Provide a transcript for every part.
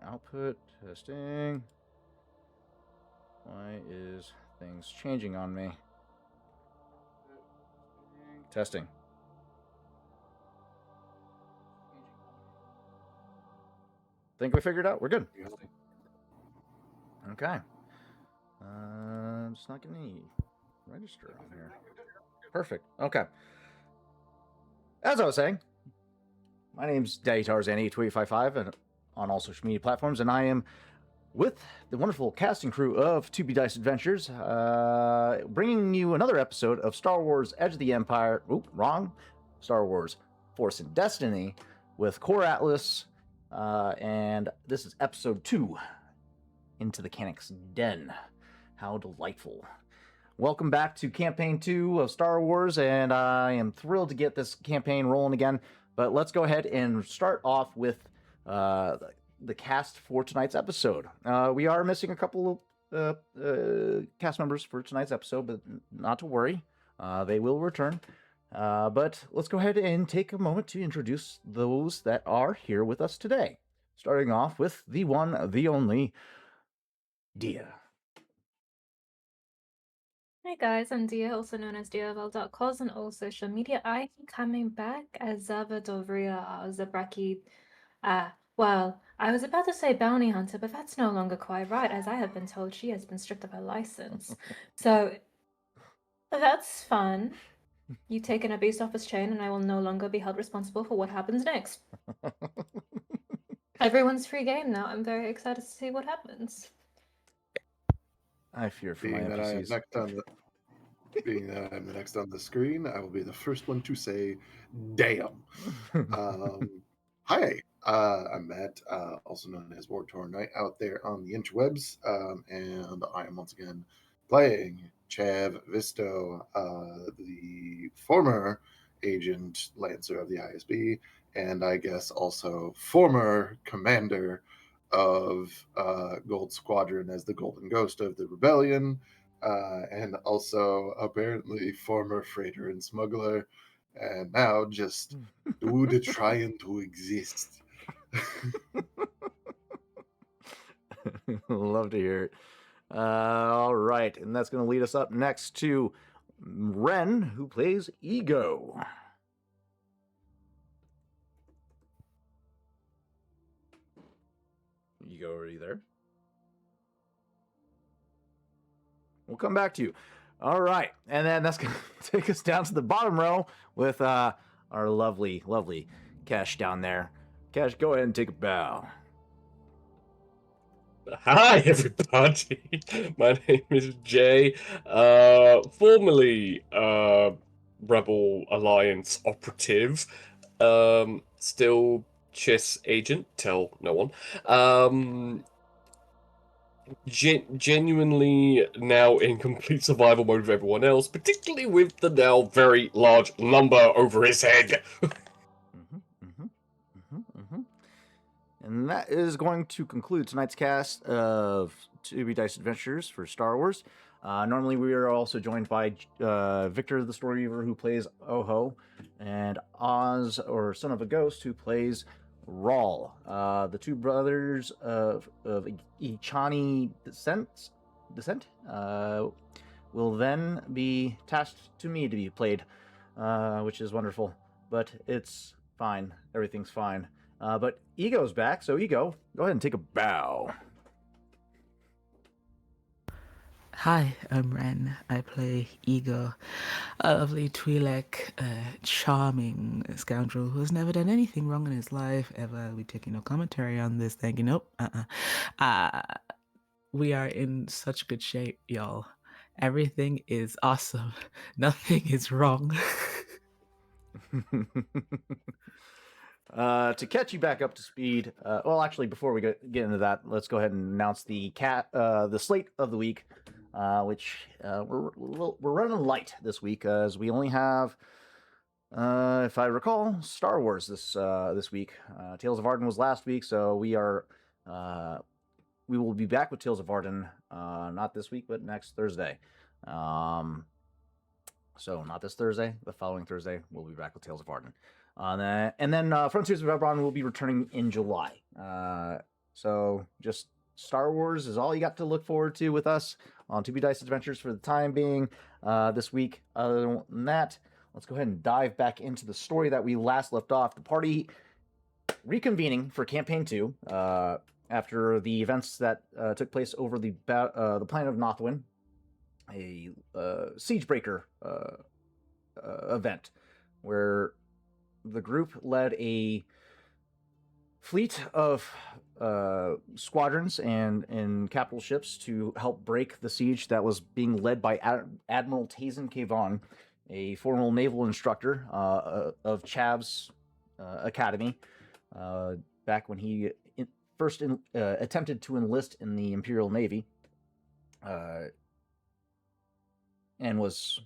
output, testing. Why is things changing on me? Testing. Think we figured it out? We're good. Okay. I'm just not getting any register on here. Perfect. Okay. As I was saying, my name's Daddy Tarzan8255 and on all social media platforms, and I am with the wonderful casting crew of 2B Dice Adventures, bringing you another episode of Star Wars Edge of the Empire. Oop, wrong. Star Wars Force and Destiny with Core Atlas, and this is episode 2, Into the Cannoks Den. How delightful. Welcome back to Campaign 2 of Star Wars, and I am thrilled to get this campaign rolling again. But let's go ahead and start off with the cast for tonight's episode. We are missing a couple of cast members for tonight's episode, but not to worry. They will return. But let's go ahead and take a moment to introduce those that are here with us today. Starting off with the one, the only, Dia. Hey guys, I'm Dia, also known as Diavel.cos on all social media. I'm coming back as Zava Dovria Zabraki. Well, I was about to say bounty hunter, but that's no longer quite right, as I have been told she has been stripped of her license. So that's fun. You taken a beast off his chain, and I will no longer be held responsible for what happens next. Everyone's free game now. I'm very excited to see what happens. I fear for my Being that I am NPCs. being that I'm the next on the screen, I will be the first one to say, "Damn." Hi, I'm Matt, also known as War Torn Knight out there on the interwebs, and I am once again playing Chav Visto, the former agent Lancer of the ISB, and I guess also former commander of Gold Squadron as the Golden Ghost of the Rebellion, and also apparently former freighter and smuggler, and now just dude trying to exist. Love to hear it. All right, and that's going to lead us up next to Ren, who plays Ego. Ego, are you there? We'll come back to you. All right, and then that's going to take us down to the bottom row with our lovely, lovely Cash down there. Cash, go ahead and take a bow. Hi, everybody. My name is Jay, formerly Rebel Alliance operative, still Chiss agent, tell no one. Genuinely now in complete survival mode with everyone else, particularly with the now very large number over his head. And that is going to conclude tonight's cast of 2B Dice Adventures for Star Wars. Normally, we are also joined by Victor the Storyweaver, who plays Oho, and Oz, or Son of a Ghost, who plays Rawl. The two brothers of Ichani descent will then be tasked to me to be played, which is wonderful. But it's fine. Everything's fine. But Ego's back, so Ego, go ahead and take a bow. Hi, I'm Ren. I play Ego, a lovely Twi'lek, charming scoundrel who has never done anything wrong in his life ever. We taking no commentary on this. Thank you. Nope. We are in such good shape, y'all. Everything is awesome. Nothing is wrong. To catch you back up to speed, well, actually, before we get into that, let's go ahead and announce the slate of the week, which we're running light this week, as we only have, if I recall, Star Wars this week. Tales of Arden was last week, so we will be back with Tales of Arden, not this week, but next Thursday. So not this Thursday, the following Thursday, we'll be back with Tales of Arden. And then Frontiers of Eberron will be returning in July. So just Star Wars is all you got to look forward to with us on 2B Dice Adventures for the time being this week. Other than that, let's go ahead and dive back into the story that we last left off. The party reconvening for Campaign 2 after the events that took place over the planet of Nothwin, a Siegebreaker event where the group led a fleet of squadrons and capital ships to help break the siege that was being led by Admiral Tazen Kayvon, a former naval instructor of Chav's academy, back when he first attempted to enlist in the Imperial Navy, and was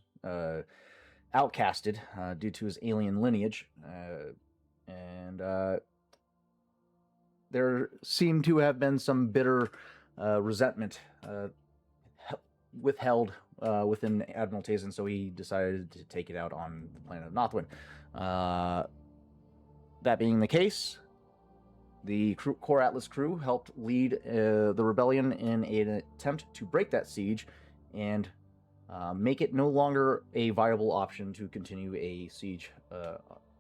outcasted due to his alien lineage, and there seemed to have been some bitter resentment withheld within Admiral Tazen, so he decided to take it out on the planet of Nothwin. That being the case, the Core Atlas crew helped lead the rebellion in an attempt to break that siege and make it no longer a viable option to continue a siege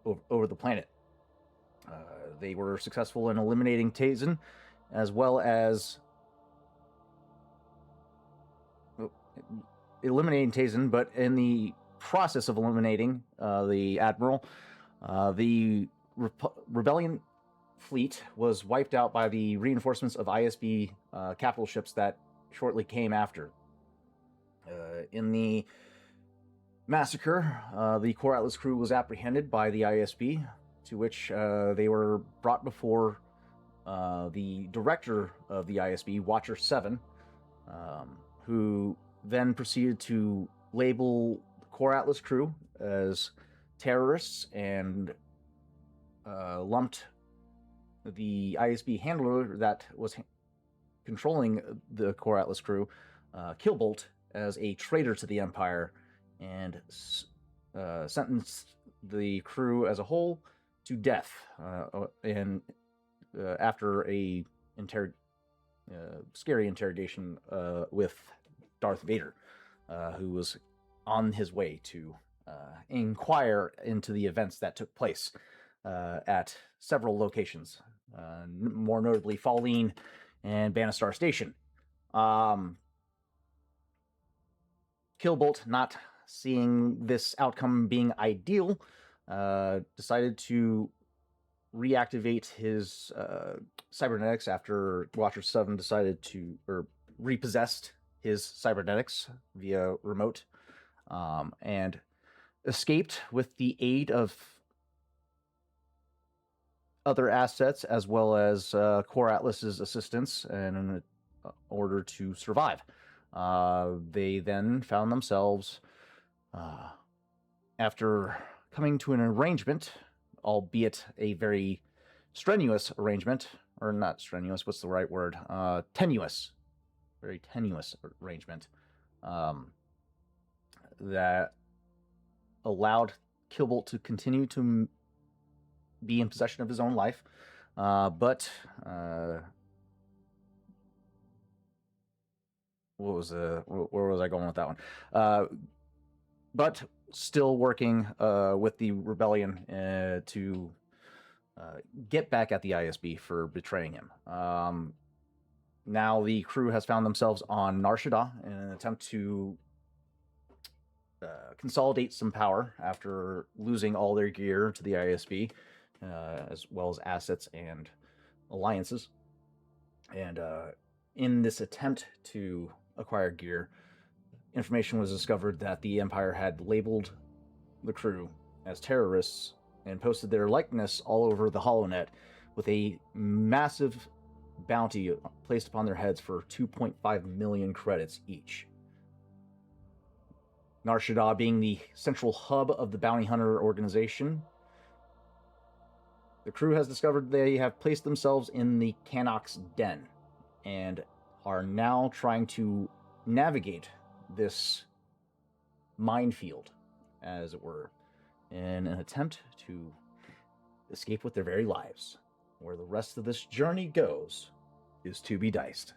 over the planet. They were successful in eliminating Tazen, as well as but in the process of eliminating the Admiral, the rebellion fleet was wiped out by the reinforcements of ISB capital ships that shortly came after. In the massacre, the Core Atlas crew was apprehended by the ISB, to which they were brought before the director of the ISB, Watcher 7, who then proceeded to label the Core Atlas crew as terrorists and lumped the ISB handler that was controlling the Core Atlas crew, Killbolt, as a traitor to the Empire, and sentenced the crew as a whole to death, and after a scary interrogation with Darth Vader, who was on his way to inquire into the events that took place at several locations, more notably Falleen and Banastar Station. Killbolt, not seeing this outcome being ideal, decided to reactivate his cybernetics after Watcher 7 decided to, or repossessed his cybernetics via remote, and escaped with the aid of other assets as well as Core Atlas's assistance in order to survive. They then found themselves, after coming to an arrangement, albeit a very strenuous arrangement, or not strenuous, what's the right word? Tenuous. Very tenuous arrangement, that allowed Killbolt to continue to be in possession of his own life, but where was I going with that one? But still working with the rebellion to get back at the ISB for betraying him. Now the crew has found themselves on Nar Shaddaa in an attempt to consolidate some power after losing all their gear to the ISB, as well as assets and alliances. And in this attempt to acquire gear, information was discovered that the Empire had labeled the crew as terrorists and posted their likeness all over the HoloNet, with a massive bounty placed upon their heads for 2.5 million credits each. Nar Shaddaa being the central hub of the bounty hunter organization, the crew has discovered they have placed themselves in the Cannoks den and are now trying to navigate this minefield, as it were, in an attempt to escape with their very lives. Where the rest of this journey goes, is to be diced.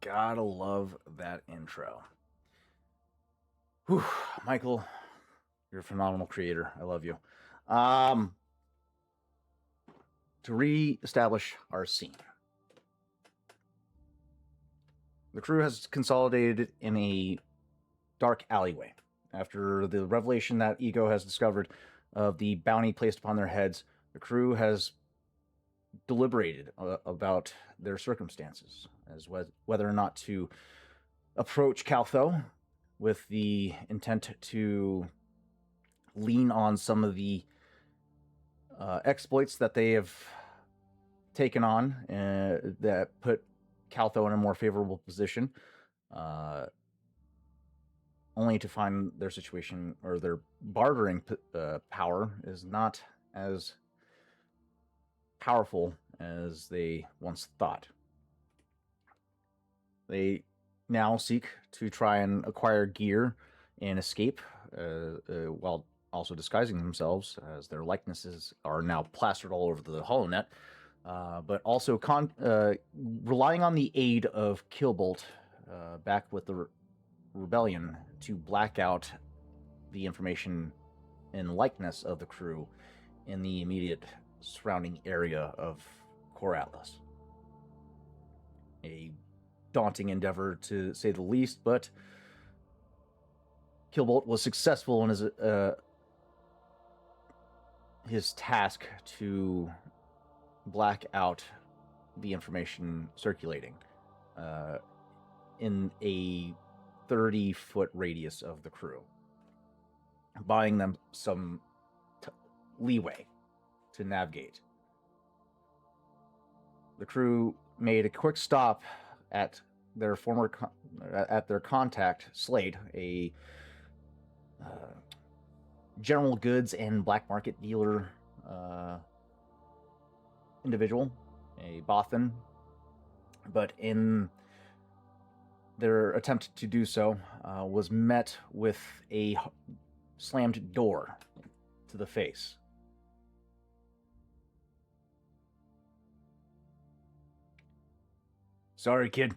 Gotta love that intro. Whew, Michael, you're a phenomenal creator. I love you. To re-establish our scene, the crew has consolidated in a dark alleyway after the revelation that Ego has discovered of the bounty placed upon their heads. The crew has deliberated about their circumstances, as whether or not to approach Caltho with the intent to lean on some of the exploits that they have taken on that put Caltho in a more favorable position, only to find their situation or their bartering power is not as powerful as they once thought. They now seek to try and acquire gear and escape while also disguising themselves, as their likenesses are now plastered all over the HoloNet, but also relying on the aid of Killbolt back with the rebellion to black out the information and likeness of the crew in the immediate surrounding area of Core Atlas. A daunting endeavor, to say the least, but Killbolt was successful in his task to black out the information circulating in a 30-foot radius of the crew, buying them some leeway to navigate. The crew made a quick stop at their contact, Slade, a general goods and black market dealer individual, a Bothan. But in their attempt to do so, was met with a slammed door to the face. Sorry, kid.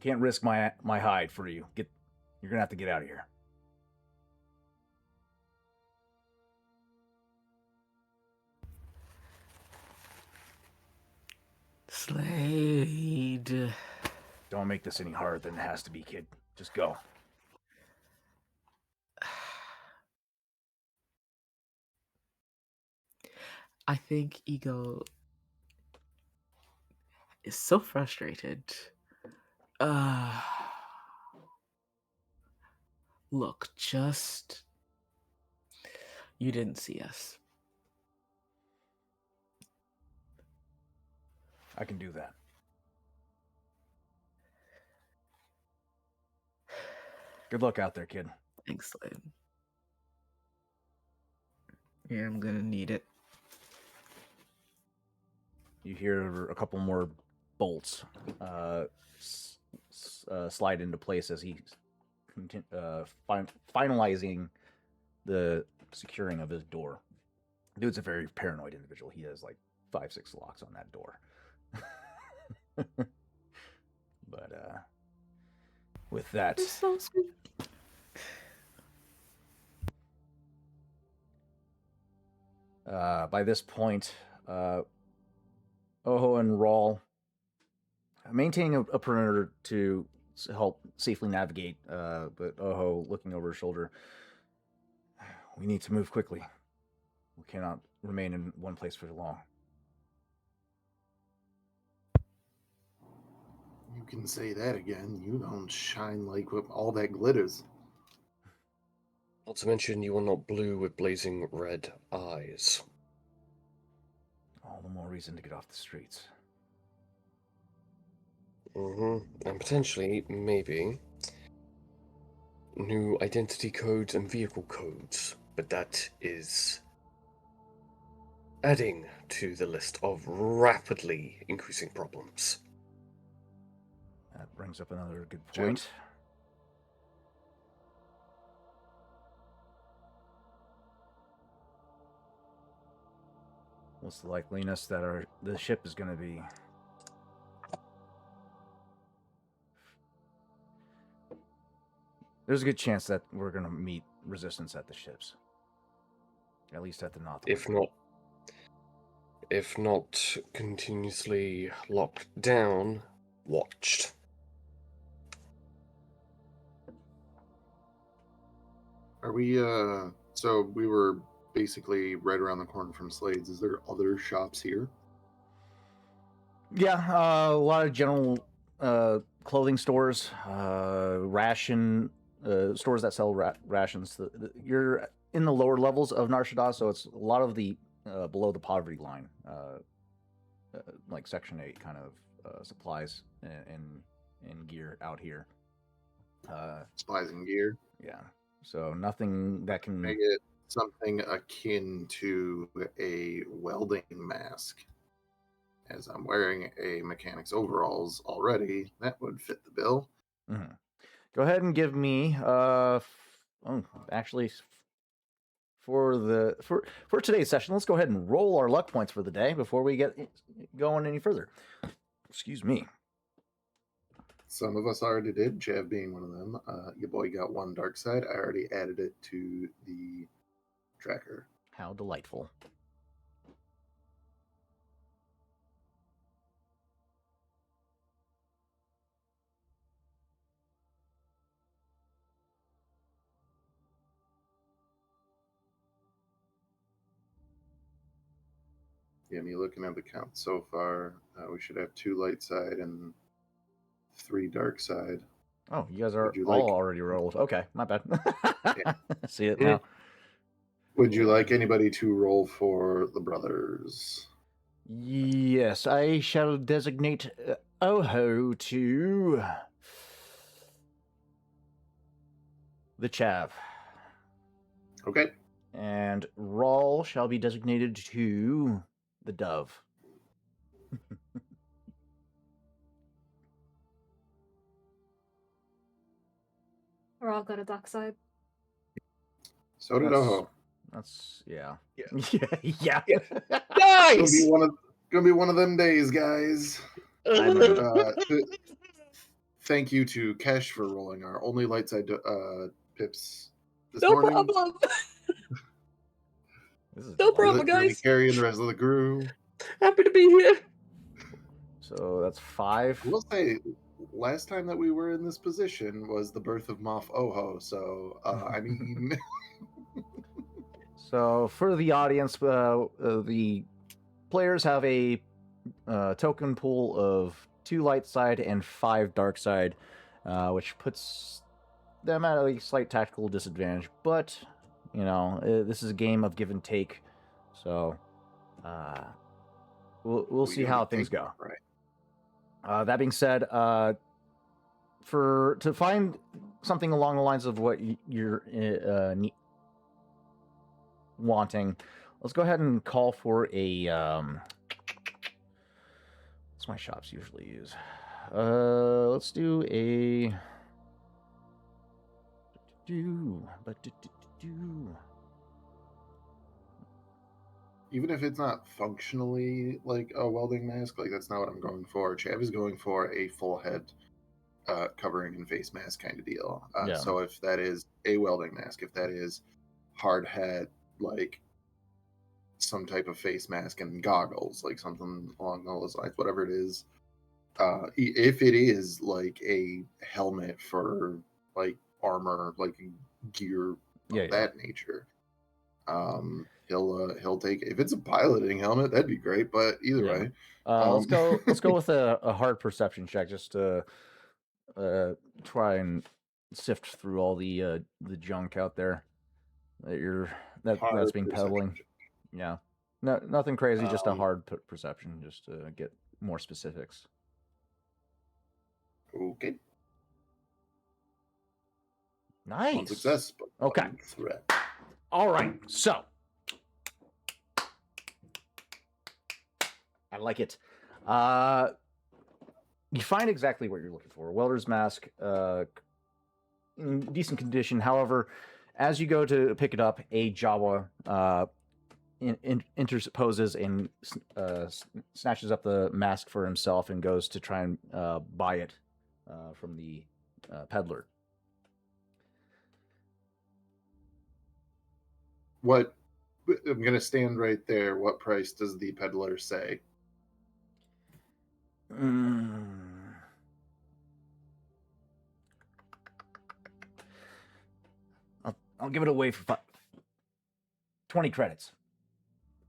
Can't risk my hide for you. You're gonna have to get out of here. Slade. Don't make this any harder than it has to be, kid. Just go. I think Ego is so frustrated. Look, you didn't see us. I can do that. Good luck out there, kid. Thanks, Slade. Yeah, I'm gonna need it. You hear a couple more bolts slide into place as he's finalizing the securing of his door. Dude's a very paranoid individual. He has like 5-6 locks on that door. But with that, It's so sweet. by this point, Oho and Rawl maintaining a perimeter to help safely navigate, but Oho looking over his shoulder. We need to move quickly. We cannot remain in one place for long. You can say that again. You don't shine like all that glitters. Not to mention, you are not blue with blazing red eyes. All the more reason to get off the streets. And potentially, maybe, new identity codes and vehicle codes. But that is adding to the list of rapidly increasing problems. That brings up another good Jim? point. What's the likeliness that the ship is going to be? There's a good chance that we're going to meet resistance at the ships. At least at the north. If not continuously locked down, watched. Are we, so we were basically right around the corner from Slade's. Is there other shops here? Yeah, a lot of general clothing stores, ration stores that sell rations. You're in the lower levels of Nar Shaddaa, so it's a lot of the below the poverty line, like Section 8 kind of supplies and gear out here. Supplies and gear. Yeah, so nothing that can Make it something akin to a welding mask. As I'm wearing a mechanic's overalls already, that would fit the bill. Mm-hmm. Go ahead and give me actually for today's session, let's go ahead and roll our luck points for the day before we get going any further. Excuse me. Some of us already did, Chav being one of them. Your boy got one dark side. I already added it to the tracker. How delightful. Yeah, me looking at the count so far, we should have 2 light side and 3 dark side. Oh, you guys are Would you all like- already rolled. Okay, my bad. Yeah. See it now. Would you like anybody to roll for the brothers? Yes, I shall designate Oho to the Chav. Okay. And Rawl shall be designated to the Dove. We're all got a dark side. So did That's- Oho. That's yeah. Yeah. yeah. Nice! Gonna be one of them days, guys. Thank you to Kesh for rolling our only light side pips this No morning. problem! This is No delightful. problem, Really guys. carrying the rest of the crew. Happy to be here. So that's 5. I will say, last time that we were in this position was the birth of Moff Oho. So, I mean, So for the audience, the players have a token pool of 2 light side and 5 dark side, which puts them at a slight tactical disadvantage. But you know, this is a game of give and take, so we'll see how things go. Right. That being said, to find something along the lines of what you're wanting, let's go ahead and call for a what's my shops usually use? Let's do a Even if it's not functionally like a welding mask, like that's not what I'm going for. Chav is going for a full head covering and face mask kind of deal. Yeah. So if that is a welding mask, if that is hard hat, like some type of face mask and goggles, like something along those lines, whatever it is. If it is like a helmet for like armor, like gear of that nature, he'll take it. If it's a piloting helmet, that'd be great. But either way, let's go with a hard perception check just to try and sift through all the junk out there that's being peddling. Yeah, no, nothing crazy, just a hard perception, just to get more specifics. Okay. Nice. One success. But okay. Threat. All right. So I like it. You find exactly what you're looking for. Welder's mask, in decent condition. However, as you go to pick it up, a Jawa interposes and snatches up the mask for himself and goes to try and buy it from the peddler. What? I'm going to stand right there. What price does the peddler say? I'll give it away for 20 credits.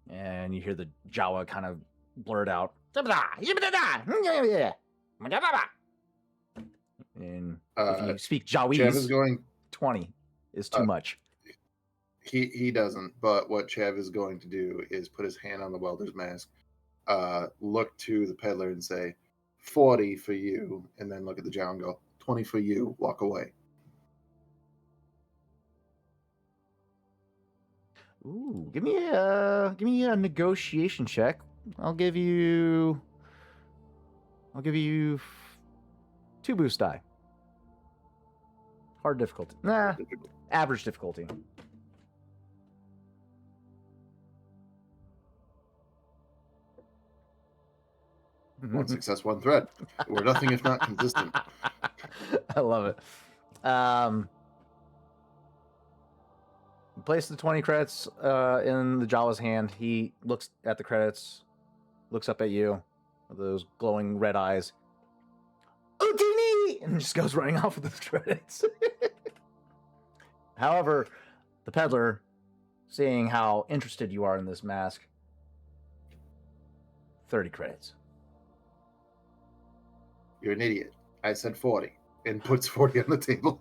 And you hear the Jawa kind of blurt out. And if you speak Jawese, 20 is too much. He doesn't, but what Chav is going to do is put his hand on the welder's mask, look to the peddler and say, 40 for you, and then look at the Jawa and go, 20 for you, walk away. Ooh, give me a negotiation check. I'll give you 2 boost die. Hard difficulty. Nah, average difficulty. One success, one threat. We're nothing if not consistent. I love it. Place the 20 credits in the Jawa's hand. He looks at the credits, looks up at you with those glowing red eyes. Utini! And just goes running off with the credits. However, the peddler, seeing how interested you are in this mask, 30 credits. You're an idiot. I said 40 and puts 40 on the table.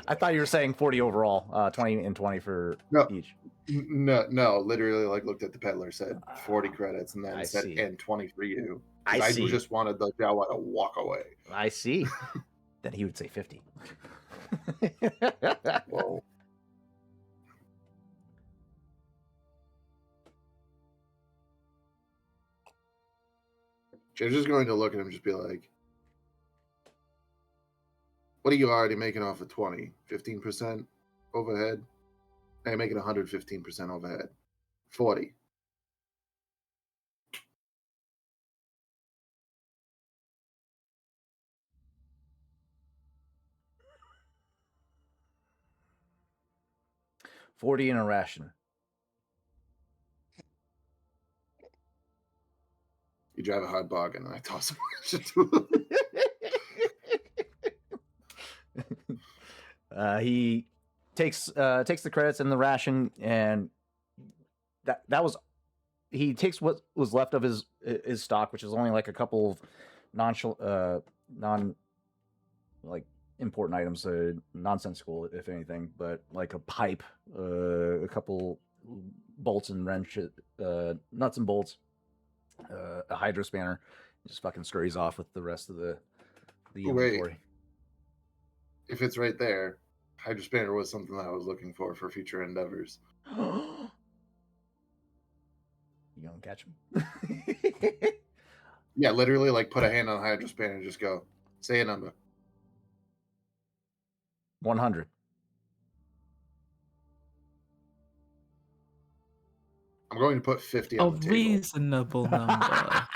I thought you were saying 40 overall, 20 and 20 for each. No, literally like looked at the peddler, said 40 credits, and then said, and 20 for you. I just wanted the Jawa to walk away. I see. Then he would say 50. Whoa. Judge is going to look at him and just be like, what are you already making off of 20? 15% overhead? Hey, making 115% overhead. 40. $40 in a ration. You drive a hard bargain, and I toss a ration to him. He takes the credits and the ration, and that was. He takes what was left of his stock, which is only like a couple of non like important items, nonsensical if anything, but like a pipe, a couple bolts and wrenches, nuts and bolts, a hydro spanner. Just fucking scurries off with the rest of the inventory. If it's right there, hydro spanner was something that I was looking for future endeavors. You gonna catch him? Yeah, literally, like put a hand on a hydro spanner and just go, say a number. 100. I'm going to put 50 on the table. A reasonable number.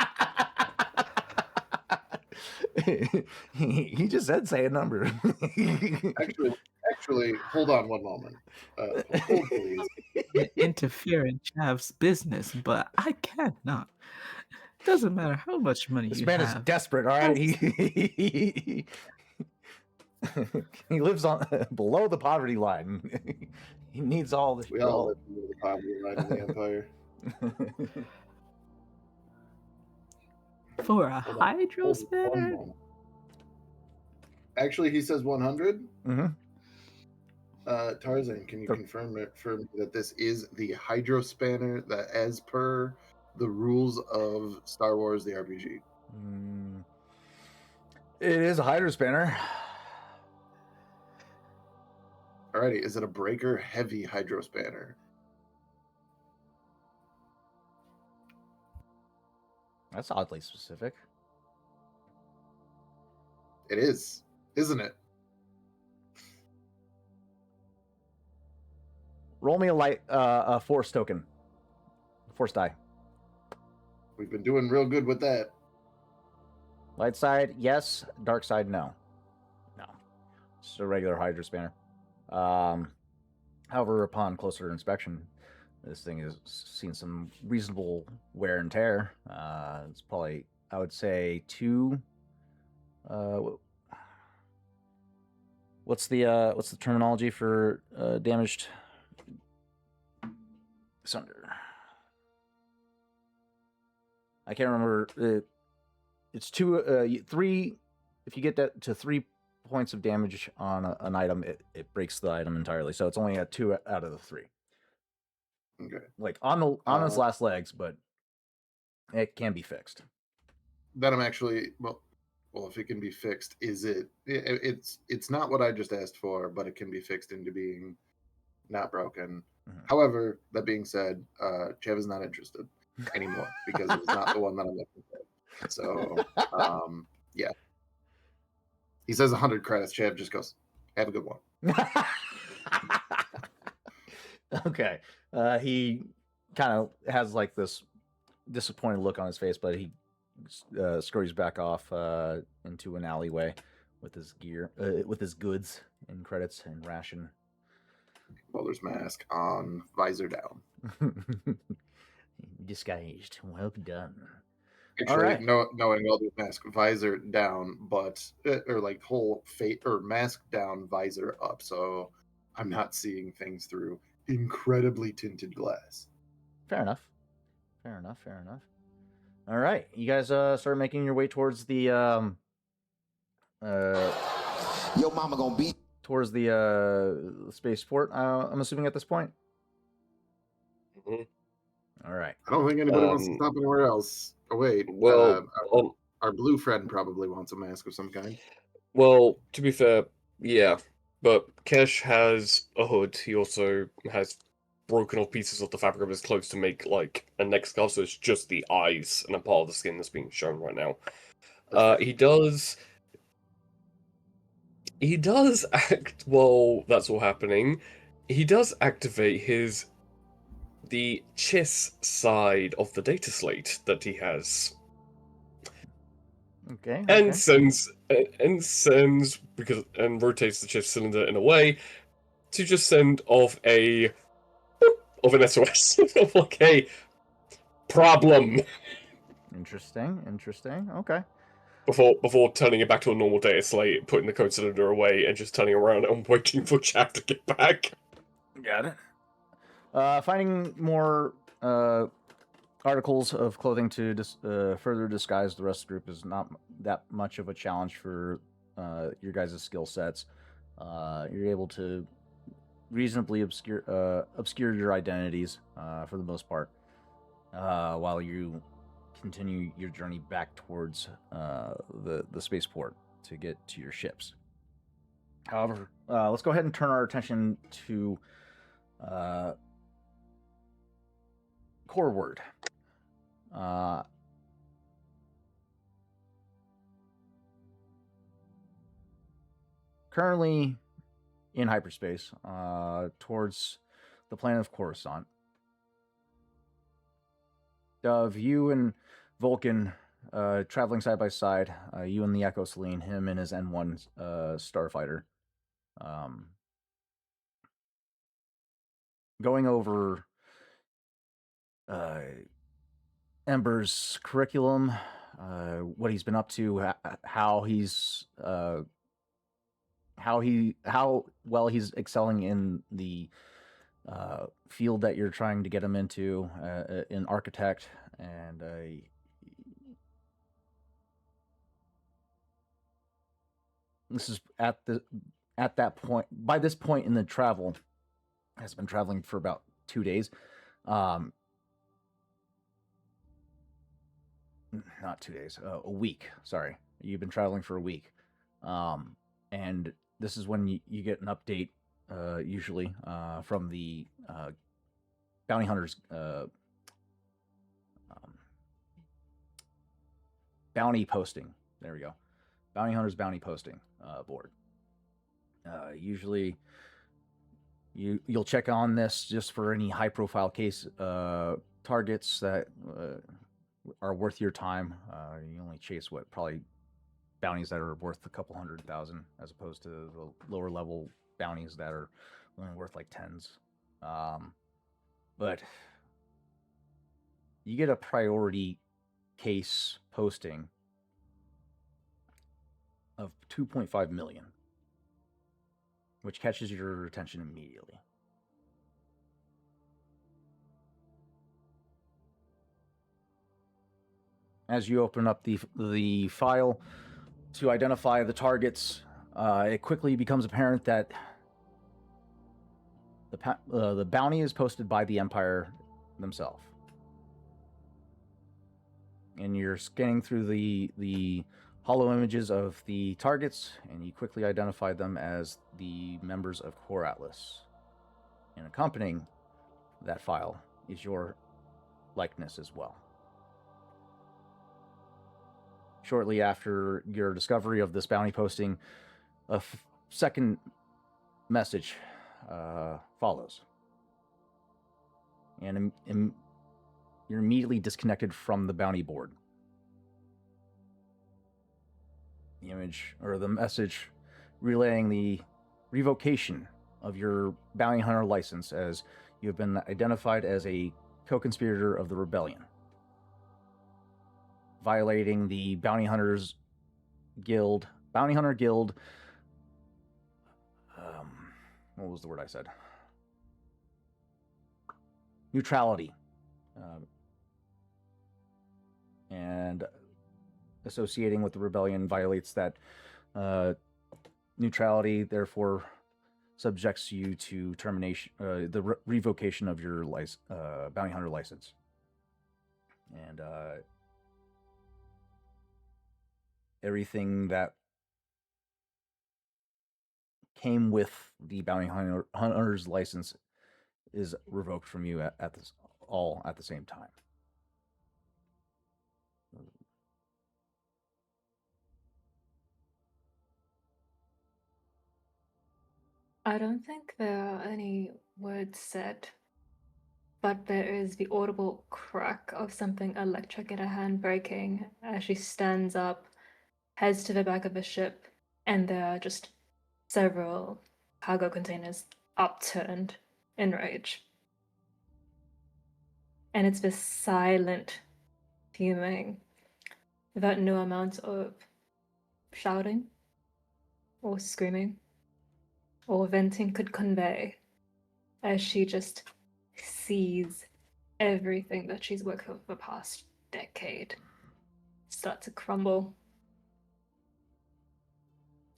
He just said say a number. Actually, hold on one moment. Hold, please. Interfere in Chav's business, but I cannot. Doesn't matter how much money This you man is have. desperate. All right, he lives on below the poverty line. He needs all the. We all live under the poverty line in the Empire. For a Hold on. hydro Hold one spinner? moment. Actually, he says 100. Mm-hmm. Tarzan, can you confirm it for me that this is the hydro spanner that, as per the rules of Star Wars, the RPG? It is a hydro spanner. Alrighty, is it a breaker heavy hydro spanner? That's oddly specific. It is, isn't it? Roll me a force token. Force die. We've been doing real good with that. Light side, yes. Dark side, no. No. It's a regular hydro spanner. However, upon closer inspection, this thing has seen some reasonable wear and tear. It's probably, I would say, two. What's the terminology for damaged? Sunder. I can't remember. It's three. If you get that to 3 points of damage on an item, it breaks the item entirely. So it's only at 2 out of the 3. Okay. Like on its last legs, but it can be fixed. That I'm actually well, if it can be fixed, it's not what I just asked for, but it can be fixed into being not broken. Mhm. However, that being said, Chev is not interested anymore because it was not the one that I'm looking for. So, yeah. He says 100 credits. Chev just goes, "Have a good one." Okay. He kind of has like this disappointed look on his face, but he scurries back off into an alleyway with his gear, with his goods and credits and ration. Bowler's mask on, visor down. Disguised. Well done. Actually, right. knowing Welder's mask, visor down, but or like whole mask down, visor up. So I'm not seeing things through incredibly tinted glass. Fair enough. All right, you guys start making your way towards the Yo mama gonna beat towards the spaceport. I'm assuming at this point. Mm-hmm. All right. I don't think anybody wants to stop anywhere else. Oh wait, Well, our blue friend probably wants a mask of some kind. well, to be fair, yeah, but Kesh has a hood. He also has broken off pieces of the fabric of his clothes to make like a neck scarf, so it's just the eyes and a part of the skin that's being shown right now. He does act while that's all happening. He does activate the chess side of the data slate that he has. Okay. And sends and rotates the chess cylinder in a way to just send off an SOS of like a problem Interesting. Okay. before turning it back to a normal data slate, putting the code cylinder away, and just turning around and waiting for Chav to get back. Got it. Finding more articles of clothing to further disguise the rest of the group is not that much of a challenge for your guys' skill sets. You're able to reasonably obscure your identities for the most part while you continue your journey back towards the spaceport to get to your ships. However, let's go ahead and turn our attention to core word. Currently in hyperspace towards the planet of Coruscant. Dove, you and Vulcan traveling side by side. You and the Echo Celine, him and his N1 starfighter. Going over Ember's curriculum, what he's been up to, how well he's excelling in the field that you're trying to get him into, in architect, and this is at that point. By this point in the travel, has been traveling for about 2 days. Not 2 days, a week. Sorry, you've been traveling for a week, and this is when you get an update, usually from the bounty hunters, bounty posting. There we go, bounty hunters bounty posting board. Usually, you'll check on this just for any high profile case targets that are worth your time. You only chase probably bounties that are worth a couple 100,000, as opposed to the lower level bounties that are only worth like tens. But you get a priority case posting of 2.5 million, which catches your attention immediately. As you open up the file to identify the targets, it quickly becomes apparent that the bounty is posted by the Empire themselves. And you're scanning through the hollow images of the targets, and you quickly identify them as the members of Core Atlas. And accompanying that file is your likeness as well. Shortly after your discovery of this bounty posting, a second message follows. And you're immediately disconnected from the bounty board. The image, or the message, relaying the revocation of your bounty hunter license, as you have been identified as a co-conspirator of the rebellion, violating the Bounty Hunter Guild. What was the word I said? Neutrality. And associating with the rebellion violates that neutrality, therefore subjects you to termination, the revocation of your bounty hunter license. And everything that came with the bounty hunter's license is revoked from you all at the same time. I don't think there are any words said, but there is the audible crack of something electric in her hand breaking as she stands up, heads to the back of the ship, and there are just several cargo containers upturned in rage. And it's this silent fuming without no amount of shouting or screaming or venting could convey, as she just sees everything that she's worked with for the past decade start to crumble.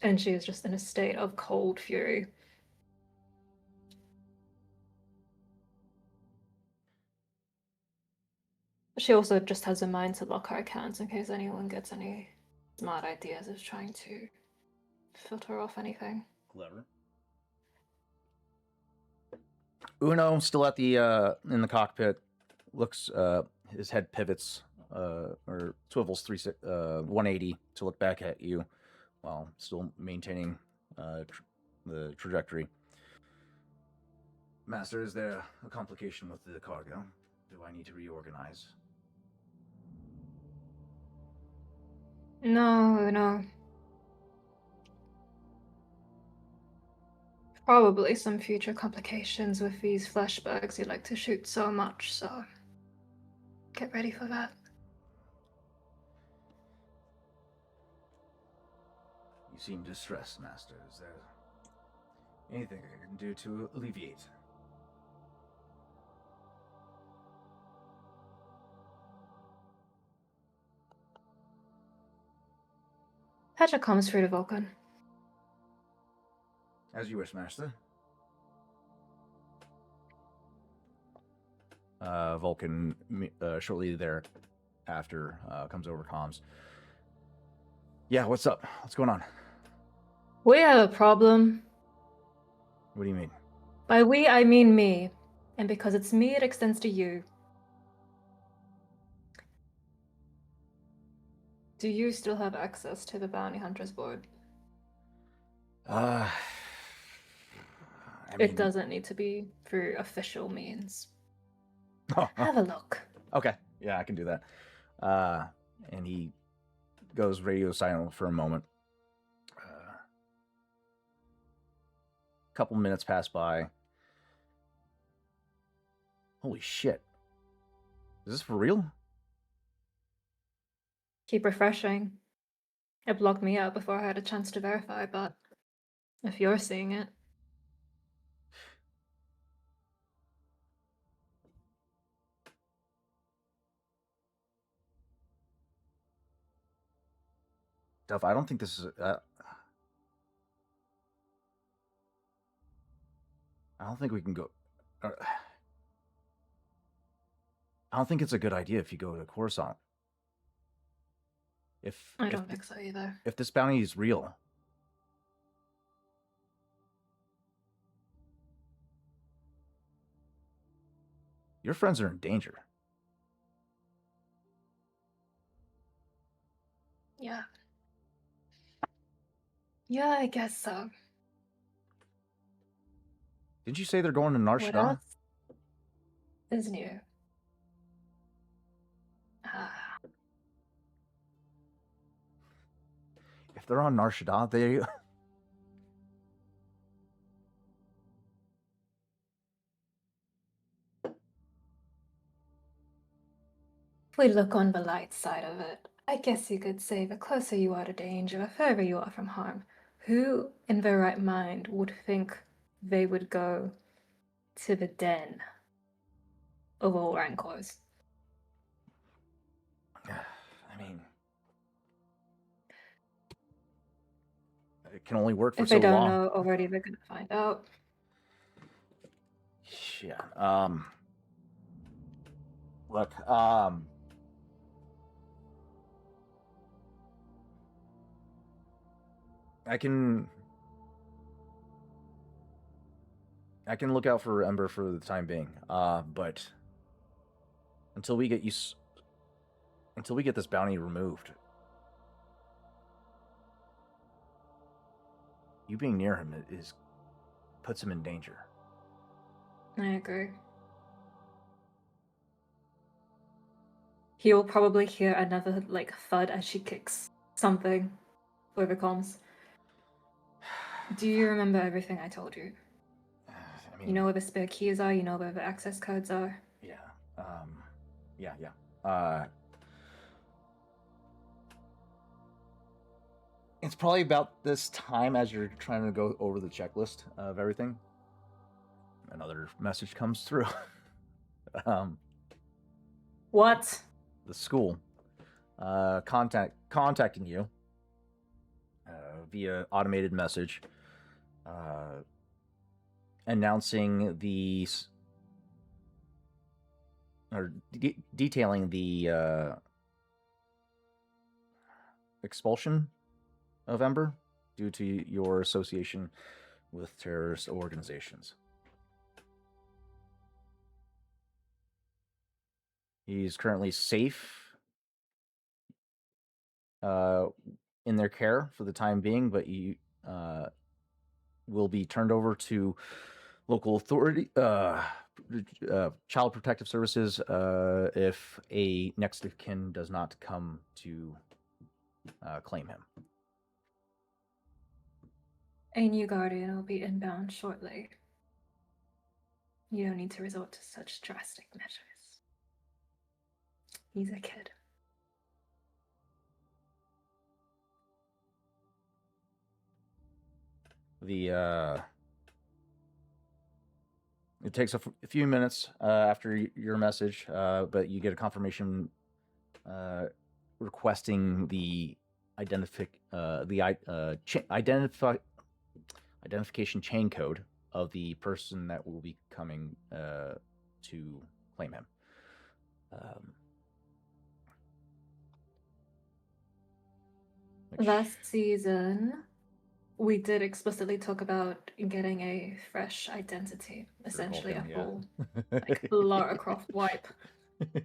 And she is just in a state of cold fury. She also just has a mind to lock her accounts in case anyone gets any smart ideas of trying to filter off anything. Clever. Uno, still at the in the cockpit, looks, his head pivots or swivels 180 to look back at you, while still maintaining the trajectory. Master, is there a complication with the cargo? Do I need to reorganize? No, no. Probably some future complications with these flashbacks you like to shoot so much, so get ready for that. You seem distressed, Master. Is there anything I can do to alleviate? Patrick comes through to Vulcan. As you wish, Master. Vulcan, shortly thereafter, comes over comms. Yeah, what's up? What's going on? We have a problem. What do you mean? By we, I mean me. And because it's me, it extends to you. Do you still have access to the Bounty Hunters board? I It mean- doesn't need to be through official means. Oh, Have a look. okay. Yeah, I can do that. And he goes radio silent for a moment. Couple minutes pass by. Holy shit. Is this for real? Keep refreshing. It blocked me out before I had a chance to verify, but if you're seeing it. Duff, I don't think this is... I don't think we can go... I don't think it's a good idea if you go to Coruscant. I don't think so either. If this bounty is real... Your friends are in danger. Yeah. Yeah, I guess so. Didn't you say they're going to Nar What Shaddaa? else is new? Ah, If they're on Nar Shaddaa, they... if we look on the light side of it, I guess you could say the closer you are to danger, the further you are from harm. Who in their right mind would think they would go to the den of all rancors? I mean... It can only work for If so they don't long. know already, they're gonna find out. Yeah. Look, I can look out for Ember for the time being. But until we get this bounty removed, you being near him puts him in danger. I agree. He'll probably hear another thud as she kicks something over comms. Do you remember everything I told you? I mean, You know where the spare keys are, you know where the access codes are. Yeah. Yeah. It's probably about this time as you're trying to go over the checklist of everything. Another message comes through. What? The school contacting you via automated message, announcing detailing the expulsion of Ember due to your association with terrorist organizations. He's currently safe in their care for the time being, but you will be turned over to local authority, child protective services, if a next of kin does not come to claim him. A new guardian will be inbound shortly. You don't need to resort to such drastic measures. He's a kid. It takes a few minutes after your message, but you get a confirmation requesting the identification chain code of the person that will be coming to claim him. Last season, we did explicitly talk about getting a fresh identity, essentially a full, like, Lara Croft wipe.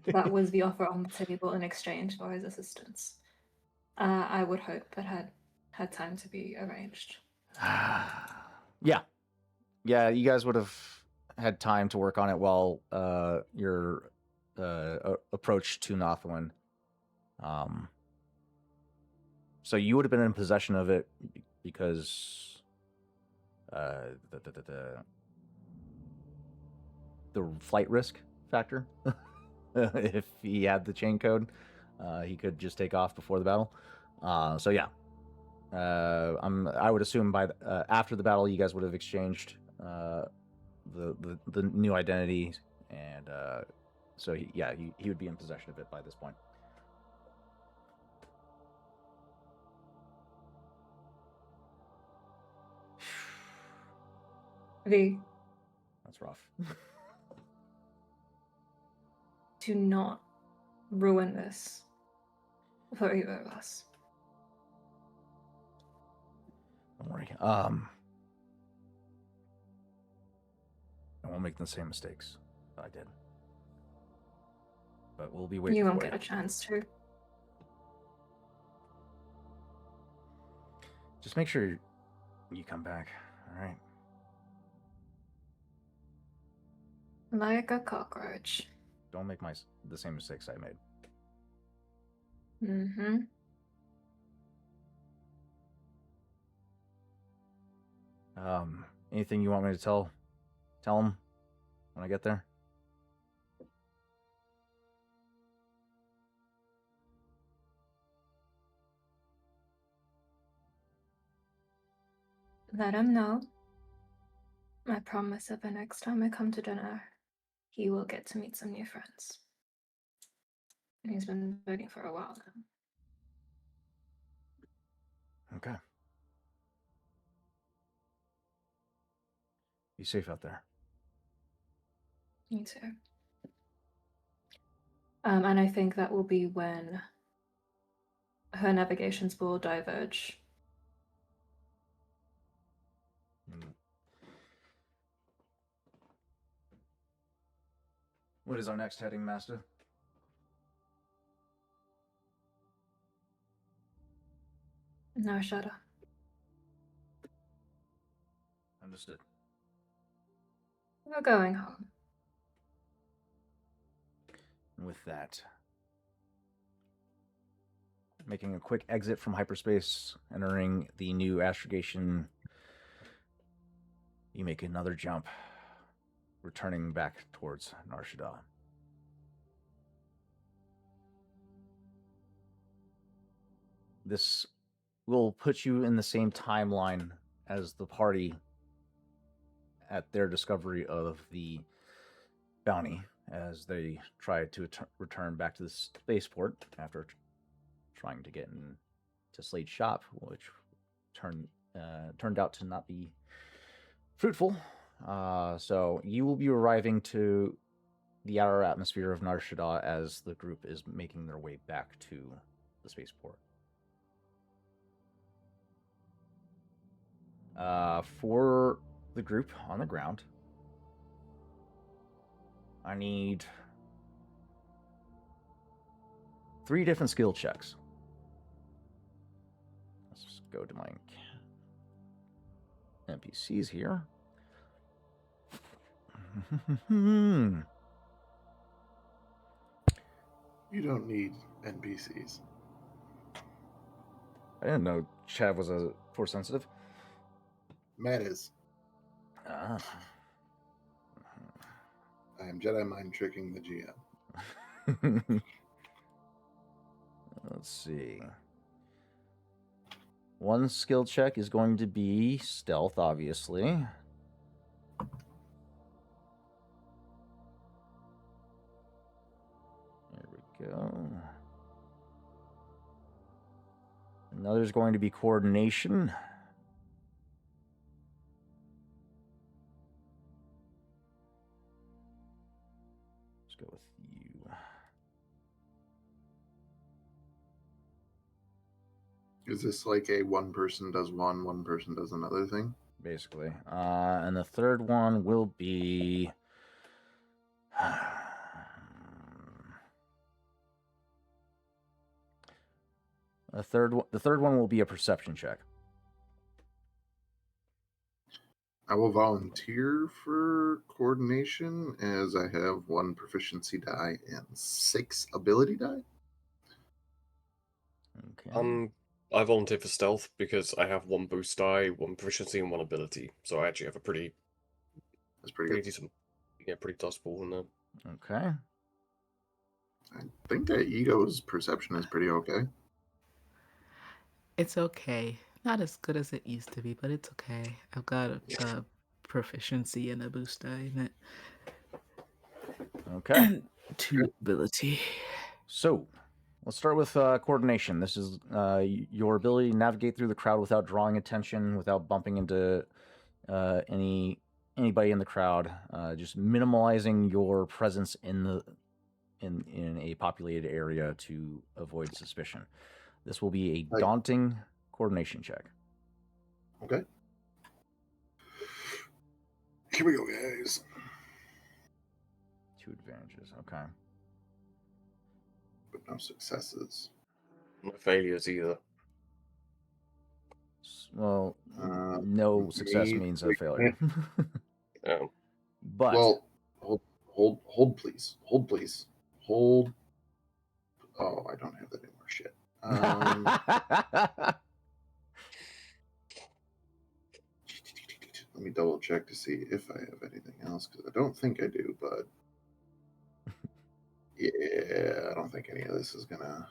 That was the offer on the table in exchange for his assistance. I would hope that had time to be arranged. Yeah, you guys would have had time to work on it while your approach to Nothlin. So you would have been in possession of it because the flight risk factor. If he had the chain code, he could just take off before the battle. So yeah, I would assume by after the battle, you guys would have exchanged the new identity, and so he would be in possession of it by this point. That's rough. Do not ruin this for either of us. Don't worry. I won't make the same mistakes that I did. But we'll be waiting. You won't get a chance to. Just make sure you come back. All right. Like a cockroach. Don't make the same mistakes I made. Mm-hmm. Anything you want me to tell him when I get there? Let him know. I promise that the next time I come to dinner, he will get to meet some new friends. He's been waiting for a while now. Okay. Be safe out there. Me too. And I think that will be when her navigations will diverge. What is our next heading, Master? No, shut up. Understood. We're going home. And with that, making a quick exit from hyperspace, entering the new astrogation, you make another jump, returning back towards Nar Shaddaa. This will put you in the same timeline as the party at their discovery of the bounty, as they tried to return back to the spaceport after trying to get into Slade's shop, which turned out to not be fruitful. So you will be arriving to the outer atmosphere of Nar Shaddaa as the group is making their way back to the spaceport. For the group on the ground, I need 3 different skill checks. Let's just go to my NPCs here. You don't need NPCs. I didn't know Chav was a force sensitive. Matt is. Ah. I am Jedi mind tricking the GM. Let's see. One skill check is going to be stealth, obviously. There we go. Another is going to be coordination. Let's go with you. Is this like a one person does one person does another thing? Basically. And the third one will be... the third one will be a perception check. I will volunteer for coordination as I have 1 proficiency die and 6 ability die. Okay. I volunteer for stealth because I have 1 boost die, 1 proficiency, and 1 ability. So I actually have a pretty That's pretty pretty good. decent, pretty tossable in there. Okay. I think that Ego's perception is pretty okay. It's okay. Not as good as it used to be, but it's okay. I've got a proficiency and a boost die in it. Okay. And 2 ability. So, let's start with coordination. This is your ability to navigate through the crowd without drawing attention, without bumping into anybody in the crowd, just minimalizing your presence in a populated area to avoid suspicion. This will be a Right. daunting coordination check. Okay. Here we go, guys. 2 advantages. Okay. But no successes. No failures either. Well, Uh, no success me- means a failure. But Well, hold, please. Hold, please. Hold. Oh, I don't have that anymore. Shit. Let me double check to see if I have anything else, because I don't think I do, but yeah, I don't think any of this is gonna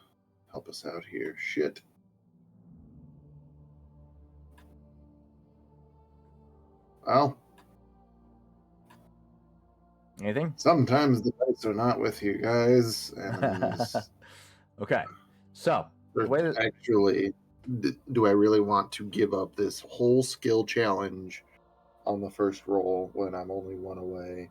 help us out here. Shit. Well, anything? sometimes the dice are not with you guys, and Okay. So, the way that actually, do I really want to give up this whole skill challenge on the first roll when I'm only 1 away?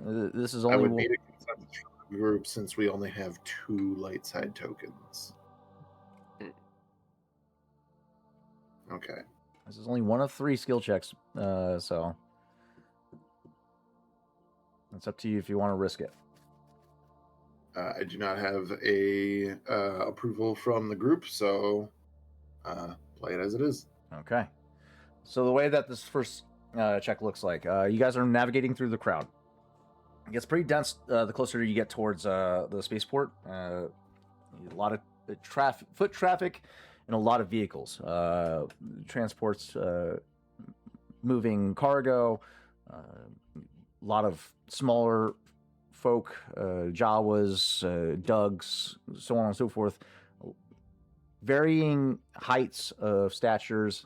this is I only would need a consensus from the group since we only have 2 light side tokens. Okay. This is only one of 3 skill checks, so it's up to you if you want to risk it. I do not have a approval from the group, so play it as it is. Okay. So the way that this first check looks like, you guys are navigating through the crowd. It gets pretty dense the closer you get towards the spaceport. A lot of foot traffic and a lot of vehicles. Transports, moving cargo, a lot of smaller folk, Jawas, Dugs, so on and so forth. Varying heights of statures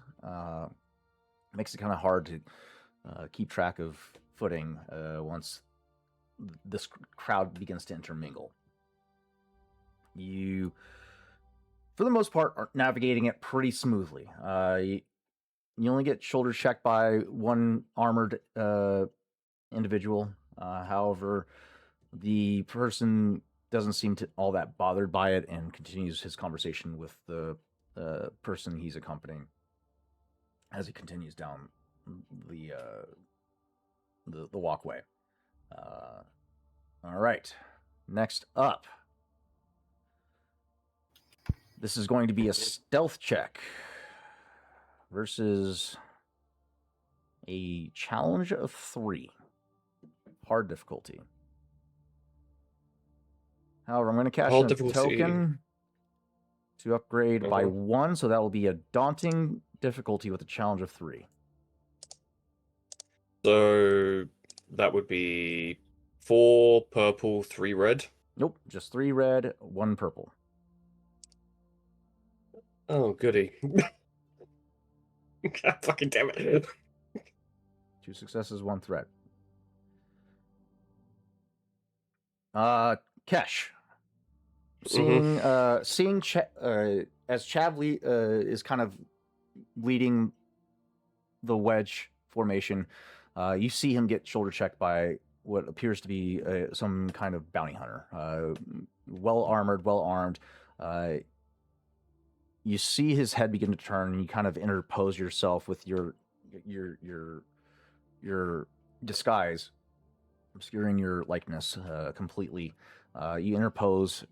makes it kind of hard to keep track of footing once this crowd begins to intermingle. You, for the most part, are navigating it pretty smoothly. You only get shoulder checked by 1 armored individual. However, the person doesn't seem to all that bothered by it and continues his conversation with the person he's accompanying as he continues down the walkway. All right. Next up, this is going to be a stealth check versus a challenge of 3. Hard difficulty. However, I'm going to cash Hard in a difficulty. token. to upgrade by Mhm. 1, so that will be a daunting difficulty with a challenge of 3. So that would be 4 purple, 3 red. Nope, just 3 red, 1 purple. Oh, goody. God fucking damn it. 2 successes, 1 threat. Kesh. Seeing as Chav is kind of leading the wedge formation, you see him get shoulder checked by what appears to be some kind of bounty hunter. Well armored, well armed. You see his head begin to turn, and you kind of interpose yourself with your disguise, obscuring your likeness completely. You interpose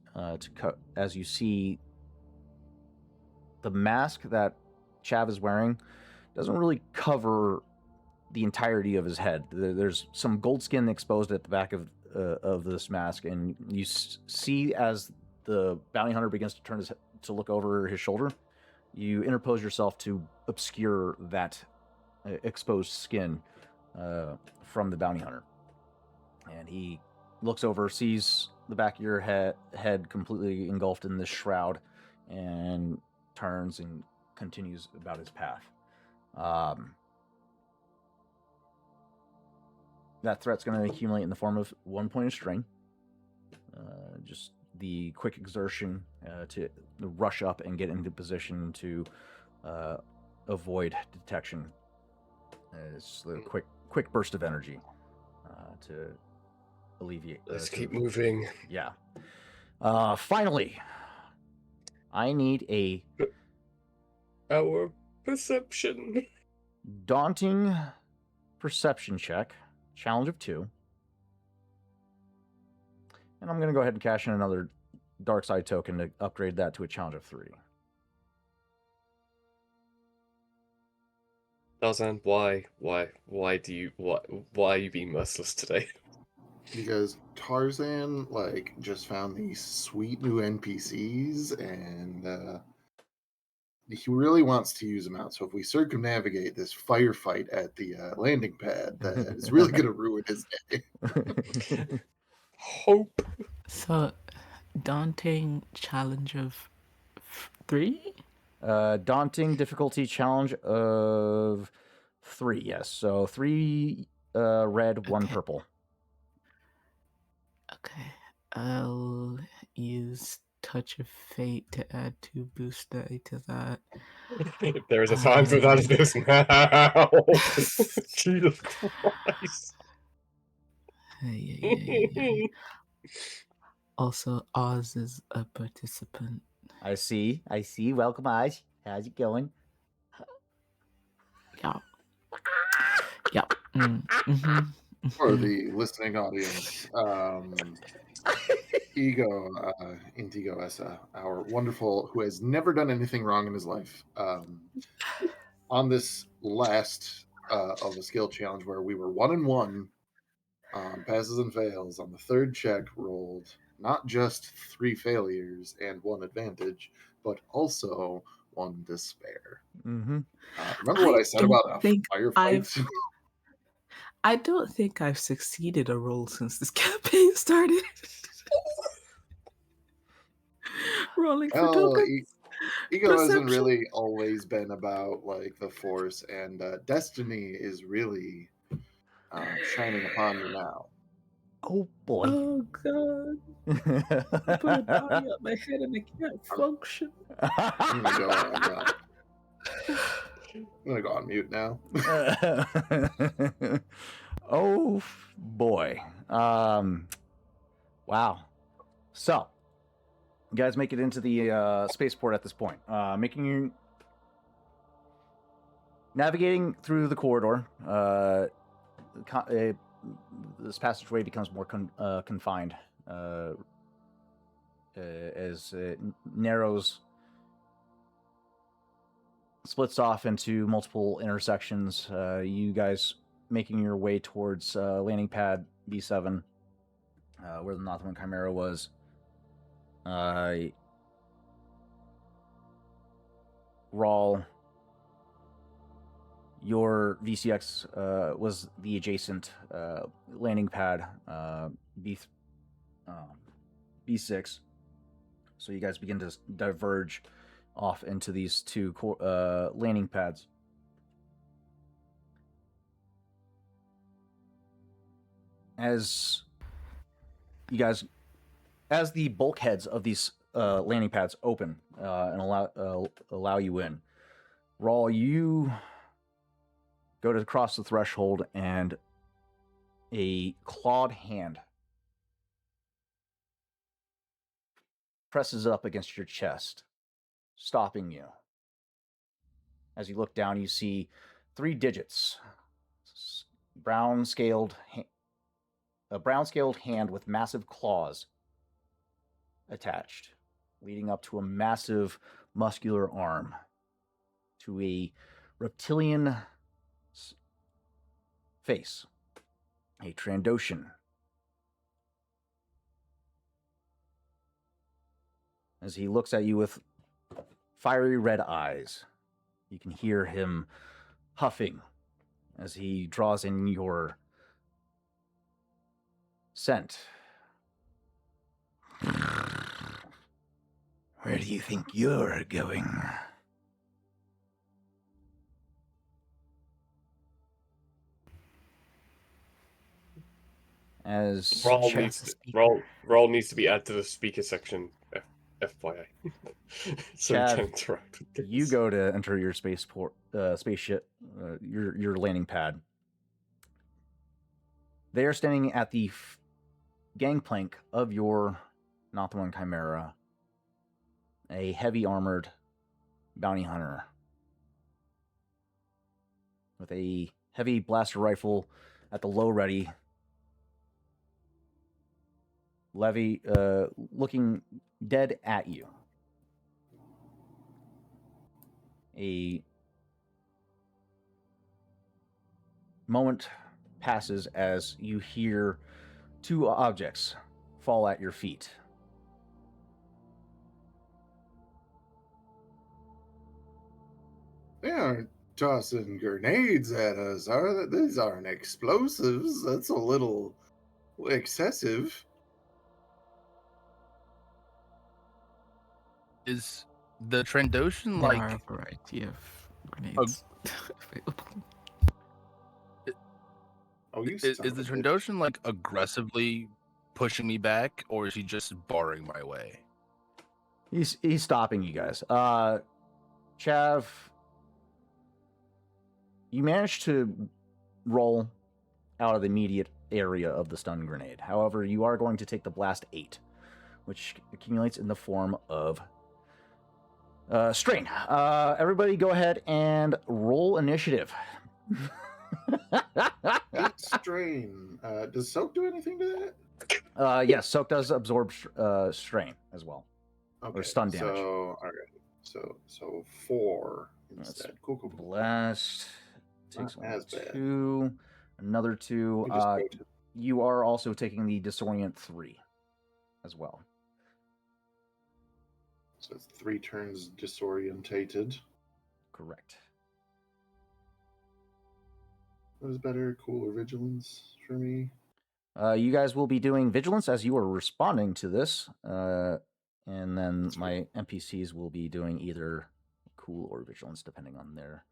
as you see the mask that Chav is wearing doesn't really cover the entirety of his head. There's some gold skin exposed at the back of this mask, and you see as the bounty hunter begins to turn his head to look over his shoulder, you interpose yourself to obscure that exposed skin from the bounty hunter. And he looks over, sees the back of your head completely engulfed in this shroud, and turns and continues about his path. That threat's going to accumulate in the form of 1 point of strain. Just the quick exertion to rush up and get into position to avoid detection. It's the quick burst of energy to alleviate. Let's keep moving. Yeah. Finally, I need Our perception. daunting perception check, challenge of 2. And I'm going to go ahead and cash in another dark side token to upgrade that to a challenge of 3. Tarzan, why are you being merciless today? Because Tarzan just found these sweet new NPCs, and he really wants to use them out. So if we circumnavigate this firefight at the landing pad, that is really going to ruin his day. Hope. So, daunting challenge of 3? Daunting difficulty challenge of 3, yes. So 3 red, 1 Okay. purple. Okay. I'll use Touch of Fate to add 2 boost die to that. There is a time for that this now. Jesus Christ. Yeah. Also, Oz is a participant. I see. Welcome, Oz. How's it going? Yeah. For the listening audience, Indigo Essa, our wonderful, who has never done anything wrong in his life, on this last of a skill challenge where we were 1-1 on passes and fails, on the third check rolled not just 3 failures and 1 advantage, but also 1 despair. Mm-hmm. Remember what I said about a firefight? I don't think I've succeeded a roll since this campaign started. Rolling for tokens. Ego hasn't Perception. really always been about the force, and destiny is really shining upon you now. Oh boy. Oh god. I put a body up my head and I can't function. I'm gonna go on mute now. Oh boy. Wow. So, you guys make it into the spaceport at this point. Navigating through the corridor. This passageway becomes more confined as it narrows, splits off into multiple intersections. You guys making your way towards landing pad B7, where the Northwind Chimera was. Rawl, your VCX was the adjacent landing pad, B6. So you guys begin to diverge off into these two landing pads. As the bulkheads of these landing pads open and allow you in, Rawl, you go to cross the threshold, and a clawed hand presses up against your chest, stopping you. As you look down, you see 3 digits, a brown-scaled hand with massive claws attached, leading up to a massive muscular arm, to a reptilian face, a Trandoshan. As he looks at you with fiery red eyes, you can hear him huffing as he draws in your scent. Where do you think you're going? As Rawl needs to be added to the speaker section. FYI. So Chad, we can interact with this. you go to enter your spaceship, your landing pad. They are standing at the gangplank of your Not the One Chimera, a heavy armored bounty hunter with a heavy blaster rifle at the low ready, looking dead at you. A moment passes as you hear 2 objects fall at your feet. They aren't tossing grenades at us, are they? These aren't explosives. That's a little excessive. Is the Trandoshan There like are a variety of grenades available. Oh, you is son the of a bitch. Trandoshan like aggressively pushing me back, or is he just barring my way? He's stopping you guys. Chav, you managed to roll out of the immediate area of the stun grenade. However, you are going to take the blast 8, which accumulates in the form of strain. Everybody go ahead and roll initiative. 8 strain. Does soak do anything to that? Yes, soak does absorb strain as well. Okay, stun damage. So, all right. So 4 instead. Cool. Blast takes Not as bad. 2, another 2. We just go to- You are also taking the disorient 3 as well. So it's 3 turns disorientated. Correct. What is better, cool or vigilance for me? You guys will be doing vigilance as you are responding to this, and then my NPCs will be doing either cool or vigilance depending on their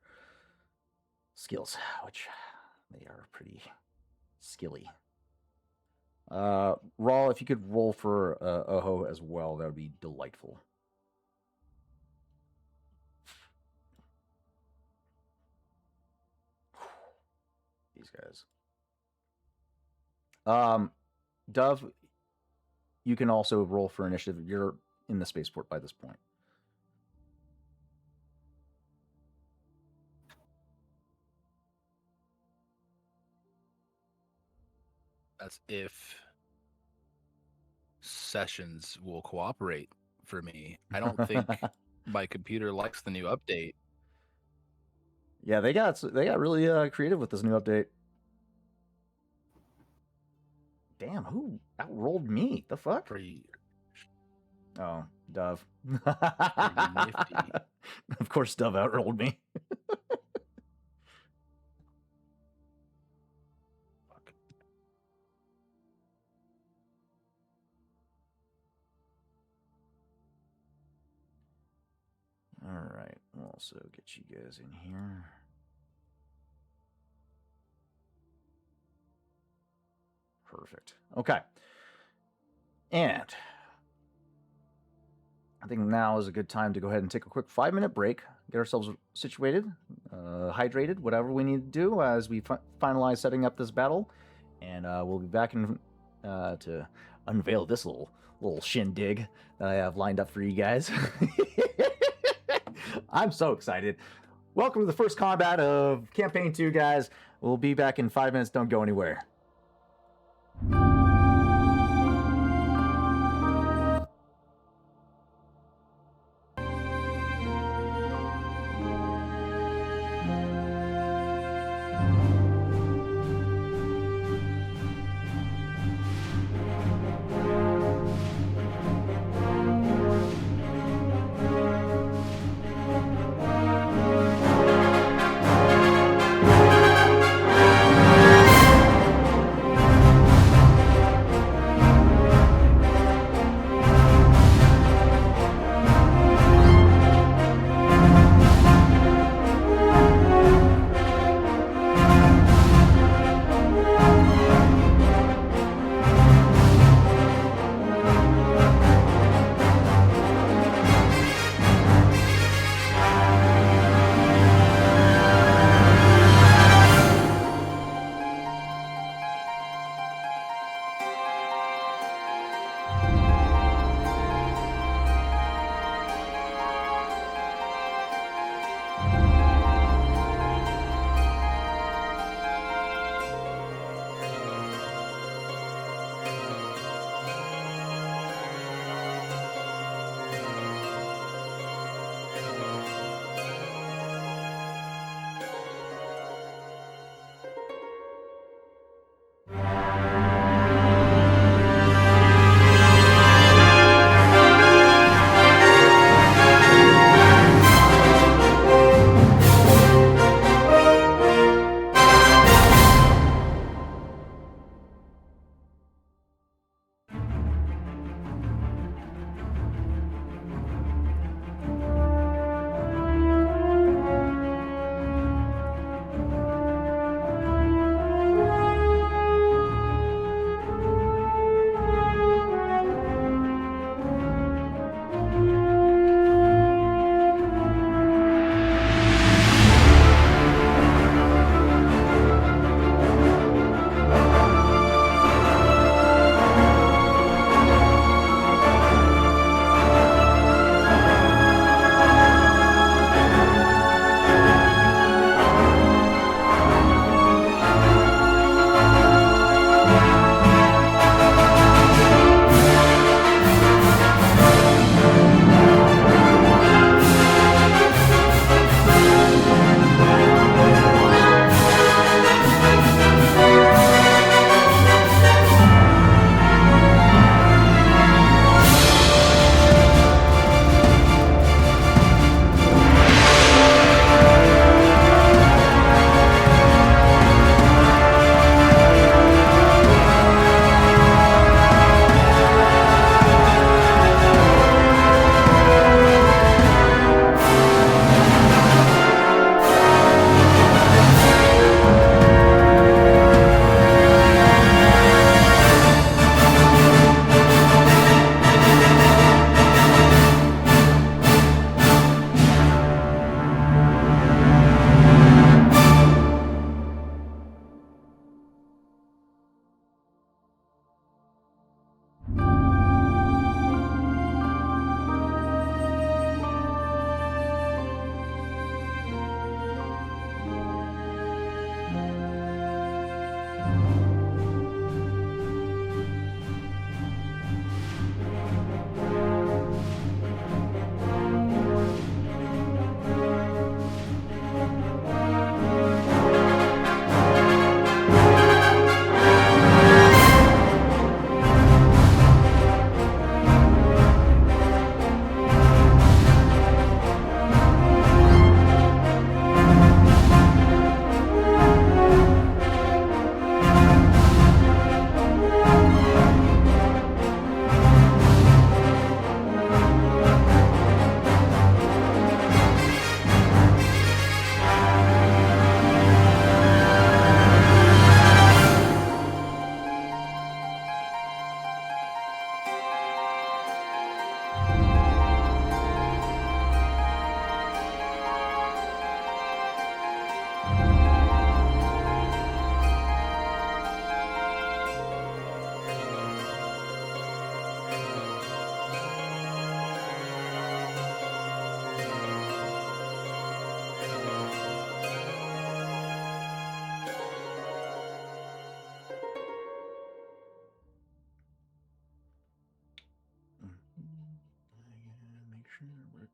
skills, which they are pretty skilly. Rawl, if you could roll for Oho as well, that would be delightful. These guys. Dove, you can also roll for initiative. You're in the spaceport by this point. That's if Sessions will cooperate for me. I don't think my computer likes the new update. Yeah, they got really creative with this new update. Damn, who outrolled me? The fuck? Pretty Oh, Dove. nifty. Of course, Dove outrolled me. Fuck. All right, we'll also get you guys in here. Perfect. Okay. And I think now is a good time to go ahead and take a quick 5-minute break, get ourselves situated, hydrated, whatever we need to do as we finalize setting up this battle. And we'll be back in to unveil this little shindig that I have lined up for you guys. I'm so excited. Welcome to the first combat of Campaign 2, guys. We'll be back in 5 minutes. Don't go anywhere.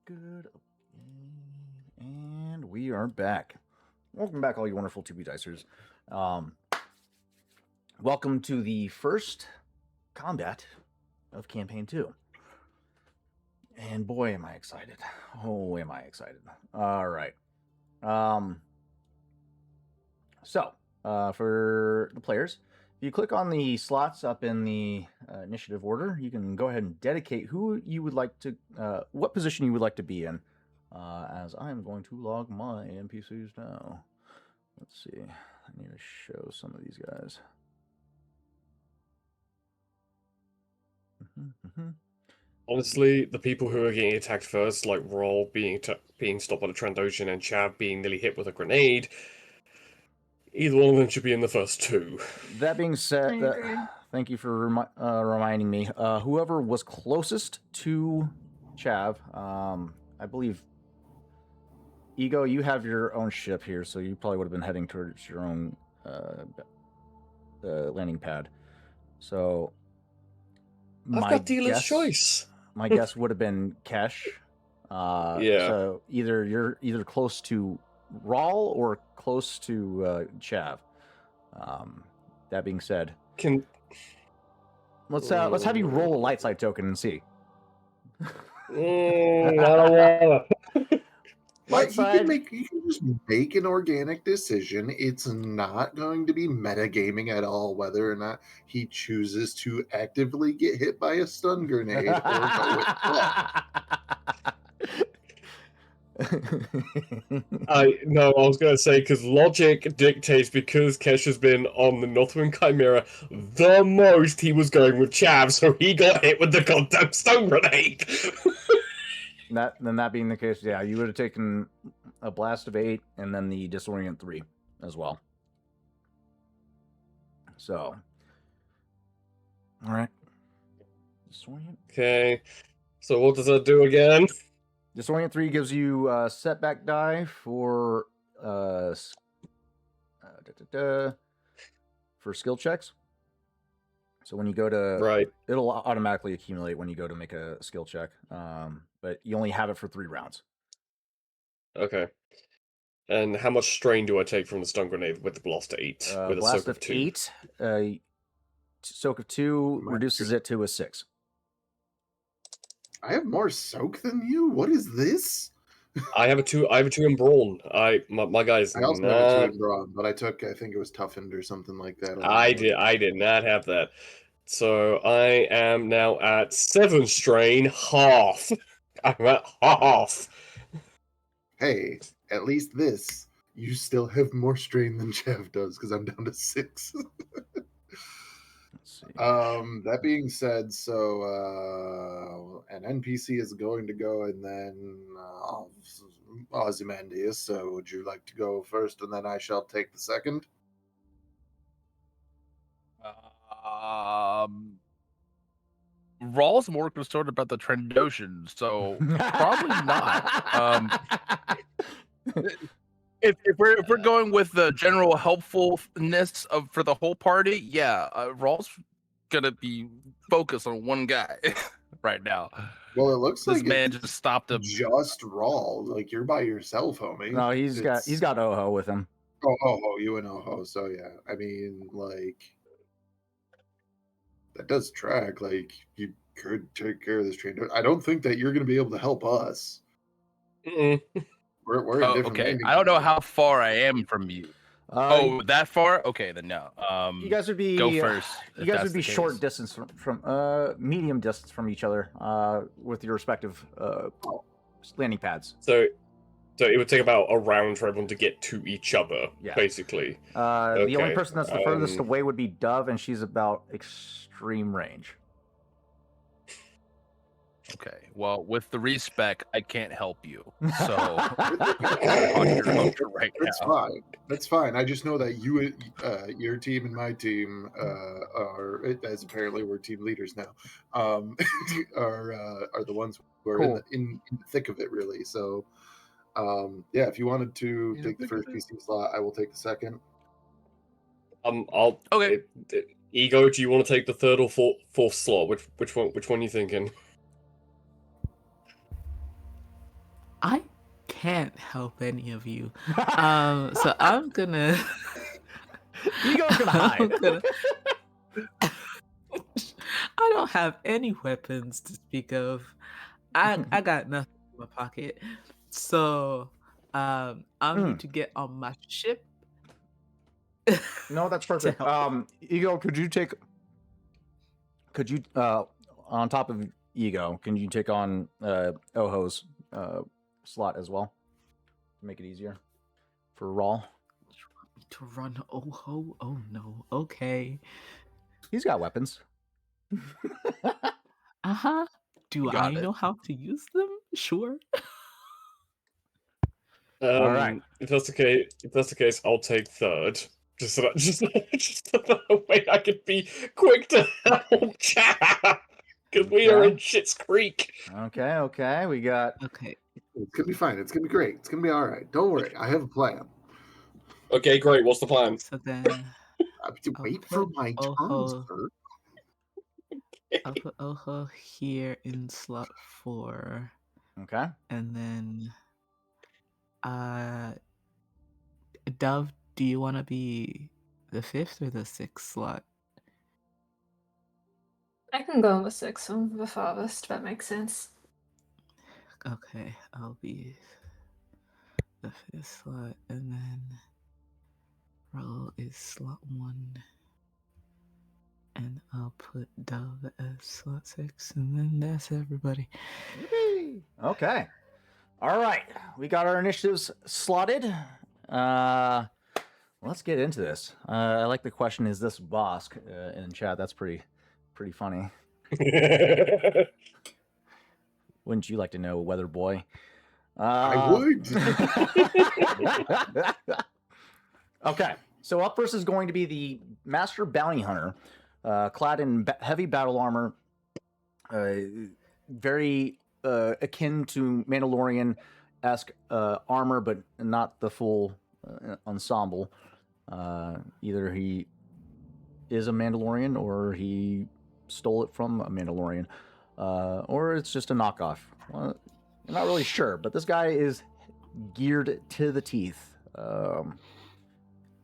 good. And we are back. Welcome back, all you wonderful 2B Dicers. Welcome to the first combat of Campaign 2. And boy, am I excited. Oh, am I excited. All right. So, for the players, if you click on the slots up in the initiative order, you can go ahead and dedicate who you would like to, what position you would like to be in. As I am going to log my NPCs now. Let's see. I need to show some of these guys. Honestly, the people who are getting attacked first, like Roll being stopped by the Trandoshan and Chav being nearly hit with a grenade, either one of them should be in the first two. That being said, I agree. thank you for reminding me. Whoever was closest to Chav, I believe, Ego, you have your own ship here, so you probably would have been heading towards your own landing pad. So, I've got dealer's choice. My guess would have been Kesh. Yeah. So you're either close to Rawl or close to Chav. That being said, let's have you roll a light side token and see. I don't wanna. But you can just make an organic decision. It's not going to be metagaming at all whether or not he chooses to actively get hit by a stun grenade or go with block. I was going to say, because logic dictates, because Kesh has been on the Northwind Chimera the most, he was going with Chav, so he got hit with the goddamn stone grenade. That being the case, yeah, you would have taken a blast of 8 and then the disorient 3 as well. So, all right, disorient. Okay, so what does that do again? Disorient 3 gives you setback die for skill checks. So when you go to it'll automatically accumulate when you go to make a skill check. But you only have it for 3 rounds. Okay. And how much strain do I take from the stun grenade with the blast of 8? With a blast soak of 2? 8, soak of 2 reduces it to a 6. I have more soak than you? What is this? I have a 2 in brawn. My guy's I also have a 2 in brawn, but I think it was toughened or something like that. I did not have that. So I am now at 7 strain, half. I'm at half. Hey, at least this, you still have more strain than Jeff does, because I'm down to 6. Let's see. That being said, so an NPC is going to go, and then Ozymandias. So would you like to go first, and then I shall take the second? Raw's more concerned about the Trandoshan, so probably not. If we're going with the general helpfulness for the whole party, yeah, Raw's gonna be focused on one guy right now. Well, it looks this like man just stopped him. Just Raw, like you're by yourself, homie. No, he's got Oho with him. Oh, Oho, you and Oho. So yeah, I mean, like that does track. Like you could take care of this train. I don't think that you're going to be able to help us. Mm-mm. We're in different. Okay, I don't know how far I am from you. That far? Okay, then no. You guys would be go first. You guys would be short distance from medium distance from each other with your respective landing pads. So it would take about a round for everyone to get to each other, basically. The only person that's the furthest away would be Dove, and she's about extreme range. Okay, well, with the respec, I can't help you. So right That's now. fine. That's fine. I just know that your team and my team are, as apparently we're team leaders now, are the ones who are in the thick of it, really. So, yeah, if you wanted to take the first PC slot, I will take the second. Okay. Ego, do you want to take the third or fourth slot? Which one are you thinking? I can't help any of you. So I'm gonna. Ego's gonna I'm hide. gonna- I don't have any weapons to speak of. I got nothing in my pocket. So I'll need to get on my ship. No, that's to perfect. help. Ego, could you on top of Ego, can you take on Oho's slot as well to make it easier for Raw? To run Oho? Oh no. Okay. He's got weapons. Uh-huh. Do Got I it. know how to use them? Sure. All right. If that's the case, I'll take third. Just so that, just so that way I can be quick to help chat. Because we are in Okay. Shit's Creek. Okay. We got Okay. It's gonna be fine. It's gonna be great. It's gonna be all right. Don't worry. I have a plan. Okay, great. What's the plan? So then I have to I'll wait for put my turn, Oho. sir. I'll put Oho here in slot 4. okay. And then Dove, do you wanna be the 5th or the 6th slot? I can go with 6 on the farthest. That makes sense. Okay, I'll be the 5th slot, and then Roll is slot 1. And I'll put Dove as slot 6, and then that's everybody. Yippee. Okay. All right. We got our initiatives slotted. Let's get into this. I like the question, is this Bosk in chat? That's pretty funny. Wouldn't you like to know, Weather Boy? I would. Okay, so up first is going to be the Master Bounty Hunter, clad in heavy battle armor, very akin to Mandalorian-esque armor, but not the full ensemble. Either he is a Mandalorian or he stole it from a Mandalorian, or it's just a knockoff. Well, I'm not really sure, but this guy is geared to the teeth.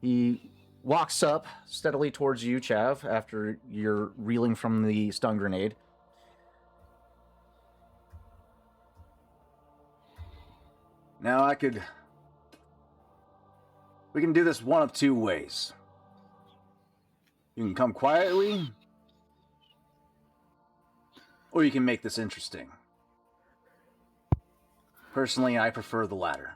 He walks up steadily towards you, Chav, after you're reeling from the stun grenade. Now we can do this one of two ways. You can come quietly, or you can make this interesting. Personally, I prefer the latter.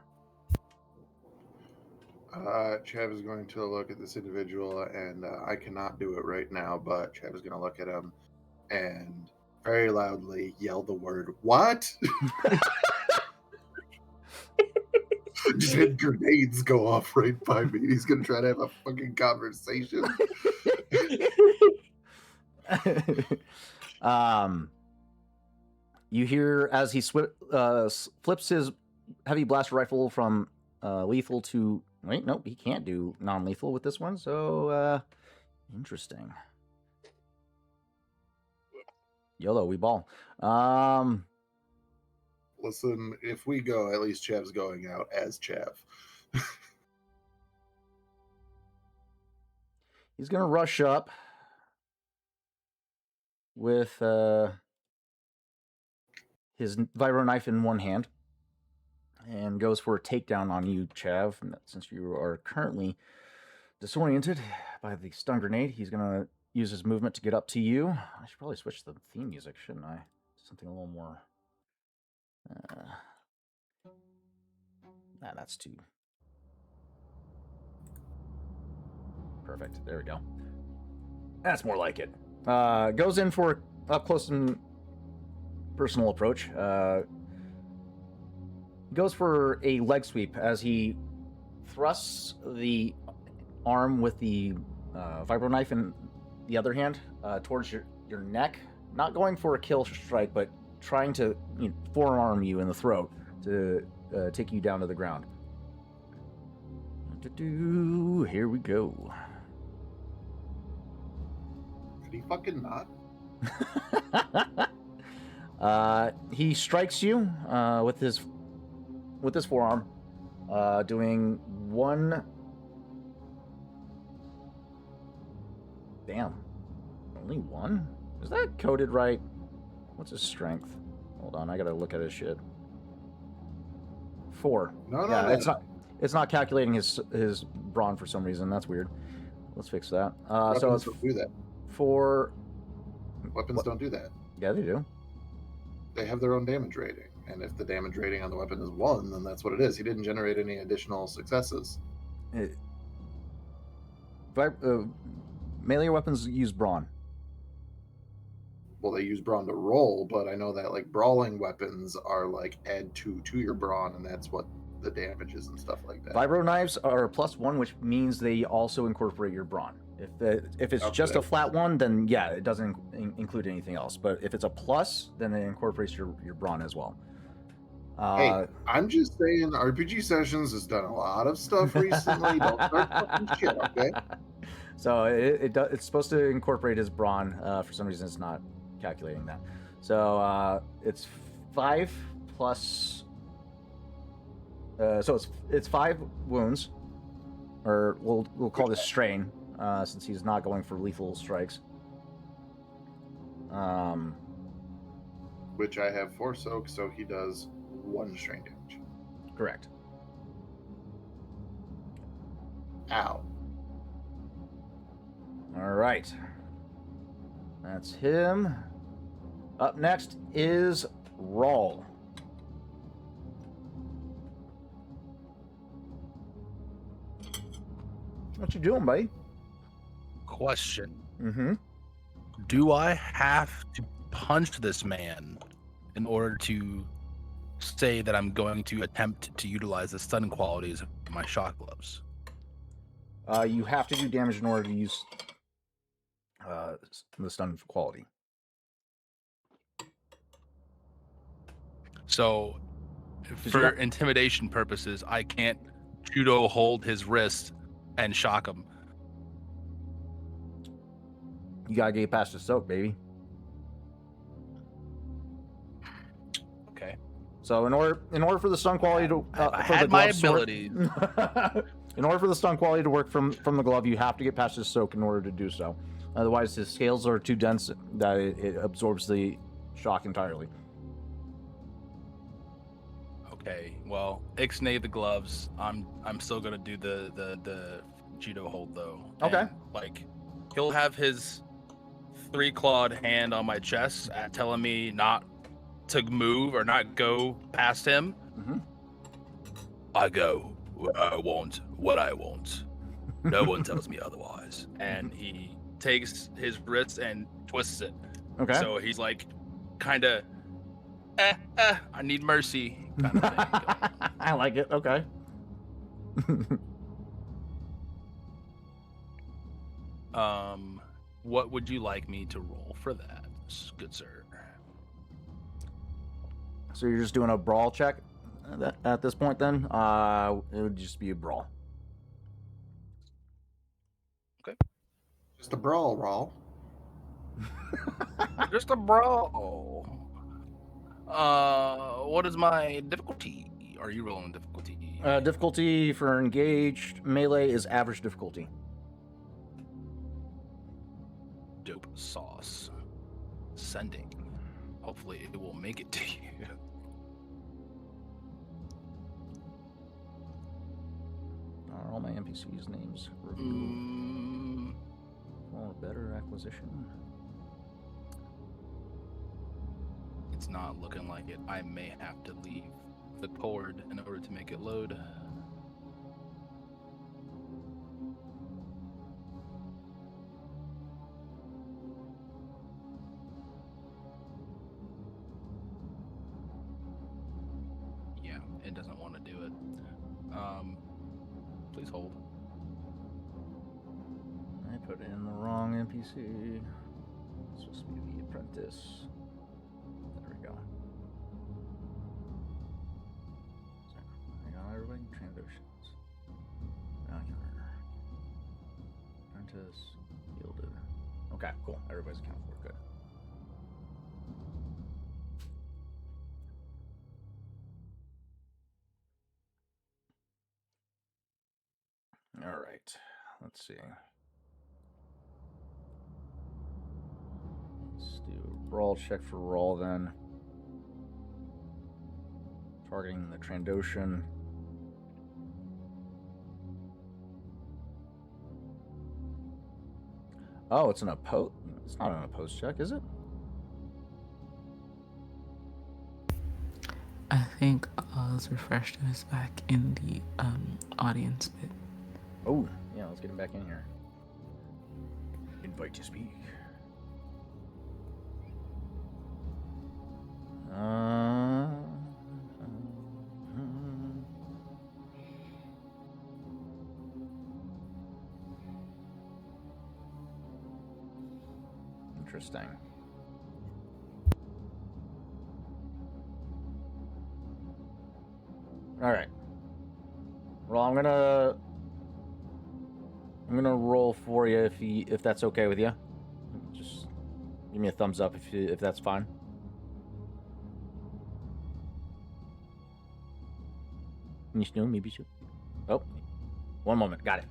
Chav is going to look at this individual, and I cannot do it right now, but Chav is going to look at him and very loudly yell the word, "What?" Just had grenades go off right by me. He's going to try to have a fucking conversation. You hear as he flips his heavy blaster rifle from lethal to... Wait, nope, he can't do non-lethal with this one, so interesting. YOLO, we ball. Listen, if we go, at least Chav's going out as Chav. He's gonna rush up with his vibro knife in one hand and goes for a takedown on you, Chav. Since you are currently disoriented by the stun grenade, he's gonna use his movement to get up to you. I should probably switch the theme music, shouldn't I? Something a little more... that's too... Perfect. There we go. That's more like it. Goes in for up close and personal approach. Goes for a leg sweep as he thrusts the arm with the vibro knife in the other hand towards your neck. Not going for a kill strike, but trying to forearm you in the throat to take you down to the ground. Here we go. Could he fucking not? He strikes you with his with his forearm, doing 1. Damn, only 1? Is that coded right? What's his strength? Hold on, I gotta look at his shit. 4. No, Yeah, no. it's not calculating his brawn for some reason. That's weird. Let's fix that. Weapons So it's don't do that. 4. Weapons don't do that. Yeah, they do. They have their own damage rating, and if the damage rating on the weapon is 1, then that's what it is. He didn't generate any additional successes. Melee weapons use brawn. Well, they use brawn to roll, but I know that like brawling weapons are like add 2 to your brawn, and that's what the damage is and stuff like that. Vibro knives are +1, which means they also incorporate your brawn. If it's just a flat 1, then yeah, it doesn't include anything else. But if it's a plus, then it incorporates your brawn as well. Hey, I'm just saying, RPG Sessions has done a lot of stuff recently. Don't start fucking shit, okay? So it's supposed to incorporate his brawn. For some reason, it's not calculating that. So it's 5 plus. So it's 5 wounds, or we'll call this strain, since he's not going for lethal strikes. Which I have 4 soak, so he does 1 strain damage. Correct. Ow. All right. That's him. Up next is Rawl. What you doing, buddy? Question. Mm-hmm. Do I have to punch this man in order to say that I'm going to attempt to utilize the stun qualities of my shock gloves? You have to do damage in order to use the stun quality. So, you for got- intimidation purposes, I can't judo hold his wrist and shock him. You gotta get past the soak, baby. Okay. So in order for the stun quality to I for had the my glove to work- ability. in order for the stun quality to work from the glove, you have to get past his soak in order to do so. Otherwise, his scales are too dense that it absorbs the shock entirely. Okay. Well, ixnay the gloves. I'm still gonna do the judo hold though. Okay. And, like, he'll have his 3-clawed hand on my chest, telling me not to move or not go past him. Mm-hmm. I go where I want what I want. No one tells me otherwise. And he takes his wrist and twists it. Okay. So he's like, kind of, I need mercy kind of thing. I like it. Okay. What would you like me to roll for that, good sir? So you're just doing a brawl check at this point, then? It would just be a brawl. Just a brawl, Rawl. Just a brawl. What is my difficulty? Are you rolling difficulty? Difficulty for engaged melee is average difficulty. Dope sauce. Sending. Hopefully it will make it to you. Are all my NPCs' names revealed? Oh, better acquisition. It's not looking like it. I may have to leave the cord in order to make it load. Yeah, it doesn't want to do it. Please hold. I put in the wrong NPC. It's supposed to be the apprentice. There we go. So, I got everybody transitions. Apprentice yielded. Okay, cool. Everybody's accounted for. Good. Let's see. Let's do a brawl check for Rawl then. Targeting the Trandoshan. Oh, it's an opposed. It's not an opposed check, is it? I think Oz refreshed and is back in the audience bit. Oh, yeah, let's get him back in here. Invite to speak. Interesting. All right. Well, I'm gonna roll for you if that's okay with you. Just give me a thumbs up if that's fine. No, maybe so. Oh, one moment. Got it.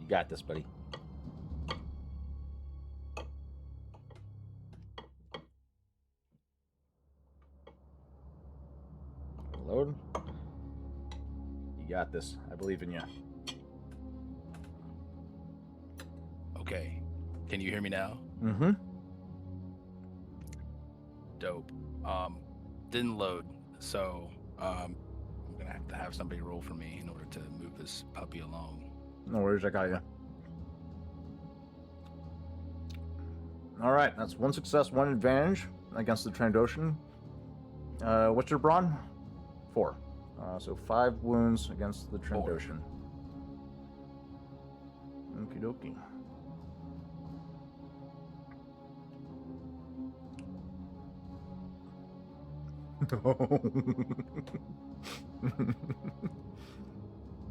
You got this, buddy. Load. You got this. I believe in you. Okay. Can you hear me now? Mm-hmm. Dope. Didn't load, so I'm gonna have to have somebody roll for me in order to move this puppy along. No worries, I got you. All right, that's one success, one advantage against the Trandoshan. What's your brawn? 4. So 5 wounds against the Trandoshan. Okie dokie.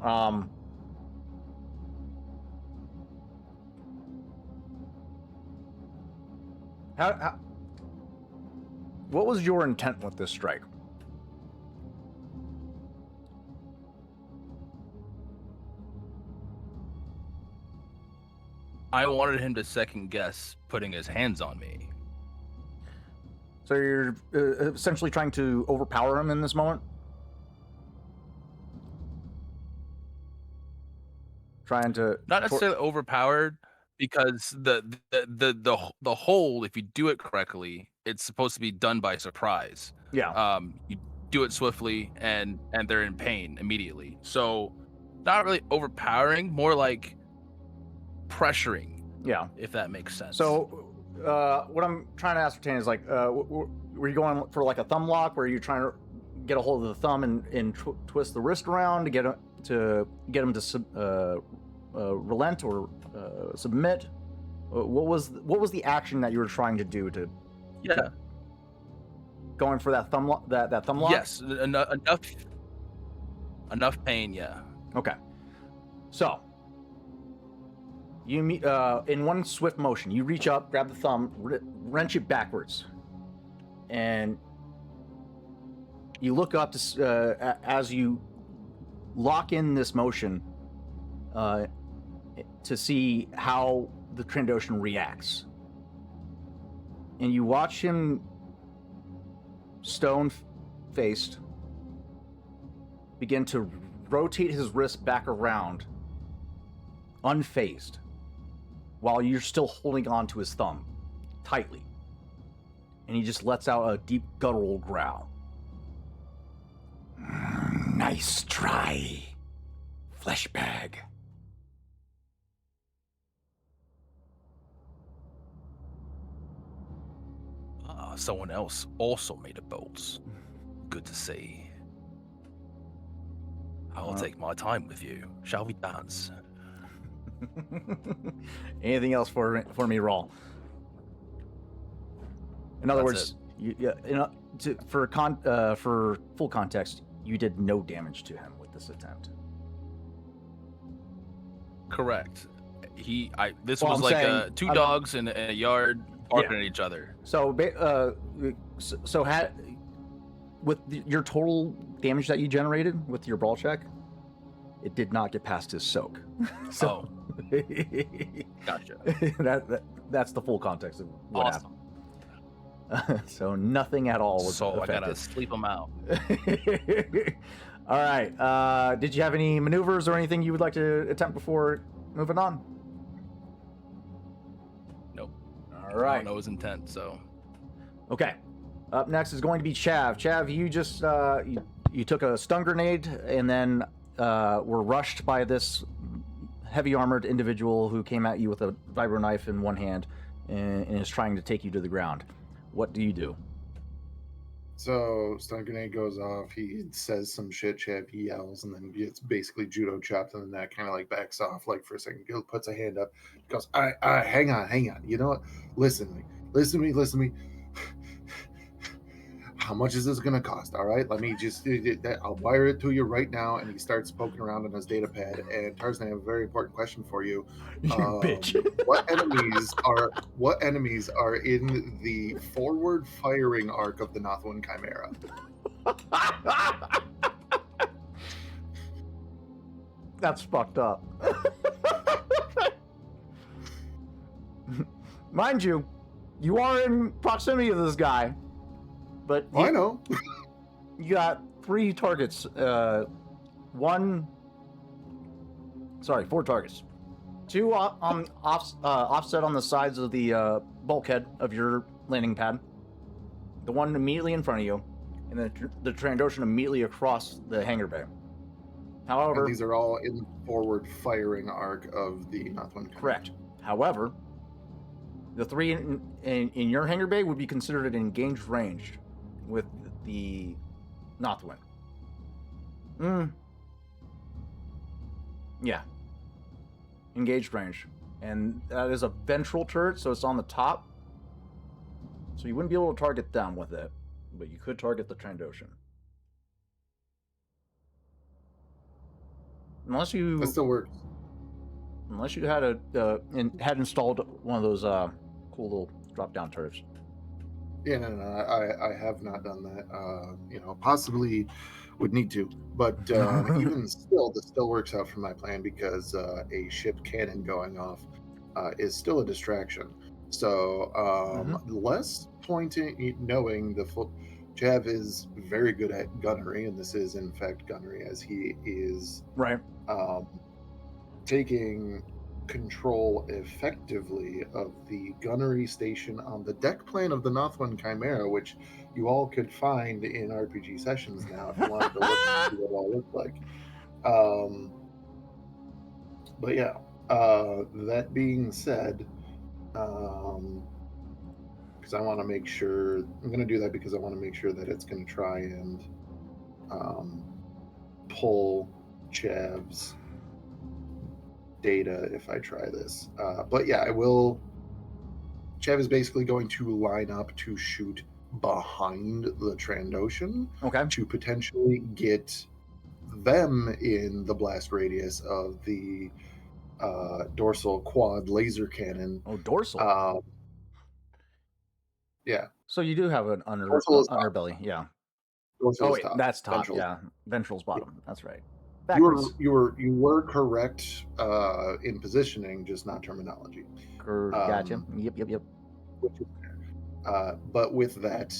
How what was your intent with this strike? I wanted him to second guess putting his hands on me. So you're essentially trying to overpower him in this moment? Trying to Not necessarily overpowered, because the hold, if you do it correctly, it's supposed to be done by surprise. Yeah. You do it swiftly, and they're in pain immediately. So, not really overpowering, more like pressuring. Yeah. If that makes sense. So, what I'm trying to ascertain is like, were you going for like a thumb lock, where you're trying to get a hold of the thumb and twist the wrist around to get him to relent or submit? What was the action that you were trying to do to? Yeah. Going for that thumb lock. That thumb lock. Yes, enough pain. Yeah. Okay. So you meet in one swift motion. You reach up, grab the thumb, wrench it backwards, and you look up to as you lock in this motion to see how the Trandoshan reacts. And you watch him, stone-faced, begin to rotate his wrist back around, unfazed, while you're still holding on to his thumb tightly. And he just lets out a deep guttural growl. Nice try, flesh bag. Someone else also made a bolt. Good to see. I'll take my time with you. Shall we dance? Anything else for me, Rawl? In other That's words, for full context, you did no damage to him with this attempt. Correct. This Well, was I'm like saying- two dogs in a yard barking at each other. So, with your total damage that you generated with your brawl check, it did not get past his soak. So Gotcha. that's the full context of what Awesome. happened. So nothing at all was So affected. I gotta sleep him out. All right. Did you have any maneuvers or anything you would like to attempt before moving on? Nope. All I right. don't know his intent, so. Okay. Up next is going to be Chav. Chav, you just you took a stun grenade and then were rushed by this heavy armored individual who came at you with a vibro knife in one hand and is trying to take you to the ground. What do you do? So stun grenade goes off. He says some shit. Chav yells, and then gets basically judo chopped in the neck. Kind of like backs off, like for a second. Puts a hand up. Goes, I hang on. You know what? Listen to me. How much is this gonna cost? All right, let me just. I'll wire it to you right now. And he starts poking around on his data pad. And Tarzan, I have a very important question for you. You bitch. What enemies are in the forward firing arc of the Nothwind Chimera? That's fucked up. Mind you, you are in proximity to this guy, but I know. you got 3 targets. 4 targets. 2 offset on the sides of the bulkhead of your landing pad. The one immediately in front of you, and then the Trandoshan immediately across the hangar bay. However, And these are all in the forward firing arc of the Nothwind Chimera. correct. However, the 3 in your hangar bay would be considered an engaged range with the Nothwind. Yeah. Engaged range. And that is a ventral turret, so it's on the top. So you wouldn't be able to target them with it, but you could target the Trandoshan. Unless you That still works. had had installed one of those cool little drop-down turrets. Yeah, no. I have not done that. Possibly would need to, but even still, this still works out for my plan because a ship cannon going off is still a distraction. So less pointing, knowing the full. Chav is very good at gunnery, and this is in fact gunnery, as he is Right. taking control effectively of the gunnery station on the deck plane of the Nothwind Chimera, which you all could find in RPG sessions now if you wanted to look and see what it all looked like. But yeah, that being said, because I want to make sure, I'm going to do that because I want to make sure that it's going to try and pull Chav's data if I try this. But yeah, I will. Chav is basically going to line up to shoot behind the Trandoshan Okay. to potentially get them in the blast radius of the dorsal quad laser cannon. Oh, dorsal. Yeah. So you do have an Dorsal is top. underbelly, yeah. Dorsal Oh is wait, top. that's top. Ventral's Yeah, ventral's bottom. That's right. You Backwards. were correct in positioning, just not terminology. Gotcha. Yep. Which is fair. But with that,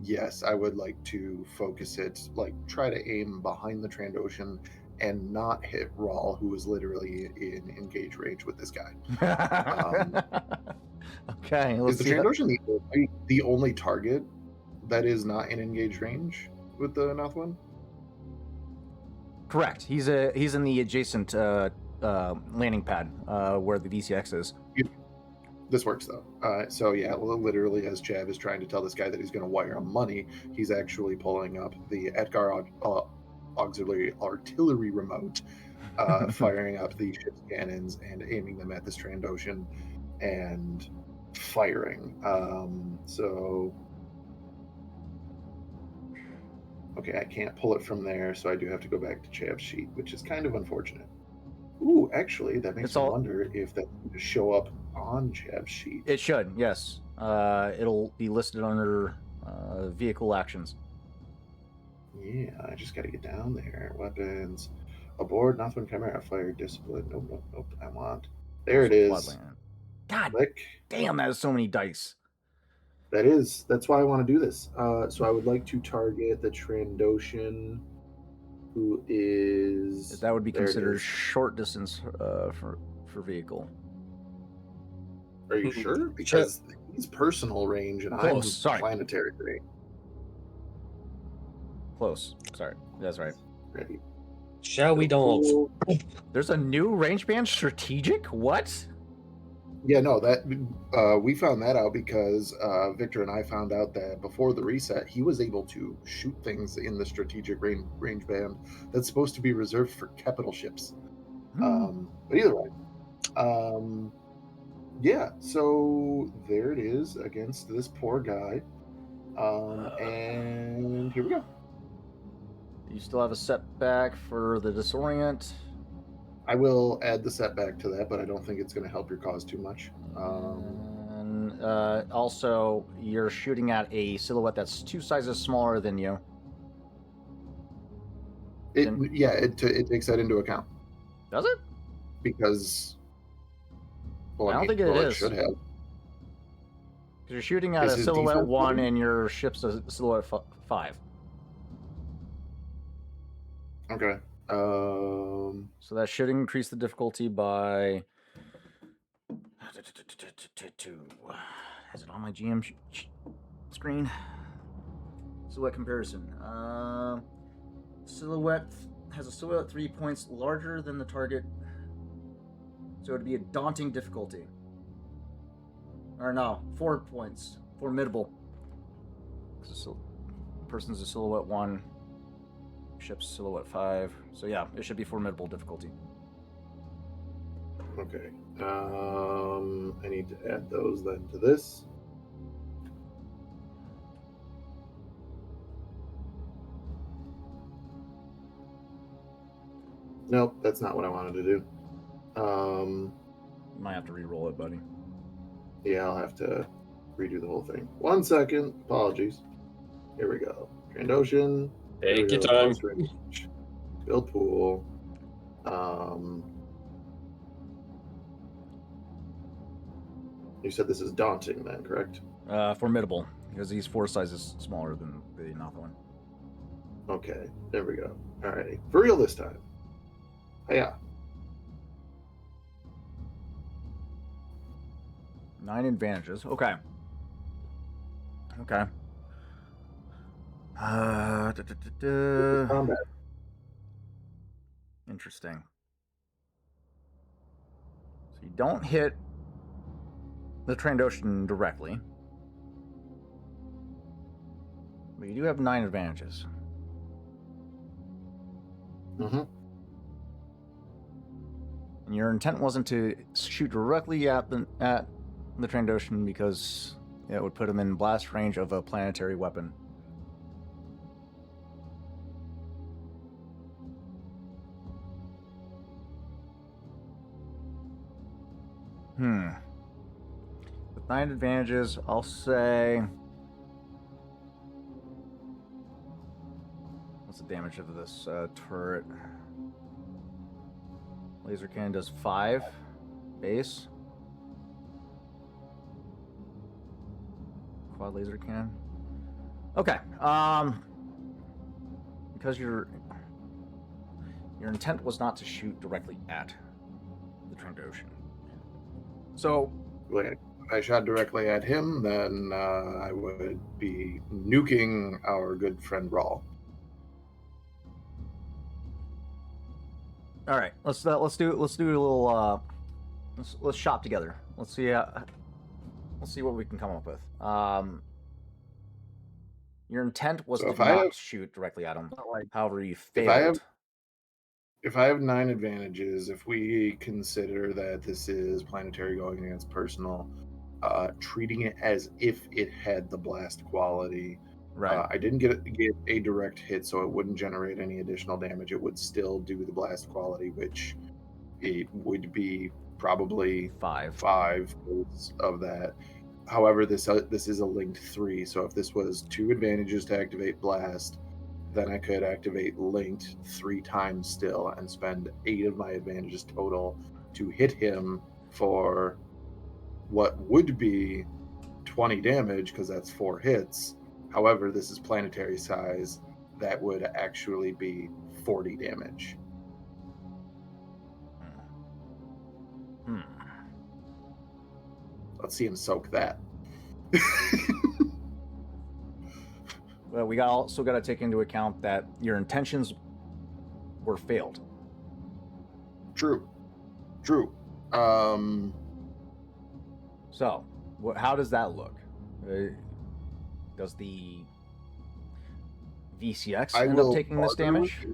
yes, I would like to focus it, like try to aim behind the Trandoshan and not hit Rawl, who is literally in engage range with this guy. Okay. Is the Trandoshan the only target that is not in engage range with the Nothwind? Correct. He's in the adjacent landing pad where the DCX is. This works though. So yeah, literally, as Chav is trying to tell this guy that he's going to wire him money, he's actually pulling up the Edgar auxiliary artillery remote, firing up the ship's cannons and aiming them at the Trandoshan and firing. Okay, I can't pull it from there, so I do have to go back to Chav's sheet, which is kind of unfortunate. Ooh, actually, that makes me wonder if that's going to show up on Chav's sheet. It should, yes. It'll be listed under vehicle actions. Yeah, I just got to get down there. Weapons. Aboard Northwind Chimera. Fire discipline. Nope. I want. There it is. Floodland. God Click. damn, that is so many dice. That's why I want to do this. So I would like to target the Trandoshan, who is. That would be there it considered is. short distance for vehicle. Are you sure? Because he's personal range and I'm Sorry. planetary range. Close. Sorry. That's right. Ready. Shall we dance? Cool. There's a new range band strategic? What? Yeah, no, that we found that out because Victor and I found out that before the reset, he was able to shoot things in the strategic range band that's supposed to be reserved for capital ships. But either way, yeah. So there it is against this poor guy, and here we go. You still have a setback for the disorient. I will add the setback to that, but I don't think it's going to help your cause too much. And also, you're shooting at a silhouette that's 2 sizes smaller than you. It takes that into account. Does it? Because I don't think it is. It should have. Because you're shooting at Is a his silhouette defense 1 better? and your ship's a silhouette 5. Okay. So that should increase the difficulty by. Is it on my GM screen? Silhouette comparison. Silhouette has a silhouette 3 points larger than the target, so it'd be a daunting difficulty. Or no, 4 points. Formidable. Person's a silhouette 1. Ship's silhouette 5. So yeah, it should be formidable difficulty. Okay. I need to add those then to this. Nope, that's not what I wanted to do. You might have to re-roll it, buddy. Yeah, I'll have to redo the whole thing. 1 second. Apologies. Here we go. Trandoshan. Take your time. Build pool. You said this is daunting then, correct? Formidable, because he's 4 sizes smaller than the Nothoan. Okay, there we go. Alrighty. For real this time. Yeah. 9 advantages. Okay. Combat. Interesting. So you don't hit the Trandoshan directly, but you do have 9 advantages. Mm-hmm. And your intent wasn't to shoot directly at the Trandoshan because it would put him in blast range of a planetary weapon. With 9 advantages, I'll say. What's the damage of this turret? Laser cannon does 5 base. Quad laser cannon. Okay. Because your intent was not to shoot directly at the Trandoshan. So, If I shot directly at him, then I would be nuking our good friend Rawl. all right, let's do a little let's shop together. Let's see what we can come up with. Your intent was to not shoot directly at him. However, you failed. If I have 9 advantages, if we consider that this is planetary going against personal, treating it as if it had the blast quality. Right. I didn't get a direct hit, so it wouldn't generate any additional damage. It would still do the blast quality, which it would be probably 5 of that. However, this is a linked 3, so if this was 2 advantages to activate blast, then I could activate linked 3 times still and spend 8 of my advantages total to hit him for what would be 20 damage, because that's 4 hits. However, this is planetary size. That would actually be 40 damage. Let's see him soak that. Well, we also got to take into account that your intentions were failed. True. So, how does that look? Does the VCX end up taking this damage?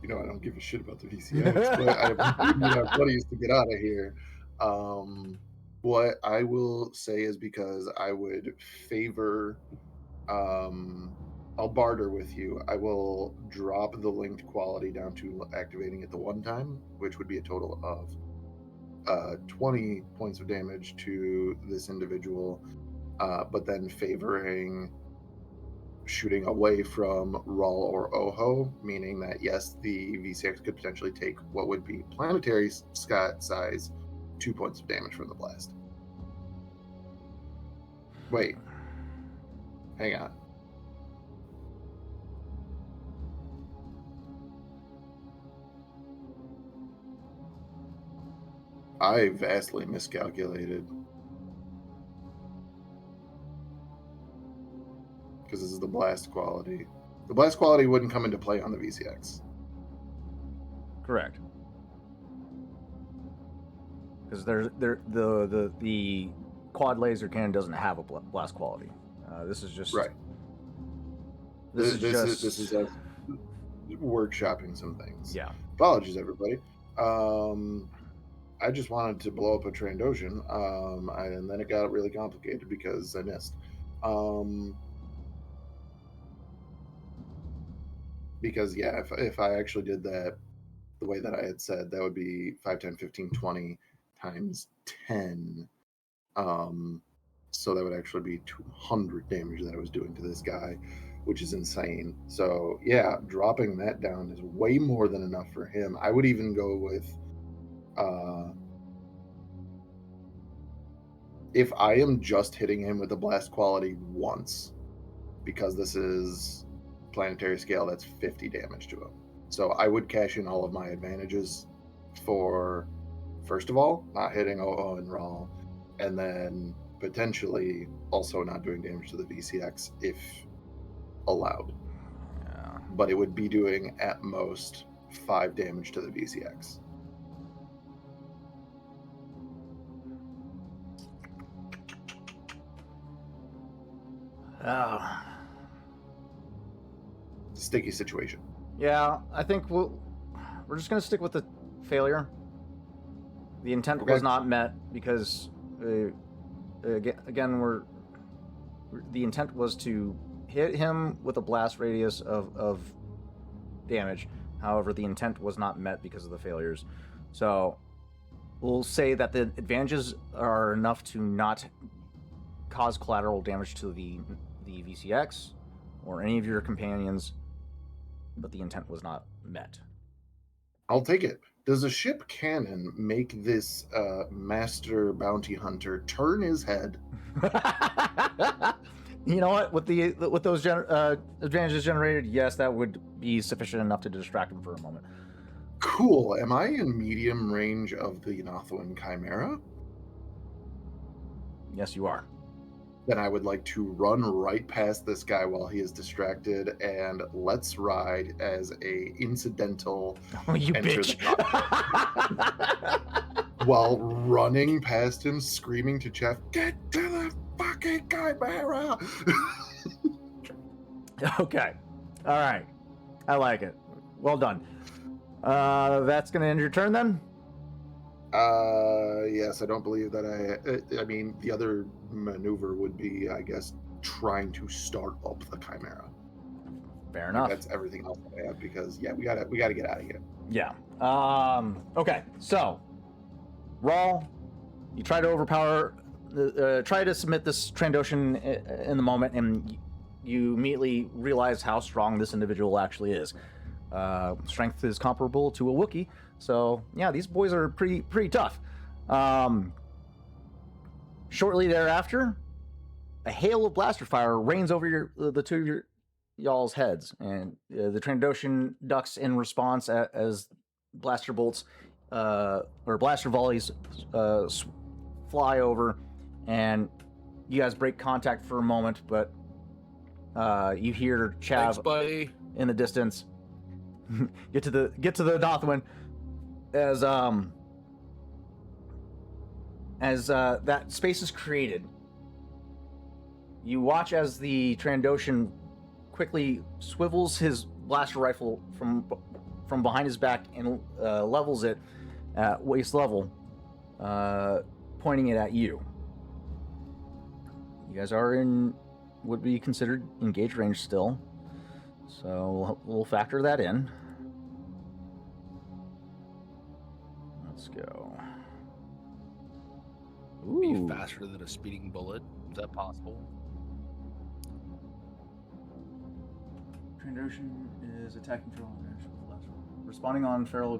You know, I don't give a shit about the VCX, but I need our buddies to get out of here. What I will say is, because I would favor, I'll barter with you. I will drop the linked quality down to activating it the 1 time, which would be a total of 20 points of damage to this individual, but then favoring shooting away from Rawl or Oho, meaning that yes, the VCX could potentially take what would be planetary size 2 points of damage from the blast. Wait. Hang on. I vastly miscalculated. Because this is the blast quality. The blast quality wouldn't come into play on the VCX. Correct. Because the quad laser cannon doesn't have a blast quality. This is just right. This is us workshopping some things. Yeah. Apologies, everybody. I just wanted to blow up a Trandoshan, and then it got really complicated because I missed. Because yeah, if I actually did that the way that I had said, that would be 5, 10, 15, 20 times 10. So that would actually be 200 damage that I was doing to this guy, which is insane. So yeah, dropping that down is way more than enough for him. I would even go with, if I am just hitting him with the blast quality once, because this is planetary scale, that's 50 damage to him. So I would cash in all of my advantages for, first of all, not hitting OO and Raw, and then potentially also not doing damage to the VCX if allowed. Yeah. But it would be doing at most 5 damage to the VCX. Oh. It's a sticky situation. Yeah, I think we're just gonna stick with the failure. The intent Okay. was not met because, again, the intent was to hit him with a blast radius of damage. However, the intent was not met because of the failures. So we'll say that the advantages are enough to not cause collateral damage to the VCX or any of your companions, but the intent was not met. I'll take it. Does a ship cannon make this master bounty hunter turn his head? You know what? With those advantages generated, yes, that would be sufficient enough to distract him for a moment. Cool. Am I in medium range of the Nothwin Chimera? Yes, you are. Then I would like to run right past this guy while he is distracted, and let's ride as a incidental. Oh, you enter bitch! While running past him, screaming to Jeff, "Get to the fucking Chimera!" Okay. All right. I like it. Well done. That's gonna end your turn then. Yes, I don't believe that I mean, the other maneuver would be, I guess, trying to start up the Chimera. Fair enough. That's everything else I have, because yeah, we gotta get out of here. Yeah. Okay. So, Rawl, you try to overpower try to submit this Trandoshan in the moment, and you immediately realize how strong this individual actually is. Strength is comparable to a Wookiee, so yeah, these boys are pretty tough. Shortly thereafter, a hail of blaster fire rains over the two of y'all's heads, and the Trandoshan ducks in response as blaster bolts or blaster volleys fly over, and you guys break contact for a moment, but you hear Chav Thanks, buddy. in the distance. get to the Dothwin as that space is created. You watch as the Trandoshan quickly swivels his blaster rifle from behind his back and levels it at waist level, pointing it at you. You guys are in would be considered engaged range still, so we'll factor that in. Let's go. Be Ooh. faster than a speeding bullet. Is that possible? Trandoshan is attacking Feral responding on Feral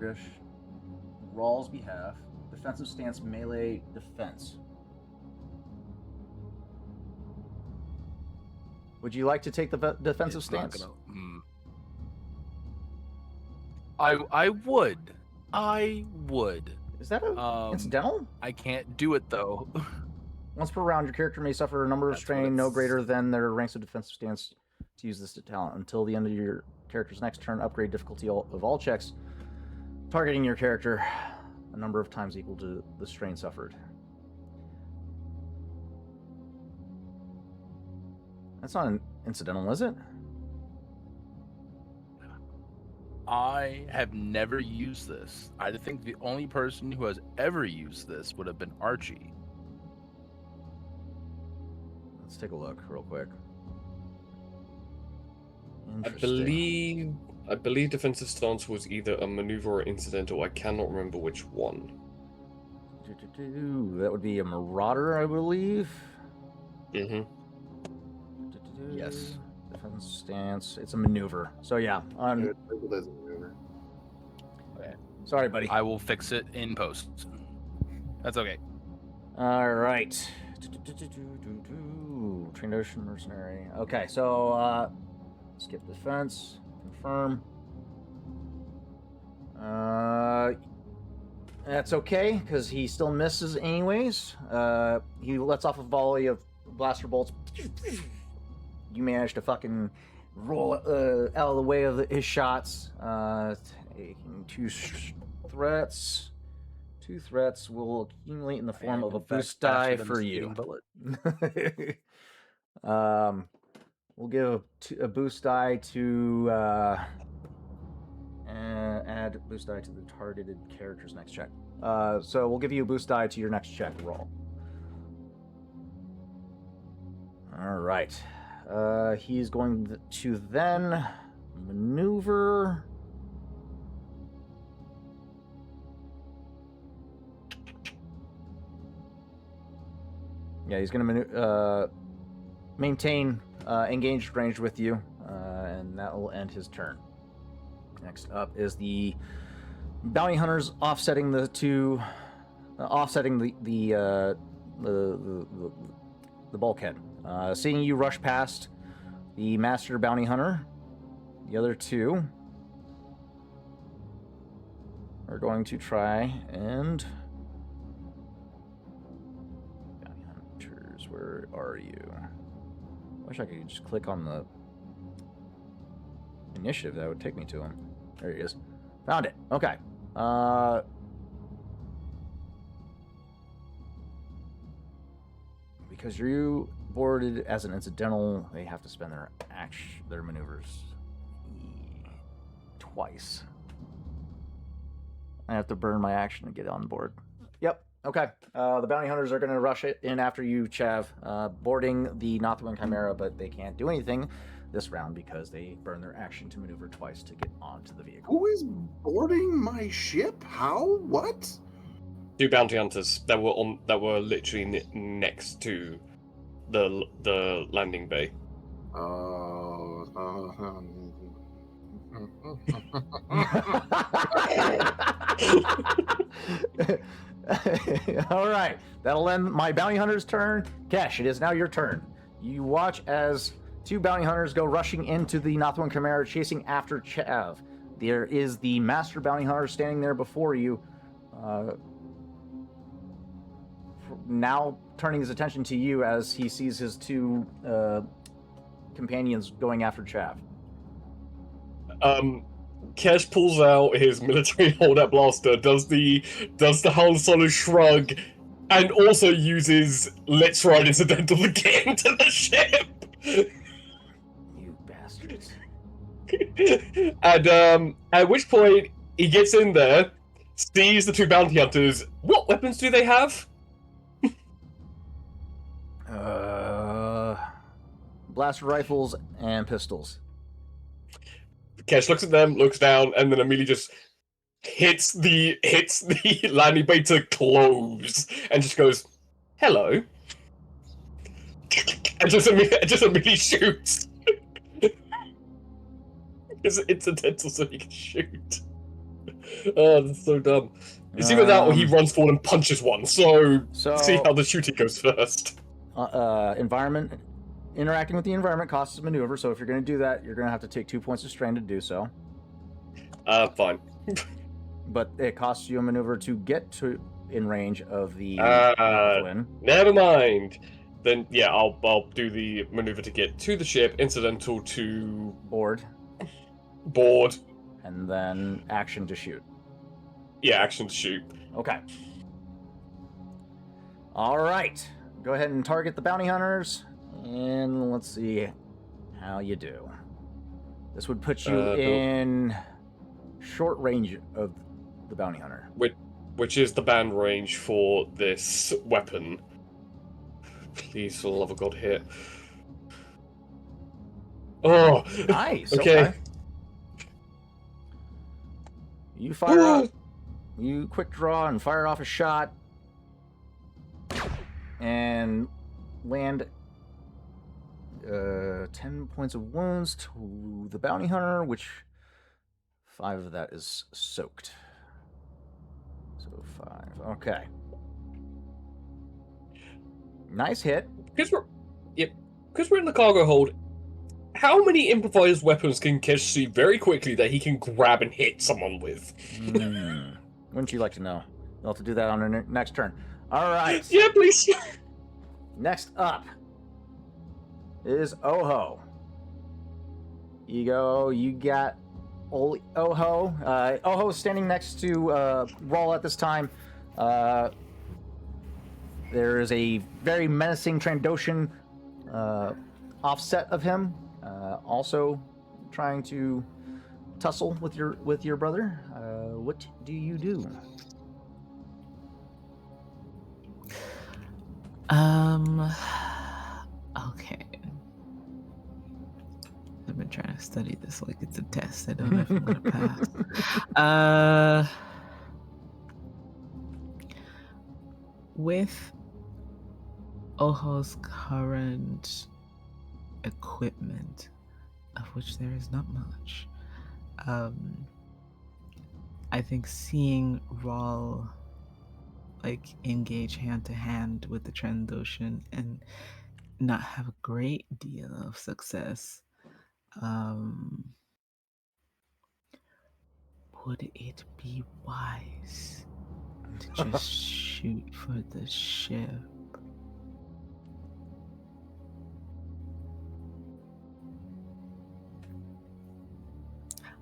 Rawl's behalf. Defensive stance, melee defense. Would you like to take the defensive It's not stance? I would. I would. Is that a incidental? I can't do it though. Once per round, your character may suffer a number of That's what strain no it's- greater than their ranks of defensive stance to use this talent. Until the end of your character's next turn, upgrade difficulty of all checks targeting your character a number of times equal to the strain suffered. That's not an incidental, is it? I have never used this. I think the only person who has ever used this would have been Archie. Let's take a look real quick. I believe defensive stance was either a maneuver or incidental. I cannot remember which one. That would be a marauder, I believe. Mm-hmm. Yes. Defense stance. It's a maneuver. So yeah. It doesn't matter. Okay. Sorry, buddy. I will fix it in post. That's okay. All right. Trandoshan mercenary. Okay, so skip defense. Confirm. That's okay because he still misses anyways. He lets off a volley of blaster bolts. You manage to fucking roll out of the way of his shots. Taking two threats. 2 threats will accumulate in the form of a boost die for you. We'll give a boost die to add boost die to the targeted character's next check. So we'll give you a boost die to your next check roll. All right. He's going to then maneuver. Yeah, he's going to maintain engaged range with you, and that will end his turn. Next up is the bounty hunters offsetting the bulkhead. Seeing you rush past the master bounty hunter, the other two are going to try and... Bounty hunters, where are you? Wish I could just click on the initiative. That would take me to him. There he is. Found it. Okay. Because you boarded as an incidental, they have to spend their maneuvers twice. I have to burn my action to get on board. Yep. Okay. The bounty hunters are going to rush it in after you, Chav, boarding the Nothwin Chimera, but they can't do anything this round because they burn their action to maneuver twice to get onto the vehicle. Who is boarding my ship? How? What? 2 bounty hunters that were literally next to the landing bay. All right, that'll end my bounty hunter's turn. Kesh, it is now your turn. You watch as 2 bounty hunters go rushing into the Nothwan Chimera, chasing after Chav. There is the master bounty hunter standing there before you, now turning his attention to you as he sees his 2 companions going after Chav. Kesh pulls out his military holdout blaster, does the Han Solo shrug, and also uses Let's Ride Incidental to get into the ship. You bastards. And at which point he gets in there, sees the 2 bounty hunters. What weapons do they have? Blaster rifles and pistols. Kesh looks at them, looks down, and then immediately just hits the landing bay to close, and just goes, "Hello," and just immediately shoots. It's incidental, so he can shoot. Oh, that's so dumb. It's either that or he runs forward and punches one. So see how the shooting goes first. Environment. Interacting with the environment costs a maneuver, so if you're going to do that, you're going to have to take 2 points of strain to do so. Fine. But it costs you a maneuver to get in range of the Flynn. Never mind. Then yeah, I'll do the maneuver to get to the ship, incidental to board, and then action to shoot. Yeah, action to shoot. Okay. All right. Go ahead and target the bounty hunters. And let's see how you do. This would put you in short range of the bounty hunter. Which is the band range for this weapon. Please, for the love of God, hit. Oh! Nice! Okay. You fire off. You quick draw and fire off a shot. And land 10 points of wounds to the bounty hunter, which 5 of that is soaked. So 5. Okay. Nice hit. Because we're in the cargo hold. How many improvised weapons can Kesh see very quickly that he can grab and hit someone with? Wouldn't you like to know? You'll have to do that on our next turn. All right. Yeah, please. Next up is Oho. You got Oho. Oho's standing next to Rawl at this time. There is a very menacing Trandoshan offset of him, also trying to tussle with your brother. What do you do? Okay. I've been trying to study this like it's a test. I don't know if I'm gonna pass. With Oho's current equipment, of which there is not much, I think seeing Rawl engage hand to hand with the Trandoshan and not have a great deal of success, would it be wise to just shoot for the ship?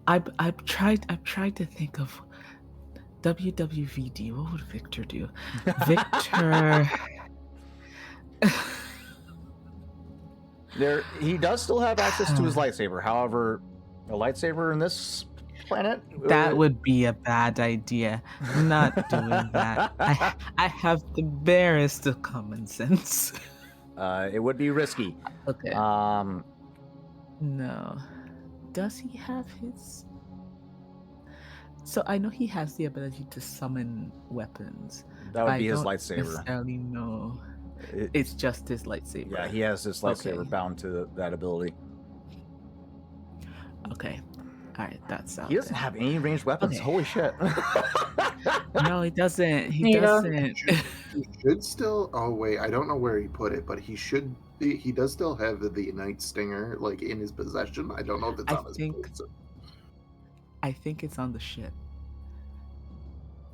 I've tried to think of WWVD. What would Victor do? Victor. He does still have access to his lightsaber. However, a lightsaber in this planet, that would be a bad idea. I'm not doing that. I have the barest of common sense. It would be risky. Okay. No. Does he have his? So I know he has the ability to summon weapons. That would I be his don't lightsaber. necessarily know. It- It's just his lightsaber. yeah, he has his lightsaber Okay. bound to that ability. Okay. All right, that's out. He doesn't there. have any ranged weapons. Okay. Holy shit. No, he doesn't. He Neither. doesn't. He should still. Oh wait, I don't know where he put it, but he should. He does still have the Night Stinger like in his possession. I don't know if it's I on his think- person. I think it's on the ship.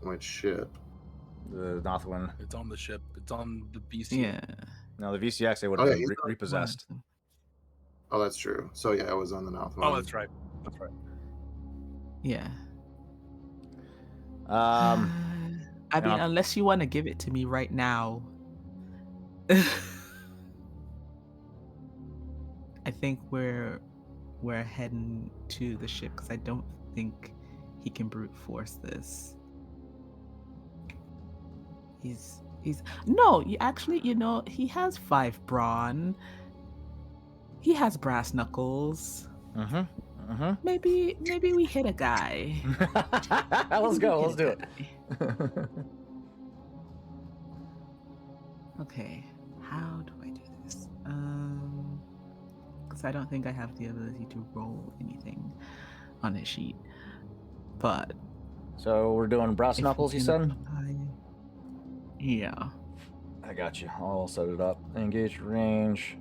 Which ship? The Nothwin. It's on the ship. It's on the BC. Yeah. No, the VCX, they would Oh, have yeah, been he's not- repossessed. Oh, that's true. So yeah, it was on the North one. Oh, that's right. That's right. Yeah. Um, I mean, yeah. unless you want to give it to me right now. I think we're heading to the ship because I don't think he can brute force this. He's no, actually, he has 5 brawn. He has brass knuckles. Maybe we hit a guy. Let's go. Let's do it. Okay, how do I do this? Because I don't think I have the ability to roll anything on a sheet. But So we're doing brass if knuckles, you it's said? Yeah. I got you. I'll set it up. Engage range.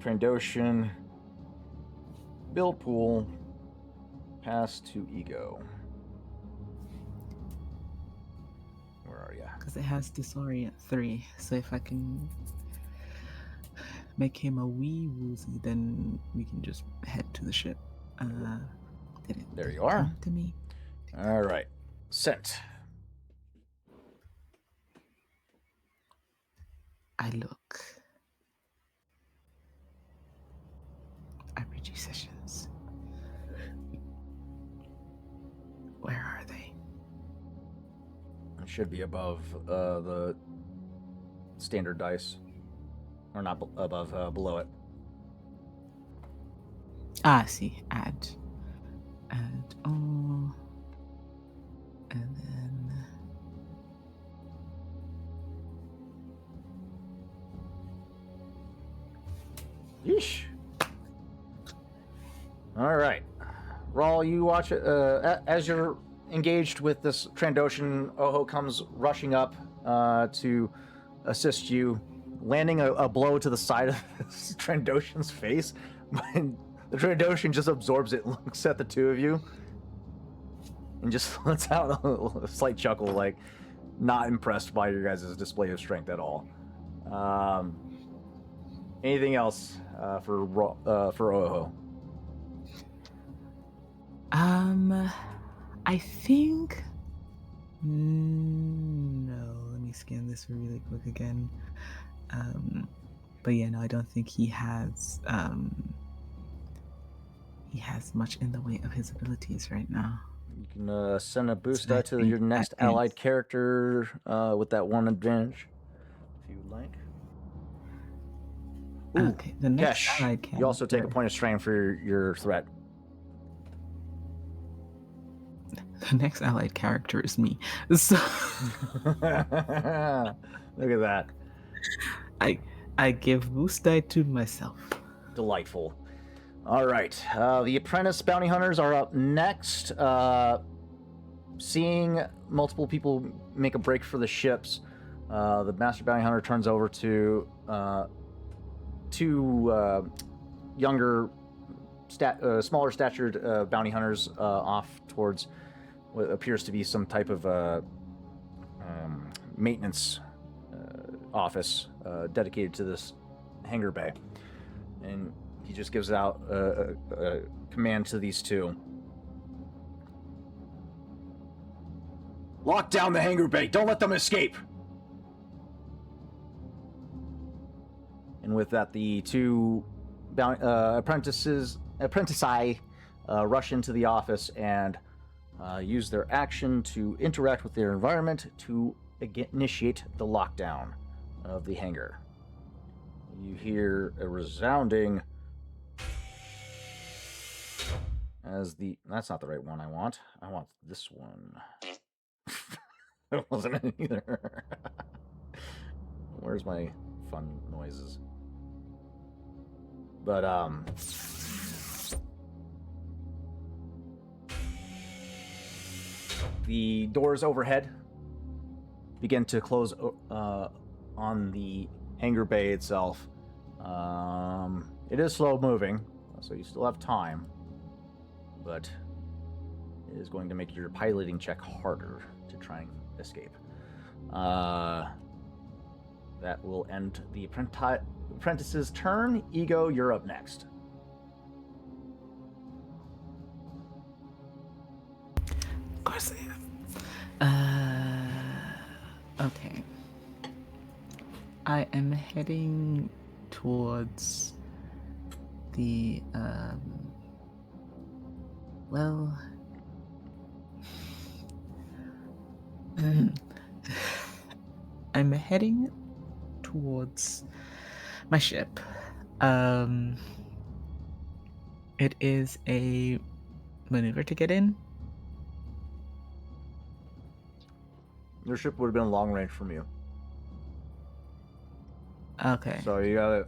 Trandoshan. Build pool. Pass to ego. Where are you? Because it has disorient 3. So if I can make him a wee woozy, then we can just head to the ship. There you are. Come to me. All right. Sent. I look. RPG sessions. Where are they? It should be above the standard dice. Or not above, below it. Ah, I see. Add all. And then. Yeesh. All right. Rawl, you watch it. As you're engaged with this Trandoshan, Oho comes rushing up to assist you, landing a blow to the side of this Trandoshan's face. And the Trandoshan just absorbs it, looks at the two of you, and just lets out a slight chuckle, like not impressed by your guys' display of strength at all. Anything else for Oho? I think. No, let me scan this really quick again. But yeah, no, I don't think he has much in the way of his abilities right now. You can send a boost So I die to think your next that allied is- character with that one advantage, if you like. Ooh, Okay, the next Kesh, allied you also take a character- point of strain for your threat. The next allied character is me. So Look at that. I give boost die to myself. Delightful. All right. The apprentice bounty hunters are up next. Seeing multiple people make a break for the ships, the master bounty hunter turns over to two younger, smaller statured bounty hunters off towards what appears to be some type of maintenance office dedicated to this hangar bay. And he just gives out a command to these two. Lock down the hangar bay. Don't let them escape. And with that, the two apprentices rush into the office and use their action to interact with their environment to initiate the lockdown of the hangar. You hear a resounding as the... That's not the right one I want. I want this one. It wasn't it either. Where's my fun noises? But, the doors overhead begin to close on the hangar bay itself. It is slow moving, so you still have time, but it is going to make your piloting check harder to try and escape. That will end the apprentice's turn. Ego, you're up next. Of course I am. Okay. I am heading towards the, well... I'm heading towards my ship. It is a maneuver to get in. Your ship would have been long range from you. Okay. So you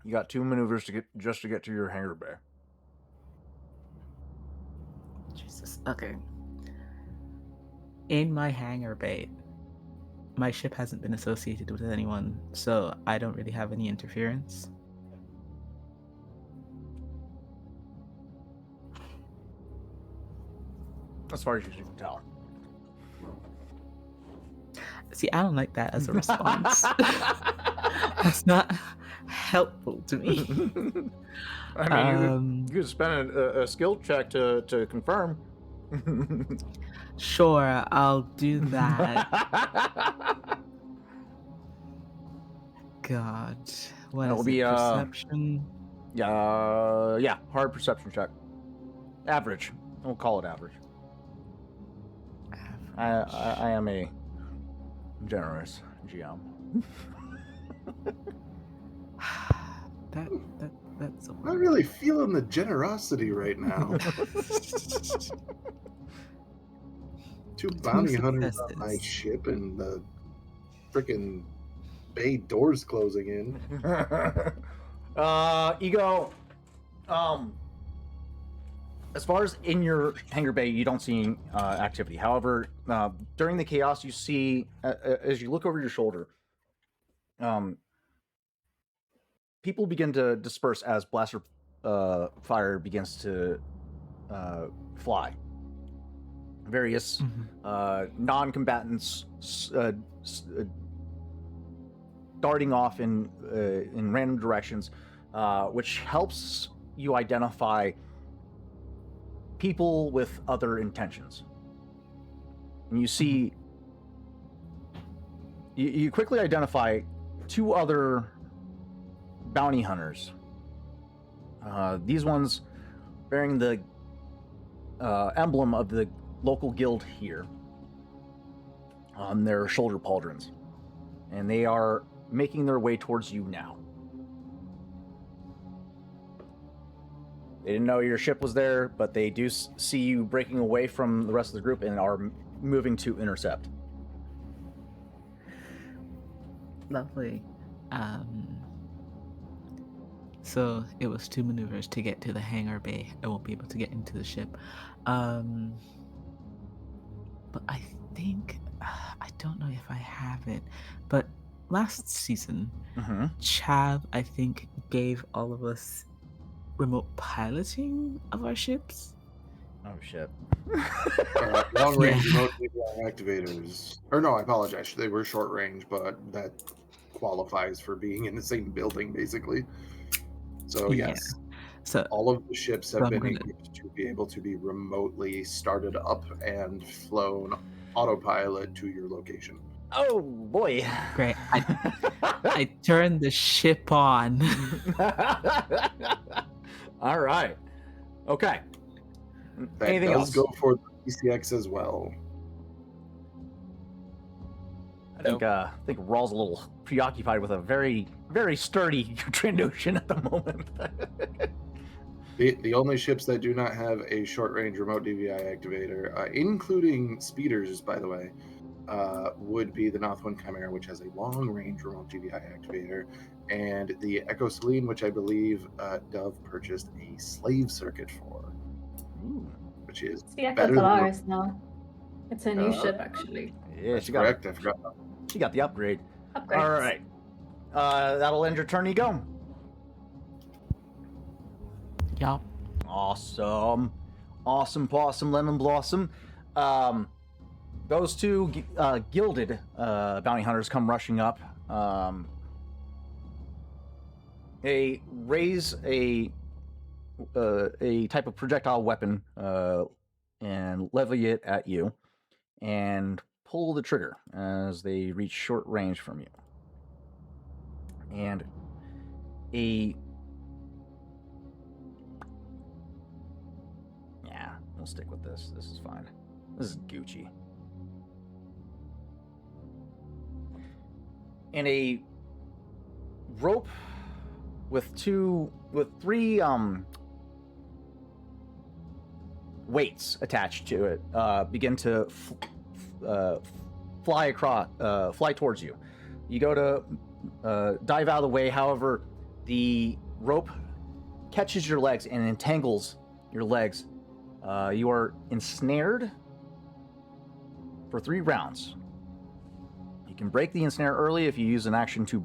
got 2 maneuvers to get to your hangar bay. Jesus. Okay. In my hangar bay, my ship hasn't been associated with anyone, so I don't really have any interference. As far as you can tell. See, I don't like that as a response. That's not helpful to me. I mean, you could spend a skill check to confirm. Sure, I'll do that. God, what It'll is be, it? Perception? Yeah, hard perception check. Average. We'll call it average. I am a generous GM. That's a I'm not really feeling the generosity right now. 2 bounty hunters on my successes. ship and the freaking bay doors closing in. Ego, as far as in your hangar bay, you don't see activity. However, during the chaos, you see, as you look over your shoulder, people begin to disperse as blaster fire begins to fly. Various non-combatants darting off in random directions, which helps you identify people with other intentions. And you see, you quickly identify 2 other bounty hunters. These ones bearing the emblem of the local guild here on their shoulder pauldrons. And they are making their way towards you now. They didn't know your ship was there, but they do see you breaking away from the rest of the group and are moving to intercept. Lovely. So it was 2 maneuvers to get to the hangar bay. I won't be able to get into the ship. But I think I don't know if I have it, but last season, Chav, I think, gave all of us remote piloting of our ships. Oh shit. Long range remote activators. Or no, I apologize. They were short range, but that qualifies for being in the same building, basically. So yes, so all of the ships have I'm been gonna- equipped to be able to be remotely started up and flown autopilot to your location. Oh boy. Great. I turned the ship on. All right. Okay. That Anything does else? go for the PCX as well. I think Raw's a little preoccupied with a very, very sturdy Trandoshan at the moment. The only ships that do not have a short-range remote DVI activator, including speeders, by the way, would be the Northwind Chimera, which has a long-range remote DVI activator, and the Echo Selene, which I believe Dove purchased a slave circuit for, which is It's the Echo better than Polaris now. It's a new Uh, ship, actually. Yeah, That's she got correct. I forgot. she got the upgrade. Upgrades. All right. That'll end your turn. You go. Yup. Awesome. Awesome Possum Lemon Blossom. Those two gilded bounty hunters come rushing up. They raise a type of projectile weapon and levy it at you and pull the trigger as they reach short range from you. And we'll stick with this. This is fine. This is Gucci. And a rope with three weights attached to it begin to fly towards you. You go to dive out of the way. However, the rope catches your legs and entangles your legs. You are ensnared for 3 rounds. You can break the ensnare early if you use an action to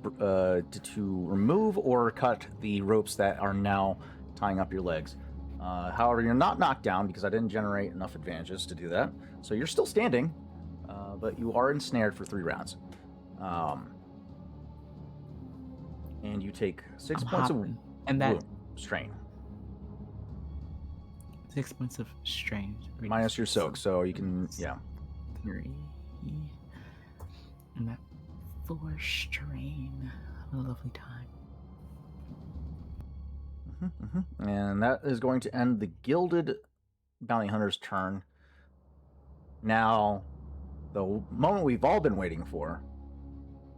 remove or cut the ropes that are now tying up your legs. However, you're not knocked down because I didn't generate enough advantages to do that. So you're still standing, but you are ensnared for 3 rounds. And you take 6 I'm points hopping. of And that strain. 6 points of strain. Minus your soak, so you can, 3. And that 4 strain. Have a lovely time. And that is going to end the Gilded Bounty Hunter's turn. Now, the moment we've all been waiting for.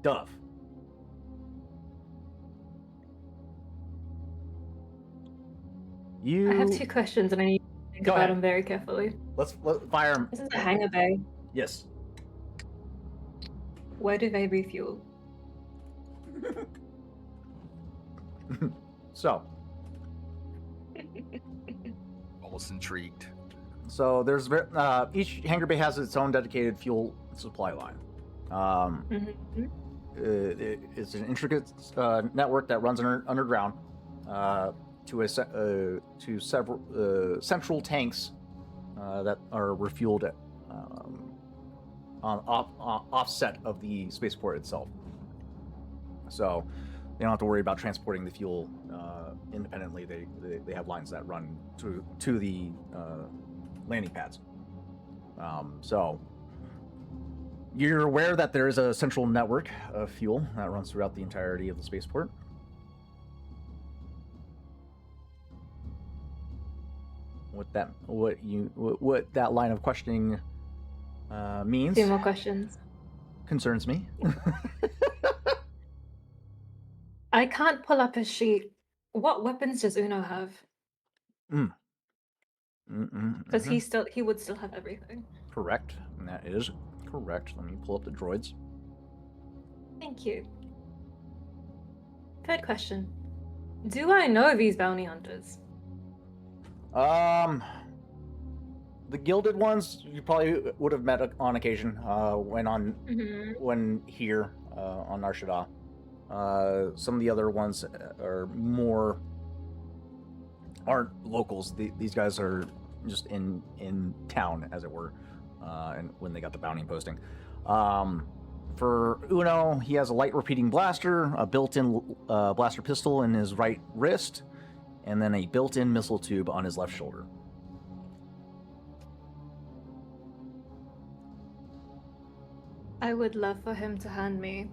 Dove. I have 2 questions and I need to think Go about ahead. them very carefully. Let's fire him. This is a hangar bay. Yes. Where do they refuel? So Almost intrigued. there's each hangar bay has its own dedicated fuel supply line. It's an intricate network that runs underground to several central tanks that are refueled at on offset of the spaceport itself. So they don't have to worry about transporting the fuel independently. They have lines that run to the landing pads. So you're aware that there is a central network of fuel that runs throughout the entirety of the spaceport. What that line of questioning means 2 more questions. concerns me. I can't pull up a sheet. What weapons does Uno have? Because he would still have everything. Correct, and that is correct. Let me pull up the droids. Thank you. 3rd question. Do I know these bounty hunters? The gilded ones you probably would have met on occasion when here on Nar Shaddaa. Some of the other ones aren't locals. These guys are just in town, as it were, and when they got the bounty posting. For Uno, he has a light repeating blaster, a built-in blaster pistol in his right wrist, and then a built-in missile tube on his left shoulder. I would love for him to hand me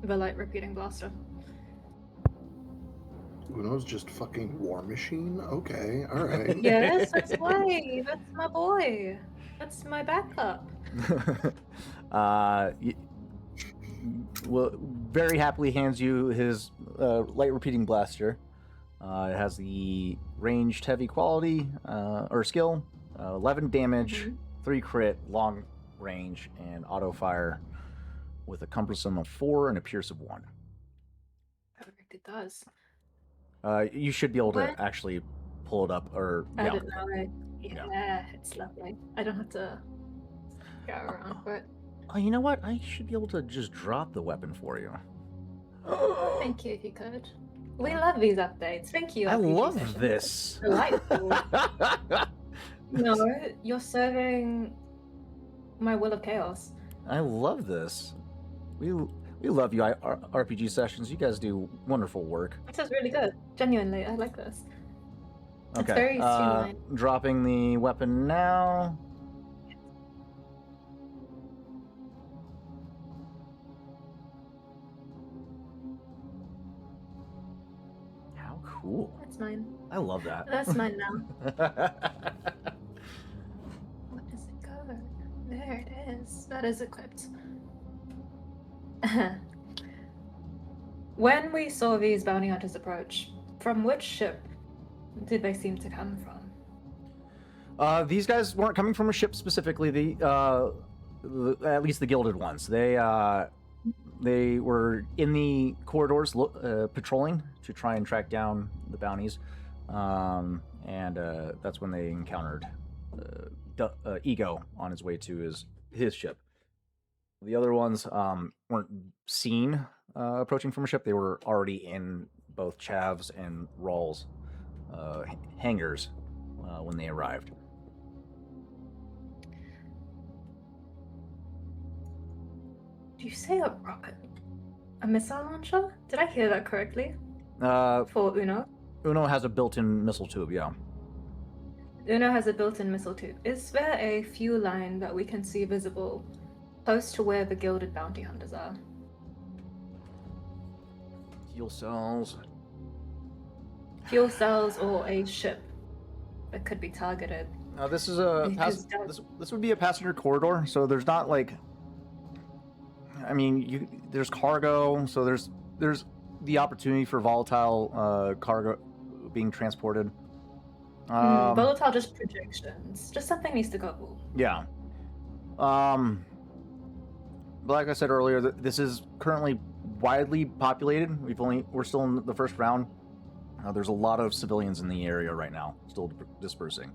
the light repeating blaster. Uno's just fucking War Machine? Okay, alright. Yes, that's why. That's my boy. That's my backup. Very happily hands you his light repeating blaster. It has the ranged heavy quality or skill, 11 damage, 3 crit, long range, and auto fire with a cumbersome of 4 and a pierce of 1. Perfect, it does. You should be able to What? actually pull it up, or I yeah. don't know. Yeah, it's lovely. I don't have to go around for it. Oh, you know what? I should be able to just drop the weapon for you. Thank you if you could. We love these updates. Thank you. I RPG love sessions. this. Delightful. No, you're serving my will of chaos. I love this. We love you, RPG sessions. You guys do wonderful work. This is really good. Genuinely, I like this. It's Okay. very streamlined. Dropping the weapon now. How cool. That's mine. I love that. That's mine now. Where does it go? There it is. That is equipped. When we saw these bounty hunters approach, from which ship did they seem to come from? These guys weren't coming from a ship specifically. At least the gilded ones. They were in the corridors patrolling to try and track down the bounties, and that's when they encountered Ego on his way to his ship. The other ones weren't seen approaching from a ship. They were already in both Chav's and Rawl's hangars when they arrived. Do you say a rocket? A missile launcher? Did I hear that correctly? For Uno? Uno has a built-in missile tube, yeah. Uno has a built-in missile tube. Is there a fuel line that we can see visible close to where the gilded bounty hunters are? Fuel cells. Fuel cells or a ship that could be targeted. This is a this would be a passenger corridor, so there's not like. I mean, there's cargo, so there's the opportunity for volatile cargo being transported. Volatile, just projections. Just something needs to go. Yeah. But like I said earlier, this is currently widely populated. We're still in the first round. There's a lot of civilians in the area right now, still dispersing.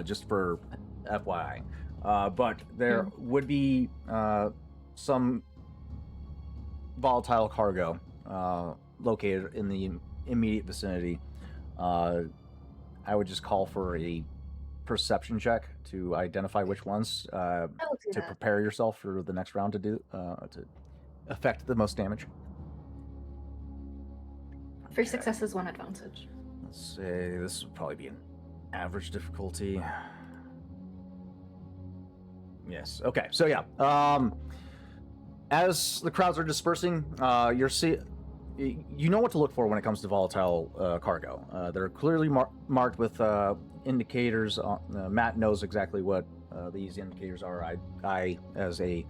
Just for FYI, but there would be some volatile cargo located in the immediate vicinity. I would just call for a perception check to identify which ones to prepare yourself for the next round to affect the most damage. 3 successes, 1 advantage. Let's say this would probably be an average difficulty. Yes. Okay. So yeah. As the crowds are dispersing, you know what to look for when it comes to volatile cargo. They're clearly marked with indicators. Matt knows exactly what these indicators are. I as a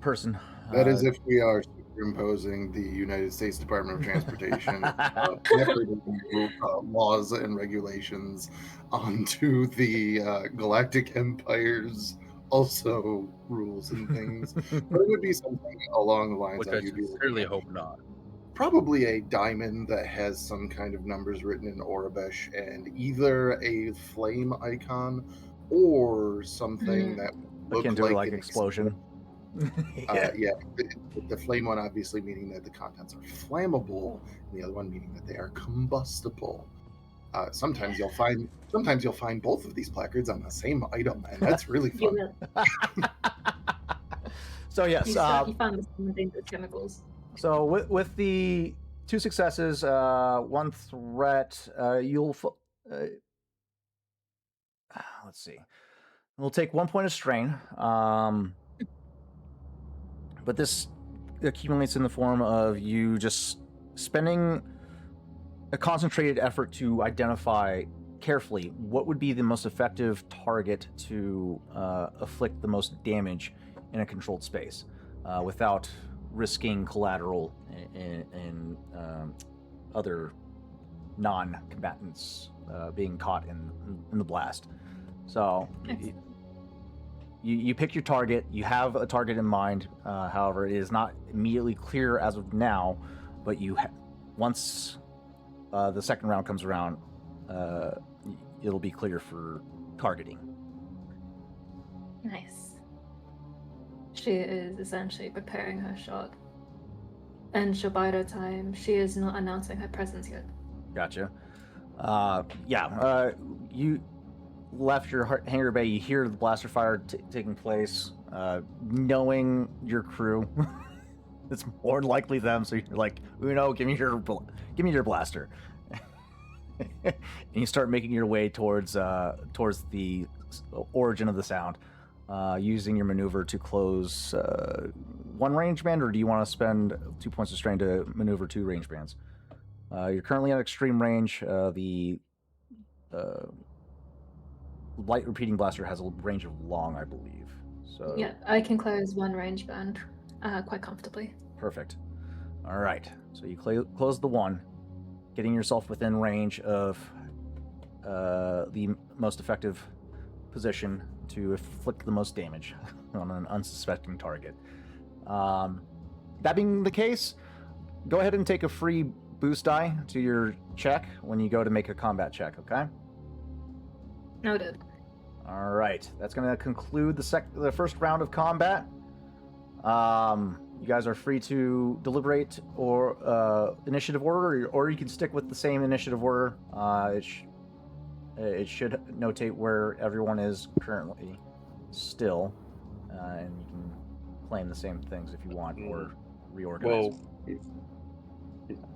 person. That is if we are superimposing the United States Department of Transportation laws and regulations onto the Galactic Empire's also rules and things. But it would be something along the lines Which of I sincerely hope not. Probably a diamond that has some kind of numbers written in Orabesh and either a flame icon or something that looked akin to like an explosion. The flame one obviously meaning that the contents are flammable, and the other one meaning that they are combustible. Sometimes you'll find both of these placards on the same item, and that's really fun. So yes, You found some dangerous chemicals. So with the 2 successes, 1 threat, you'll let's see. We'll take 1 point of strain. But this accumulates in the form of you just spending a concentrated effort to identify carefully what would be the most effective target to afflict the most damage in a controlled space without risking collateral and other non-combatants being caught in the blast. So you pick your target. You have a target in mind. However, it is not immediately clear as of now. But once the second round comes around, it'll be clear for targeting. Nice. She is essentially preparing her shot. And Shabaido time, she is not announcing her presence yet. Gotcha. You left your hangar bay. You hear the blaster fire taking place. Knowing your crew, it's more likely them. So you're like, Uno, give me your blaster. And you start making your way towards the origin of the sound, using your maneuver to close one range band, or do you want to spend 2 points of strain to maneuver 2 range bands? You're currently at extreme range. The light repeating blaster has a range of long, I believe. So Yeah, I can close one range band quite comfortably. perfect. All right, so you close the one, getting yourself within range of the most effective position to inflict the most damage on an unsuspecting target. That being the case, go ahead and take a free boost die to your check when you go to make a combat check, okay? Noted. All right, that's going to conclude the first round of combat. You guys are free to deliberate or initiative order, or you can stick with the same initiative order. It should notate where everyone is currently still, and you can claim the same things if you want, or reorganize. Well,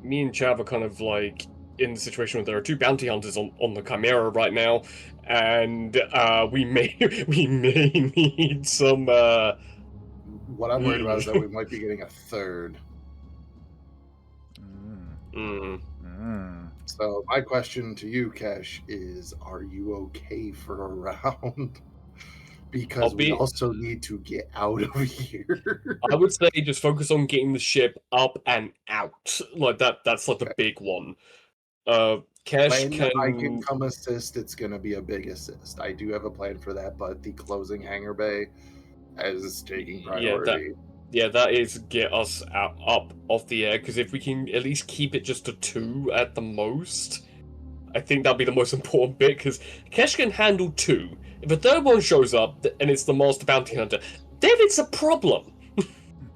me and Chav are kind of like in the situation where there are 2 bounty hunters on the Chimera right now, and we may need some. What I'm worried about is that we might be getting a third. So my question to you, Kesh, is: are you okay for a round? Because we also need to get out of here. I would say just focus on getting the ship up and out. Like that's like the big one. Kesh I can come assist. It's going to be a big assist. I do have a plan for that, but the closing hangar bay is taking priority. That is get us up off the air, because if we can at least keep it just to 2 at the most, I think that'd be the most important bit, because Kesh can handle 2. If a third one shows up and it's the Master Bounty Hunter, then it's a problem.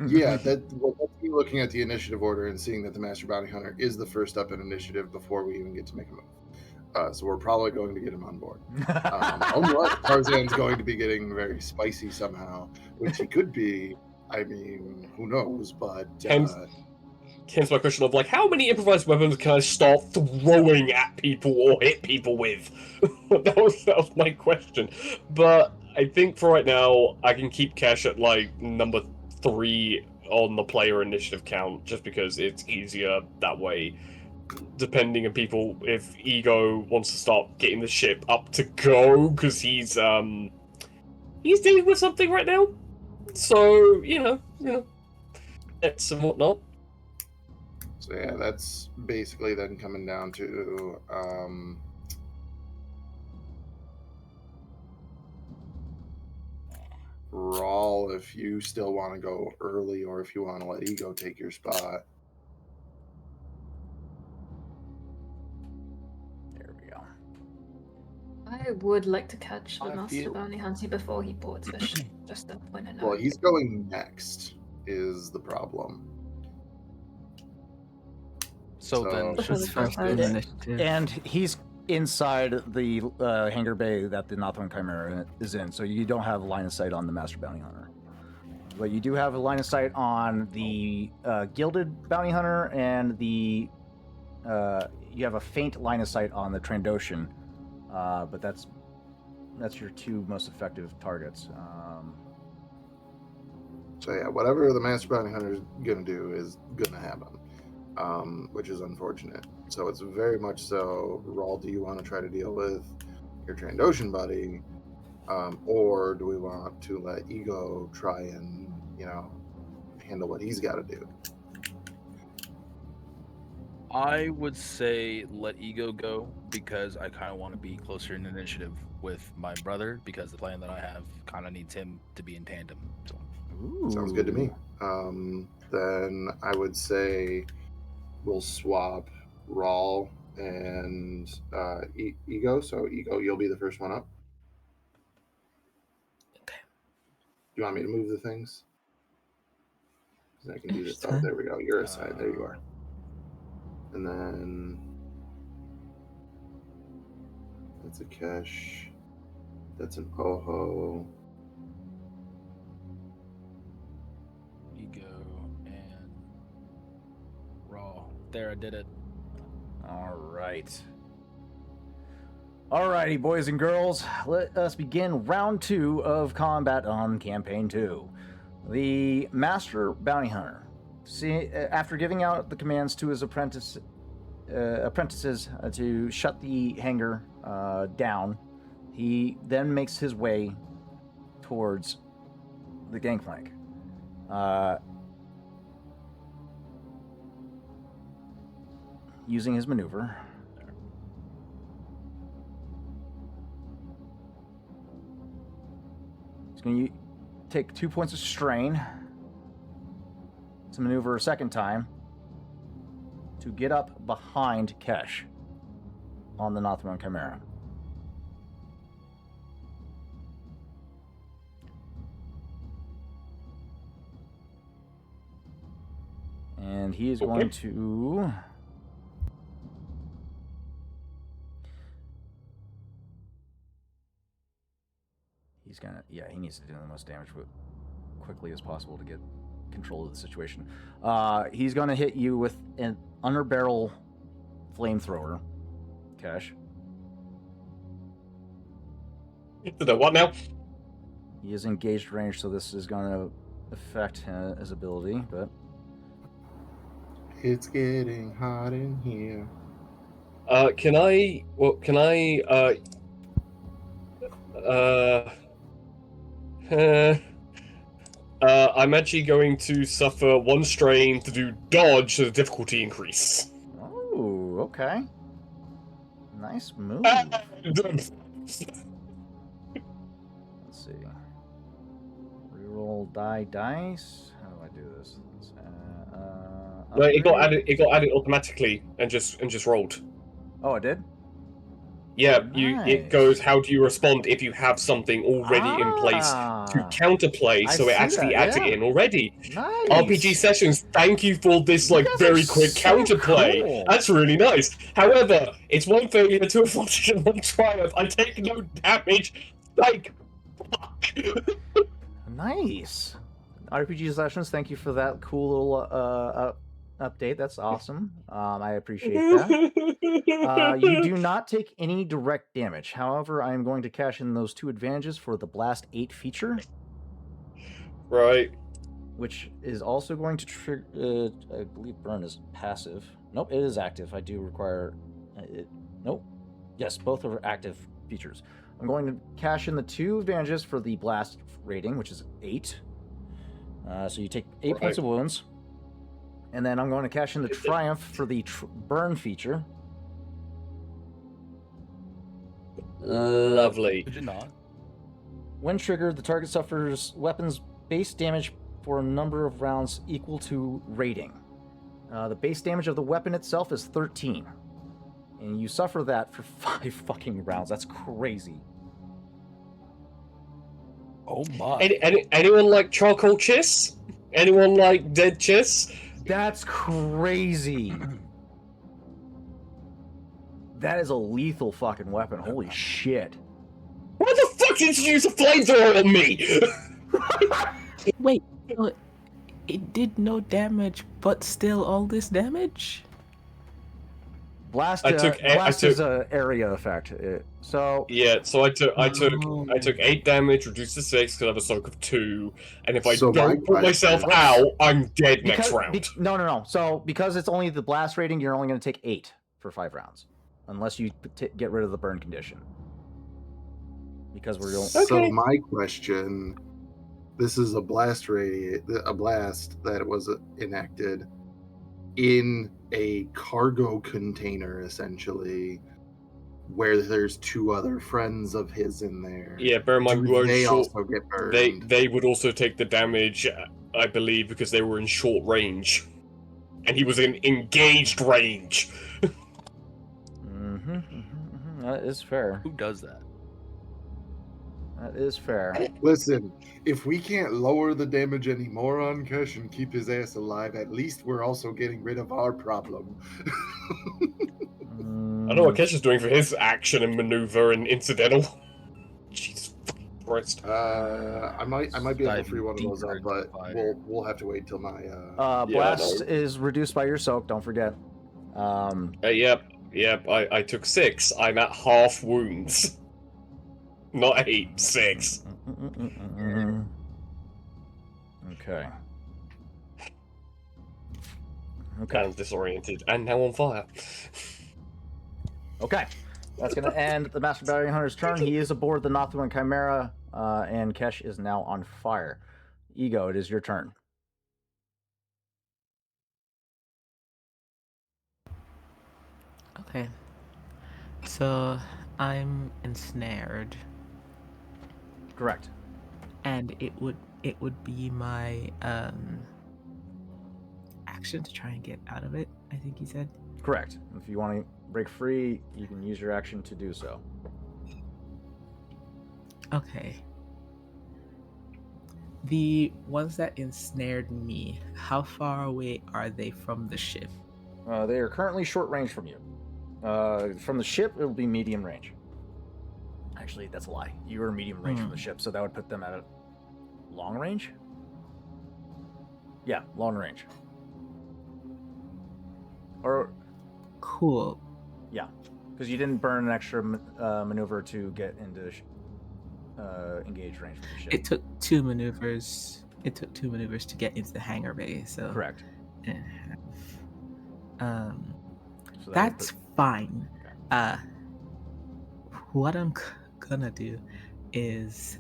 Yeah, that's me looking at the initiative order and seeing that the Master Bounty Hunter is the first up in initiative before we even get to make a move. So we're probably going to get him on board. Unless Tarzan's going to be getting very spicy somehow, which he could be. I mean, who knows? But hence my question of like, how many improvised weapons can I start throwing at people or hit people with? that was my question. But I think for right now, I can keep Kesh at like number 3 on the player initiative count, just because it's easier that way. Depending on people, if Ego wants to start getting the ship up to go, because he's dealing with something right now. So you know, it's and whatnot. So yeah, that's basically then coming down to Rawl, if you still want to go early, or if you want to let Ego take your spot. There we go. I would like to catch the Master Bounty Hunter before he boards the ship. Just a point of note. Well, he's going next, is the problem. So then, first initiative. And he's inside the hangar bay that the Northern Chimera is in, so you don't have a line of sight on the Master Bounty Hunter. But you do have a line of sight on the Gilded Bounty Hunter, and the you have a faint line of sight on the Trandoshan, but that's your 2 most effective targets. So yeah, whatever the Master Bounty Hunter is going to do is going to happen. Which is unfortunate. So it's very much so, Rawl, do you want to try to deal with your Trandoshan buddy, or do we want to let Ego try and, handle what he's got to do? I would say let Ego go because I kind of want to be closer in initiative with my brother because the plan that I have kind of needs him to be in tandem. So. Sounds good to me. Then I would say we'll swap Rawl and Ego. So Ego, you'll be the first one up. Okay. Do you want me to move the things? 'Cause I can do this. It's Oh, fine. there we go. You're aside. There you are. And then that's a Kesh. That's an Oho. Ego and Raw. There, I did it. All right. Alrighty, boys and girls, let us begin round 2 of combat on Campaign 2. The Master Bounty Hunter, after giving out the commands to his apprentices to shut the hangar down, he then makes his way towards the gangplank. Using his maneuver. He's going to take 2 points of strain to maneuver a second time to get up behind Kesh on the Nothman Chimera. And he is going to... He's gonna, he needs to do the most damage quickly as possible to get control of the situation. He's gonna hit you with an underbarrel flamethrower, Kesh. The what now? He is engaged range, so this is gonna affect his ability, but... It's getting hot in here. I'm actually going to suffer 1 strain to do dodge, so the difficulty increase. Oh, okay. Nice move. Let's see. Reroll dice. How do I do this? No, it got upgrade. added. It got added automatically, and just rolled. Oh, it did? Yeah, Nice. it goes. How do you respond if you have something already in place to counterplay? I So it see actually that, adds it yeah. in already. Nice. RPG sessions, thank you for this You like guys very are quick so counterplay. cool. That's really nice. However, it's 1 failure to a 41 triumph. I take no damage. Like, fuck. Nice. RPG sessions, thank you for that cool little update. That's awesome. I appreciate that. You do not take any direct damage. However, I am going to cash in those 2 advantages for the Blast 8 feature. Right. Which is also going to trigger... I believe Burn is passive. Nope, it is active. I do require... Nope. Yes, both are active features. I'm going to cash in the 2 advantages for the Blast rating, which is 8. So you take 8 points of wounds. And then I'm going to cash in the Triumph for the Burn feature. Lovely. Did you not? When triggered, the target suffers weapons base damage for a number of rounds equal to rating. The base damage of the weapon itself is 13. And you suffer that for 5 fucking rounds. That's crazy. Oh my. Anyone like charcoal chiss? Anyone like dead chiss? That's crazy. That is a lethal fucking weapon. Holy shit. Why the fuck did you use a flamethrower on me? Wait, so it did no damage, but still all this damage? Blast, I took is an area effect. So yeah, so I took 8 damage, reduced to 6 because I have a soak of 2, and if I don't put myself out, I'm dead next round. No. So because it's only the blast rating, you're only going to take 8 for 5 rounds, unless you get rid of the burn condition. Because we're going. So my question: this is a blast that was enacted in a cargo container, essentially, where there's 2 other friends of his in there. Yeah, bear in mind Do we were in they short. also get burned? They would also take the damage, I believe, because they were in short range, and he was in engaged range. That is fair. Who does that? That is fair. Listen, if we can't lower the damage anymore on Kush and keep his ass alive, at least we're also getting rid of our problem. I know what Kesh is doing for his action and maneuver and incidental. Jesus Christ. I might be able to Diving free one of those deeper up, into but the fire. we'll have to wait till my Blast is reduced by your soak, don't forget. Yep, I took 6. I'm at half wounds. Not 8, 6. Okay. And disoriented, and now on fire. Okay. That's going to end the Master Bounty Hunter's turn. He is aboard the Nothuan Chimera, and Kesh is now on fire. Ego, it is your turn. Okay. So I'm ensnared, Correct. and it would be my action to try and get out of it, I think he said. Correct. If you want to break free, you can use your action to do so. Okay. The ones that ensnared me, how far away are they from the ship? They are currently short range from you. From the ship, it'll be medium range. Actually, that's a lie. You were medium range from the ship, so that would put them at a long range? Yeah, long range. Or, Cool. yeah, because you didn't burn an extra maneuver to get into engaged range with the ship. It took 2 maneuvers. It took 2 maneuvers to get into the hangar bay, so Correct. So that's fine. Okay. What I'm gonna do is,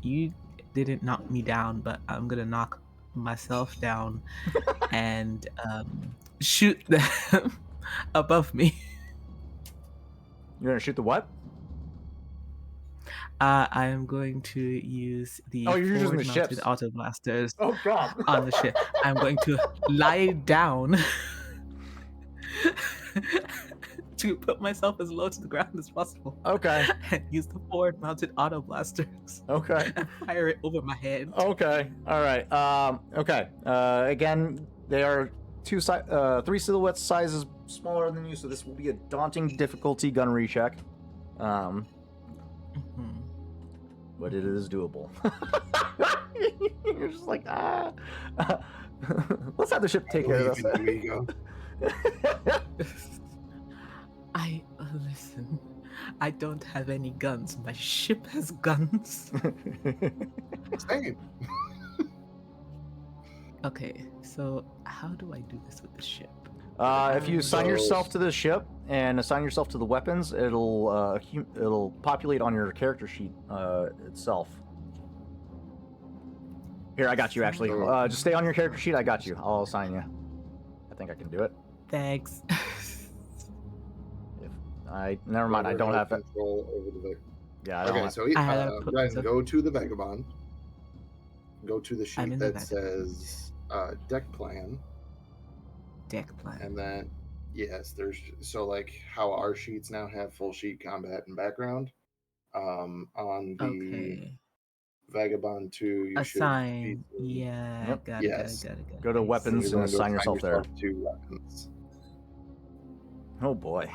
you didn't knock me down, but I'm gonna knock myself down and shoot them above me. You're gonna shoot the what? I am going to use the You're using the forward-mounted ships. auto blasters Oh god. on the ship. I'm going to lie down to put myself as low to the ground as possible. Okay. And use the forward-mounted auto blasters. Okay. And fire it over my head. Okay. All right. Okay. Again, they are 3 silhouette sizes smaller than you, so this will be a daunting difficulty gunnery check. But it is doable. You're just like, let's have the ship take care of Believe in this. you, Ego. Listen, I don't have any guns. My ship has guns. Same. Okay, so how do I do this with the ship? If you assign So- yourself to the ship and assign yourself to the weapons, it'll populate on your character sheet itself. Here, I got you. Actually, just stay on your character sheet. I got you. I'll assign you. I think I can do it. Thanks. Never mind. I don't have it. control over the. Yeah, I don't. Okay, Have... so I had to put Ren, myself- go to the Vagabond. Go to the I'm sheet in the that says deck plan, Deck plan. and then yes, there's so like how our sheets now have full sheet combat and background. On the Okay. Vagabond 2, you Assign. should be Yeah. Yep. Got Yes. it. Go to I weapons see. and assign yourself there. to weapons. Oh boy.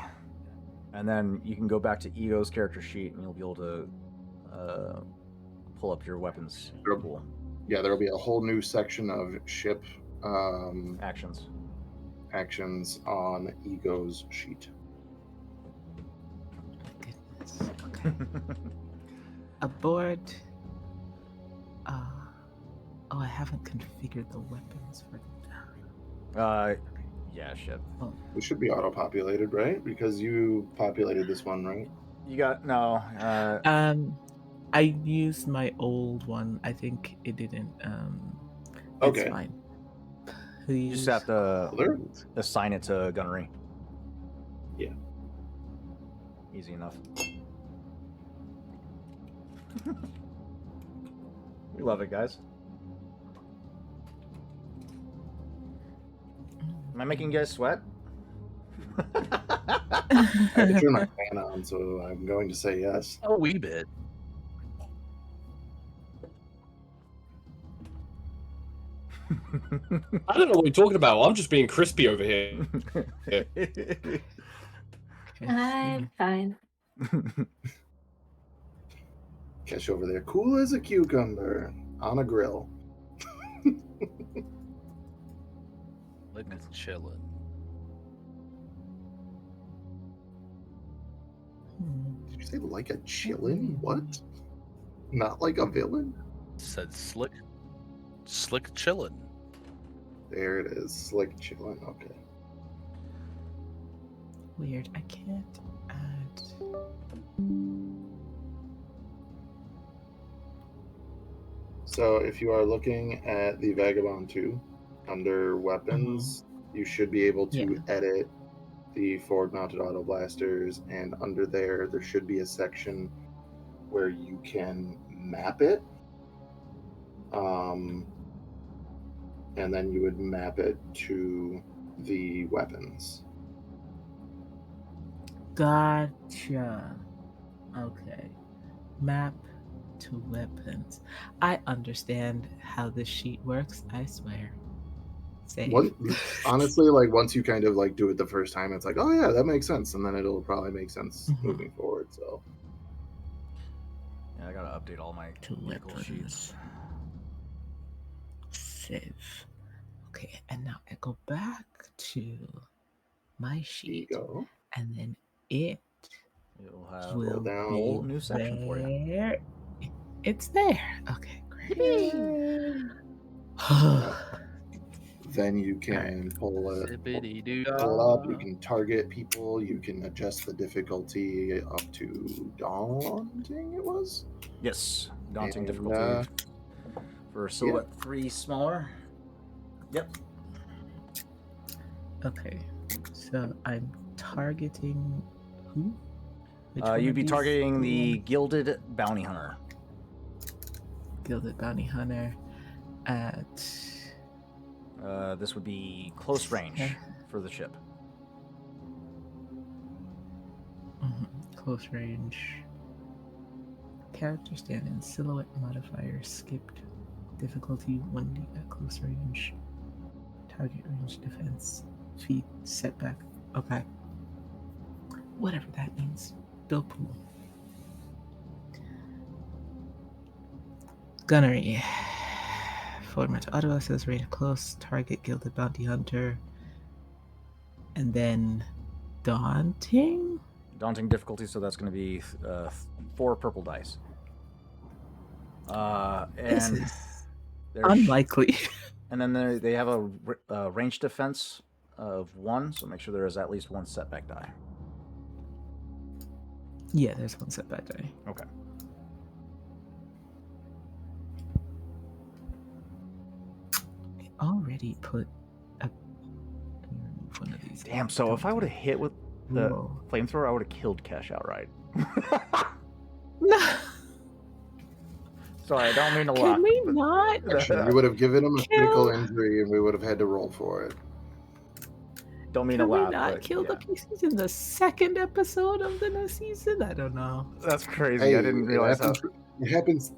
And then you can go back to Ego's character sheet, and you'll be able to pull up your weapons pool Yeah, there'll be a whole new section of ship actions. actions on Ego's sheet. Goodness. Okay. Aboard. I haven't configured the weapons for Yeah, shit. It should be auto-populated, right? Because you populated this one, right? You got no. I used my old one. I think it didn't. It's Okay. fine. You just have to Other? assign it to gunnery. Yeah. Easy enough. We love it, guys. Am I making you guys sweat? I had to turn my fan on, so I'm going to say yes. A wee bit. I don't know what you're talking about. I'm just being crispy over here. I'm fine. Cash over there, cool as a cucumber on a grill. Like it's chilling. Did you say like a chillin'? What? Not like a villain? Said slick chillin'. There it is, slick chillin'. Okay. Weird. I can't add. So if you are looking at the Vagabond 2 under weapons, you should be able to edit the forward mounted auto blasters, and under there should be a section where you can map it. And then you would map it to the weapons. Gotcha. Okay. Map to weapons. I understand how this sheet works, I swear. Save. Honestly, like once you kind of like do it the first time, it's like, oh yeah, that makes sense, and then it'll probably make sense moving forward. So yeah, I gotta update all my to vehicle weapons. sheets. Save. Okay, and now I go back to my sheet, go. and then it It'll have will down. a whole new section for you. there. It's there. Okay, great. Then you can pull it up. You can target people. You can adjust the difficulty up to daunting. It was Yes, daunting And, difficulty for silhouette 3 smaller. Yep. Okay, so I'm targeting who? Which one You'd of be these? targeting the Gilded Bounty Hunter. Gilded Bounty Hunter at This would be close range for the ship. close range. Character stand in silhouette modifier skipped. Difficulty 1D at close range. Target range defense. Feet setback. Okay. Whatever that means. Build pool. Gunnery. Format auto access rate close. Target Gilded Bounty Hunter. And then daunting? Daunting difficulty, so that's going to be 4 purple dice. This And is there's- unlikely. And then they have a range defense of 1, so make sure there is at least 1 setback die. Yeah, there's one setback die. Okay. I already put a. Let me remove one of these. Damn, so if I would have hit with the Whoa. flamethrower, I would have killed Cash outright. No, Sorry, I don't mean to laugh. can we not? Actually, you would have given him a critical injury, and we would have had to roll for it. Don't mean to Can we laugh. not but kill the yeah. pieces in the second episode of the new season? I don't know. That's crazy. Hey, I didn't realize how. It happens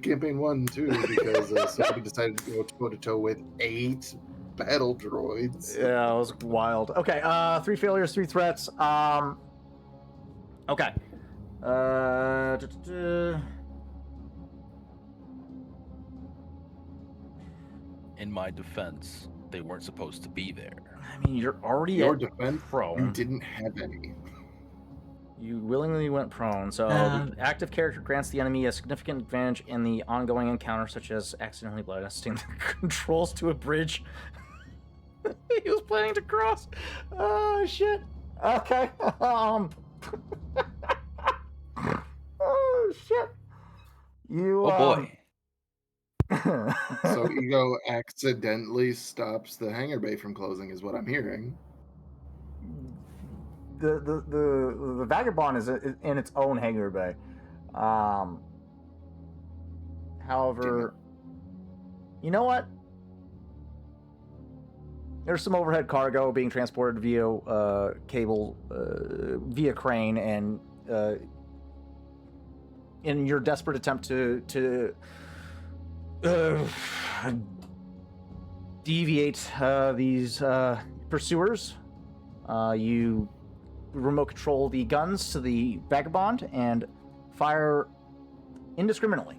campaign 1 too, because somebody decided to go toe to toe with 8 battle droids. Yeah, it was wild. Okay, 3 failures, 3 threats. Okay. In my defense, they weren't supposed to be there. I mean, you're already Your at defense, you prone. didn't have any. You willingly went prone, so the active character grants the enemy a significant advantage in the ongoing encounter, such as accidentally blasting the controls to a bridge he was planning to cross. Oh, shit. Okay. Oh, shit. You, Oh boy. So So Ego accidentally stops the hangar bay from closing, is what I'm hearing. The vagabond is in its own hangar bay. However, you know what? There's some overhead cargo being transported via cable, via crane, and in your desperate attempt to deviate these pursuers, you remote control the guns to the vagabond and fire indiscriminately.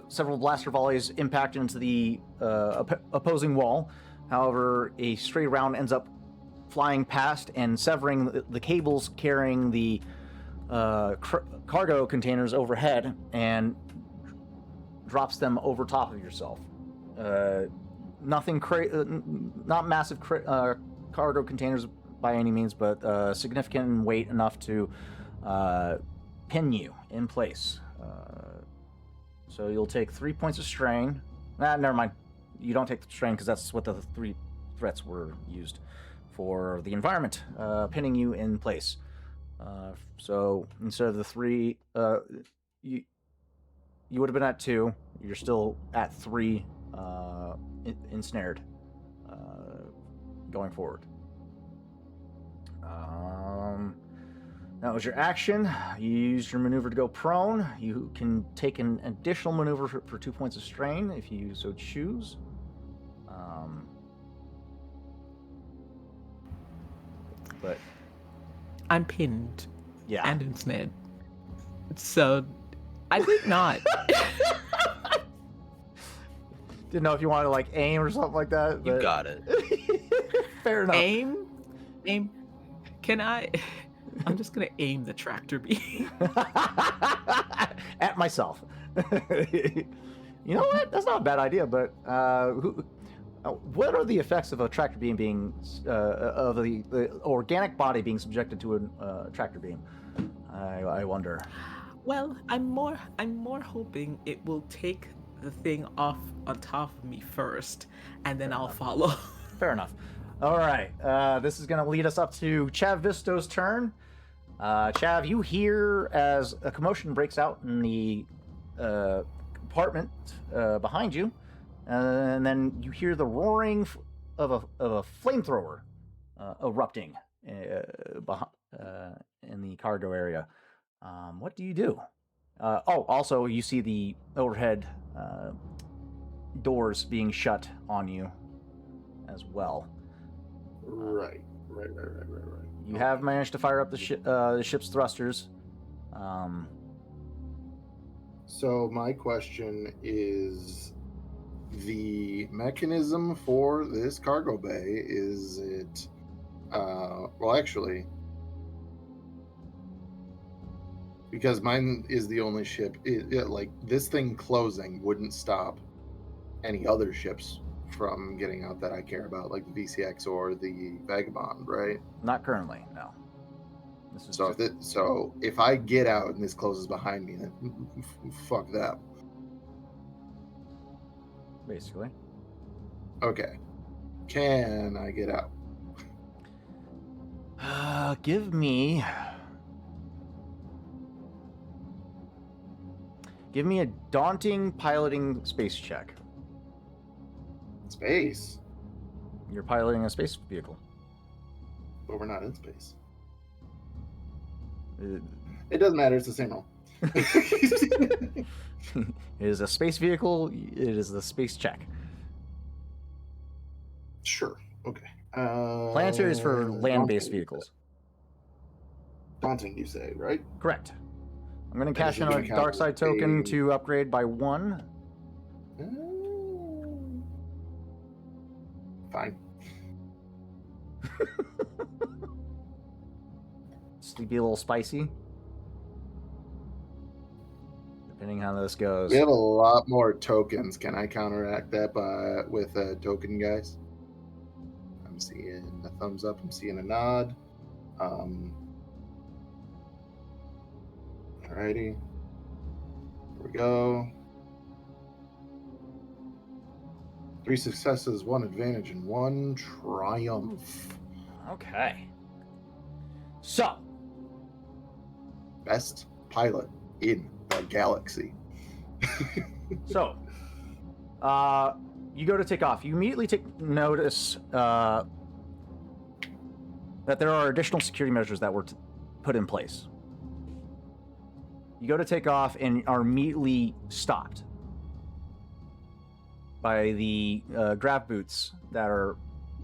Several blaster volleys impact into the opposing wall. However, a stray round ends up flying past and severing the cables carrying the cargo containers overhead and drops them over top of yourself. Nothing not massive cargo containers by any means, but significant in weight enough to pin you in place. So you'll take 3 points of strain. Never mind. You don't take the strain because that's what the 3 threats were used for the environment, pinning you in place. So instead of the 3, you would have been at 2. You're still at 3 ensnared going forward. That was your action. You used your maneuver to go prone. You can take an additional maneuver for 2 points of strain if you so choose. But I'm pinned yeah, and ensnared. So I think not. didn't know if you wanted to like aim or something like that. You but- got it. Fair enough. Aim. Can I? I'm just gonna aim the tractor beam. At myself. You know what? That's not a bad idea, but what are the effects of a tractor beam being of the organic body being subjected to a tractor beam? I wonder. Well, I'm more hoping it will take the thing off on top of me first, and then I'll follow. Fair enough. All right. This is going to lead us up to Chav Visto's turn. Chav, you hear as a commotion breaks out in the apartment behind you, and then you hear the roaring of a flamethrower erupting in the cargo area. What do you do? Also, you see the overhead doors being shut on you as well. Right. You have managed to fire up the ship's thrusters. So my question is, the mechanism for this cargo bay, is it well, actually, because mine is the only ship, like this thing closing wouldn't stop any other ships from getting out that I care about, like the VCX or the Vagabond, right? Not currently, no. This is So so if I get out and this closes behind me, then fuck that. basically. Okay. Can I get out? Give me a daunting piloting space check. Space? You're piloting a space vehicle. But we're not in space. It It doesn't matter. It's the same roll. is a space vehicle. It is the space check. Sure. Okay. Planetary is for land-based daunting. vehicles. Daunting, you say, right? Correct. I'm going to And cash is it in a gonna count dark side as token a- to upgrade by 1. Fine. Sleepy, a little spicy. Depending how this goes. We have a lot more tokens. Can I counteract that with a token, guys? I'm seeing a thumbs up. I'm seeing a nod. Alrighty. Here we go. 3 successes, 1 advantage, and 1 triumph. Okay. So, Best pilot in the galaxy. So, you go to take off. You immediately take notice that there are additional security measures that were put in place. You go to take off and are immediately stopped by the grav boots that are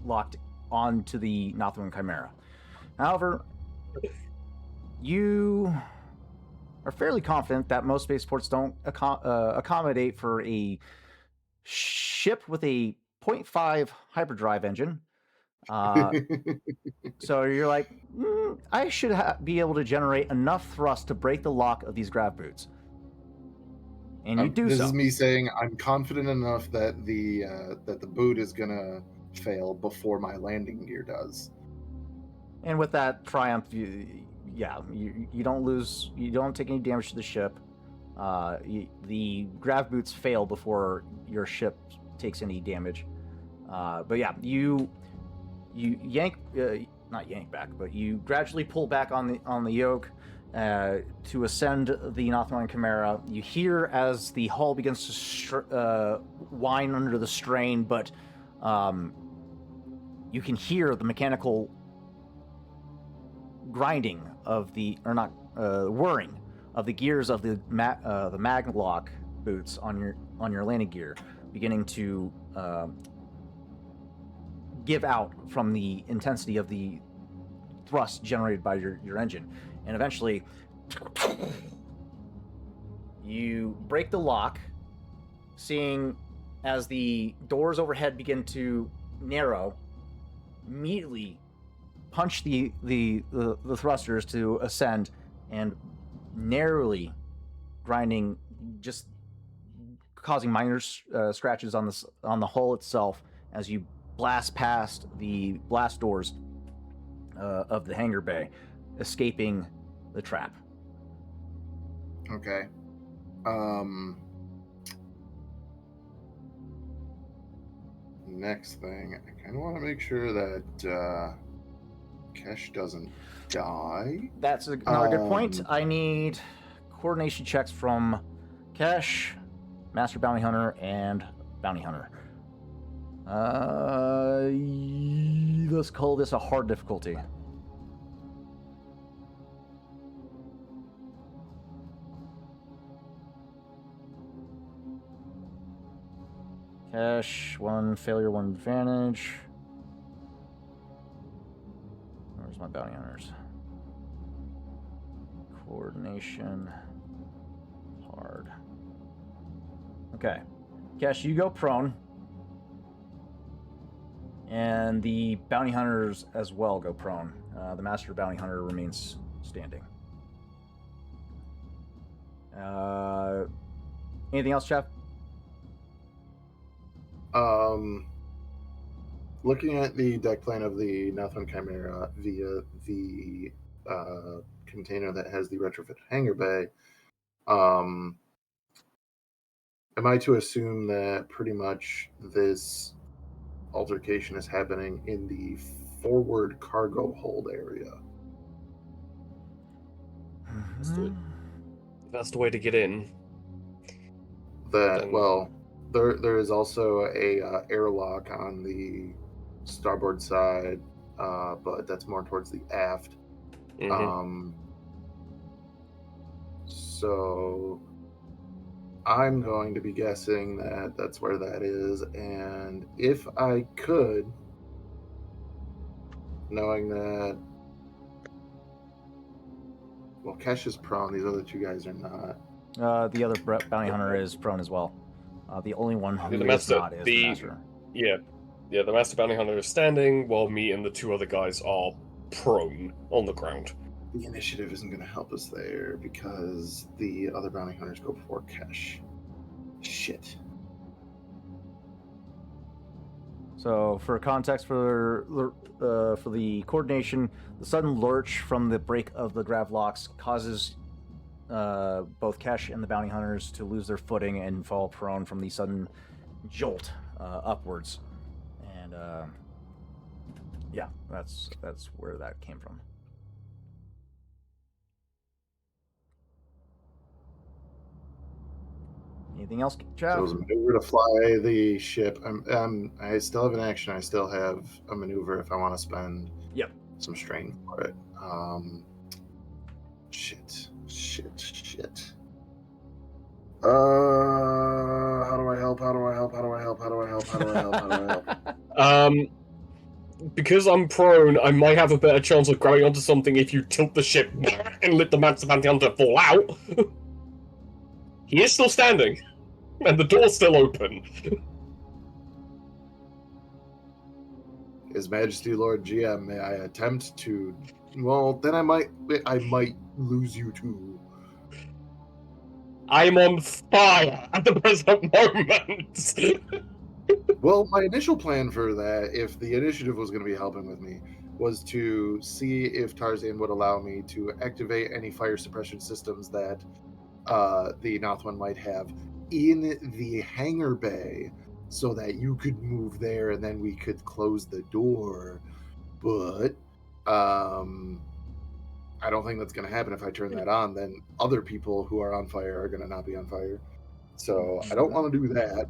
locked onto the Nothwan Chimera. However, you are fairly confident that most spaceports don't accommodate for a ship with a 0.5 hyperdrive engine. So you're like, I should be able to generate enough thrust to break the lock of these grav boots. And you do this so. is me saying I'm confident enough that the boot is gonna fail before my landing gear does. And with that triumph, you don't lose, you don't take any damage to the ship. The grav boots fail before your ship takes any damage. But yeah, you yank, not yank back, but you gradually pull back on the yoke to ascend the Nothwan Chimera. You hear as the hull begins to whine under the strain, but you can hear the mechanical grinding of whirring of the gears of the maglock boots on your landing gear, beginning to give out from the intensity of the thrust generated by your engine. And eventually, you break the lock, seeing as the doors overhead begin to narrow, immediately punch the thrusters to ascend, and narrowly grinding, just causing minor scratches on the hull itself as you blast past the blast doors of the hangar bay, escaping the trap. Okay. Next thing, I kind of want to make sure that Kesh doesn't die. That's another good point. I need coordination checks from Kesh, Master Bounty Hunter, and Bounty Hunter. Let's call this a hard difficulty. Kesh, 1 failure, 1 advantage. Where's my bounty hunters? Coordination. Hard. Okay. Kesh, you go prone. And the bounty hunters as well go prone. The master bounty hunter remains standing. Anything else, Jeff? Looking at the deck plan of the Nothwan Chimera via the container that has the retrofit hangar bay, am I to assume that pretty much this altercation is happening in the forward cargo hold area? That's the way to get in. Well, there is also a airlock on the starboard side, but that's more towards the aft. So I'm going to be guessing that that's where that is, and if I could, knowing that, well, Kesh is prone, these other two guys are not. The other bounty hunter is prone as well. The only one who the is master, not is the master. Yeah, the master bounty hunter is standing, while me and the two other guys are prone on the ground. The initiative isn't going to help us there because the other bounty hunters go before Kesh. Shit. So, for context, for the coordination, the sudden lurch from the break of the grav locks causes both Kesh and the bounty hunters to lose their footing and fall prone from the sudden jolt upwards, and yeah, that's where that came from. Anything else, So Chav? it was a maneuver to fly the ship. I still have an action. I still have a maneuver if I want to spend Yep. some strain for it. Shit. How do I help? Because I'm prone, I might have a better chance of grabbing onto something if you tilt the ship and let the Master Bounty Hunter fall out. He is still standing, and the door's still open. His Majesty Lord GM, may I attempt to? Well, then I might lose you too. I'm on fire at the present moment. Well, my initial plan for that, if the initiative was going to be helping with me, was to see if Tarzan would allow me to activate any fire suppression systems that the Nothwan might have in the hangar bay, so that you could move there and then we could close the door. But I don't think that's going to happen. If I turn that on, then other people who are on fire are going to not be on fire. So I don't want to do that.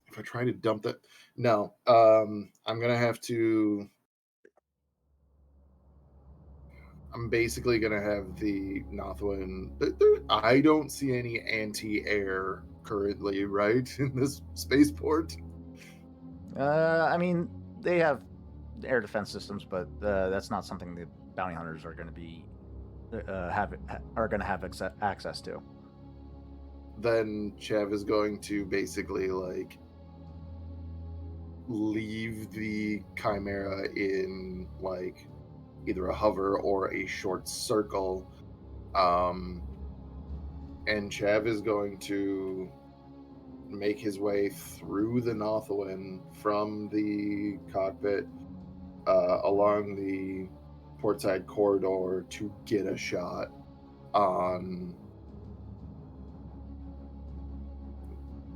If I try to dump that, no. I'm going to have to. I'm basically going to have the Nothwan. I don't see any anti-air currently, right, in this spaceport. I mean, they have air defense systems, but that's not something the bounty hunters are going to be have access to. Then Chav is going to basically like leave the Chimera in like either a hover or a short circle, and Chav is going to make his way through the Nothwan from the cockpit along the portside corridor to get a shot on.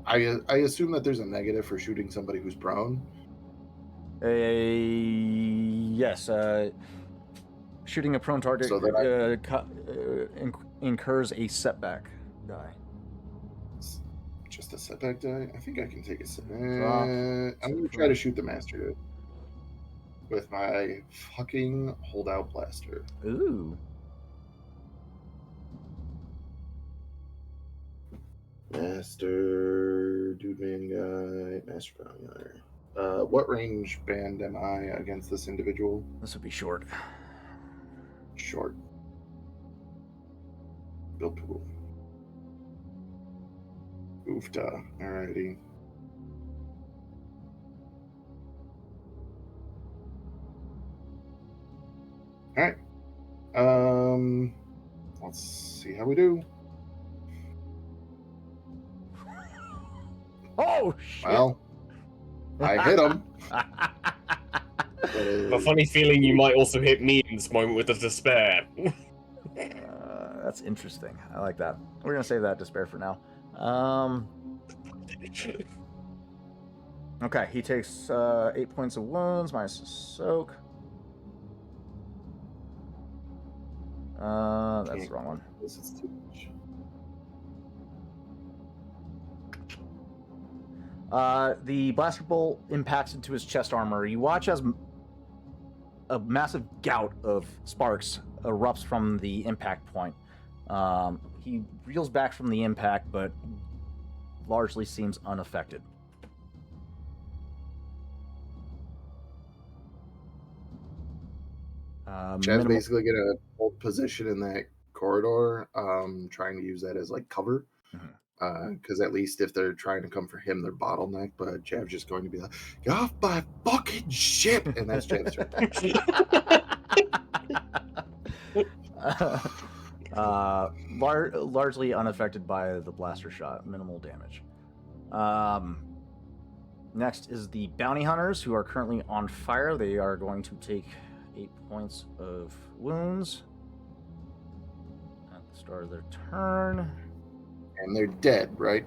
I assume that there's a negative for shooting somebody who's prone. Yes. Shooting a prone target So that incurs a setback die. Just a setback die? I think I can take a setback. Drop. I'm going to try to shoot the master dude with my fucking holdout blaster. Ooh. Master dude man guy, master bounty hunter. What range band am I against this individual? This would be short. Short. Build pool. Oofta. Alrighty. Alright. Let's see how we do. Oh shit! Well, I hit him. A funny feeling you might also hit me in this moment with the despair. That's interesting. I like that. We're gonna save that despair for now. Okay, he takes 8 points of wounds minus a soak. That's the wrong one. This is too much. The blaster bolt impacts into his chest armor. You watch as a massive gout of sparks erupts from the impact point. He reels back from the impact, but largely seems unaffected. Chad's basically gonna hold position in that corridor, trying to use that as like cover. Because at least if they're trying to come for him, they're bottlenecked. But Jav's just going to be like, "Get off my fucking ship!" And that's Jav's turn. Largely unaffected by the blaster shot, minimal damage. Next is the bounty hunters, who are currently on fire. They are going to take 8 points of wounds at the start of their turn. And they're dead, right?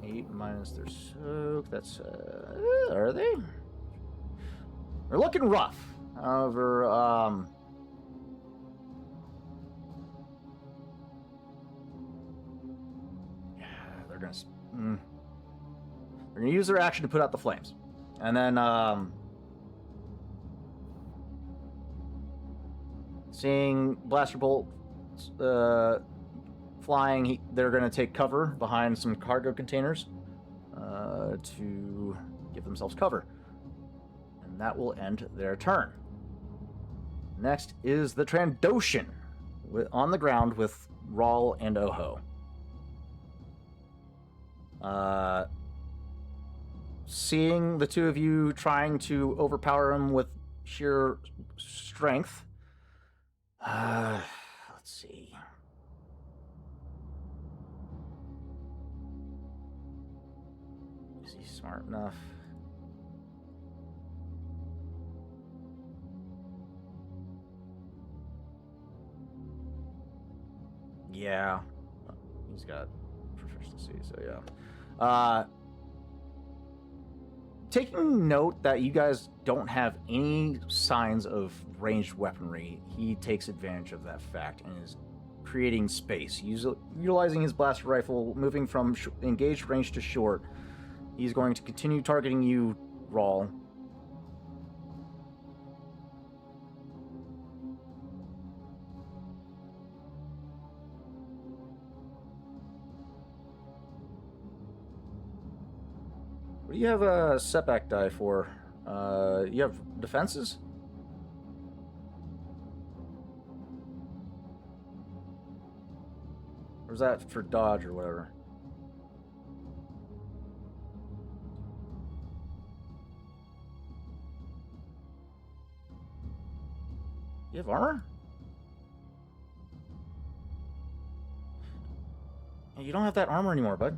8 minus their soak. That's are they? They're looking rough. However, yeah, they're gonna use their action to put out the flames, and then seeing blaster bolt flying, they're gonna take cover behind some cargo containers to give themselves cover. And that will end their turn. Next is the Trandoshan on the ground with Rawl and Oho. Seeing the two of you trying to overpower him with sheer strength. Let's see. Is he smart enough? Yeah. He's got proficiency, so yeah. Taking note that you guys don't have any signs of ranged weaponry, he takes advantage of that fact and is creating space. Utilizing his blaster rifle, moving from engaged range to short, he's going to continue targeting you, Rawl. What do you have a setback die for? You have defenses? Or is that for dodge or whatever? You have armor? You don't have that armor anymore, bud.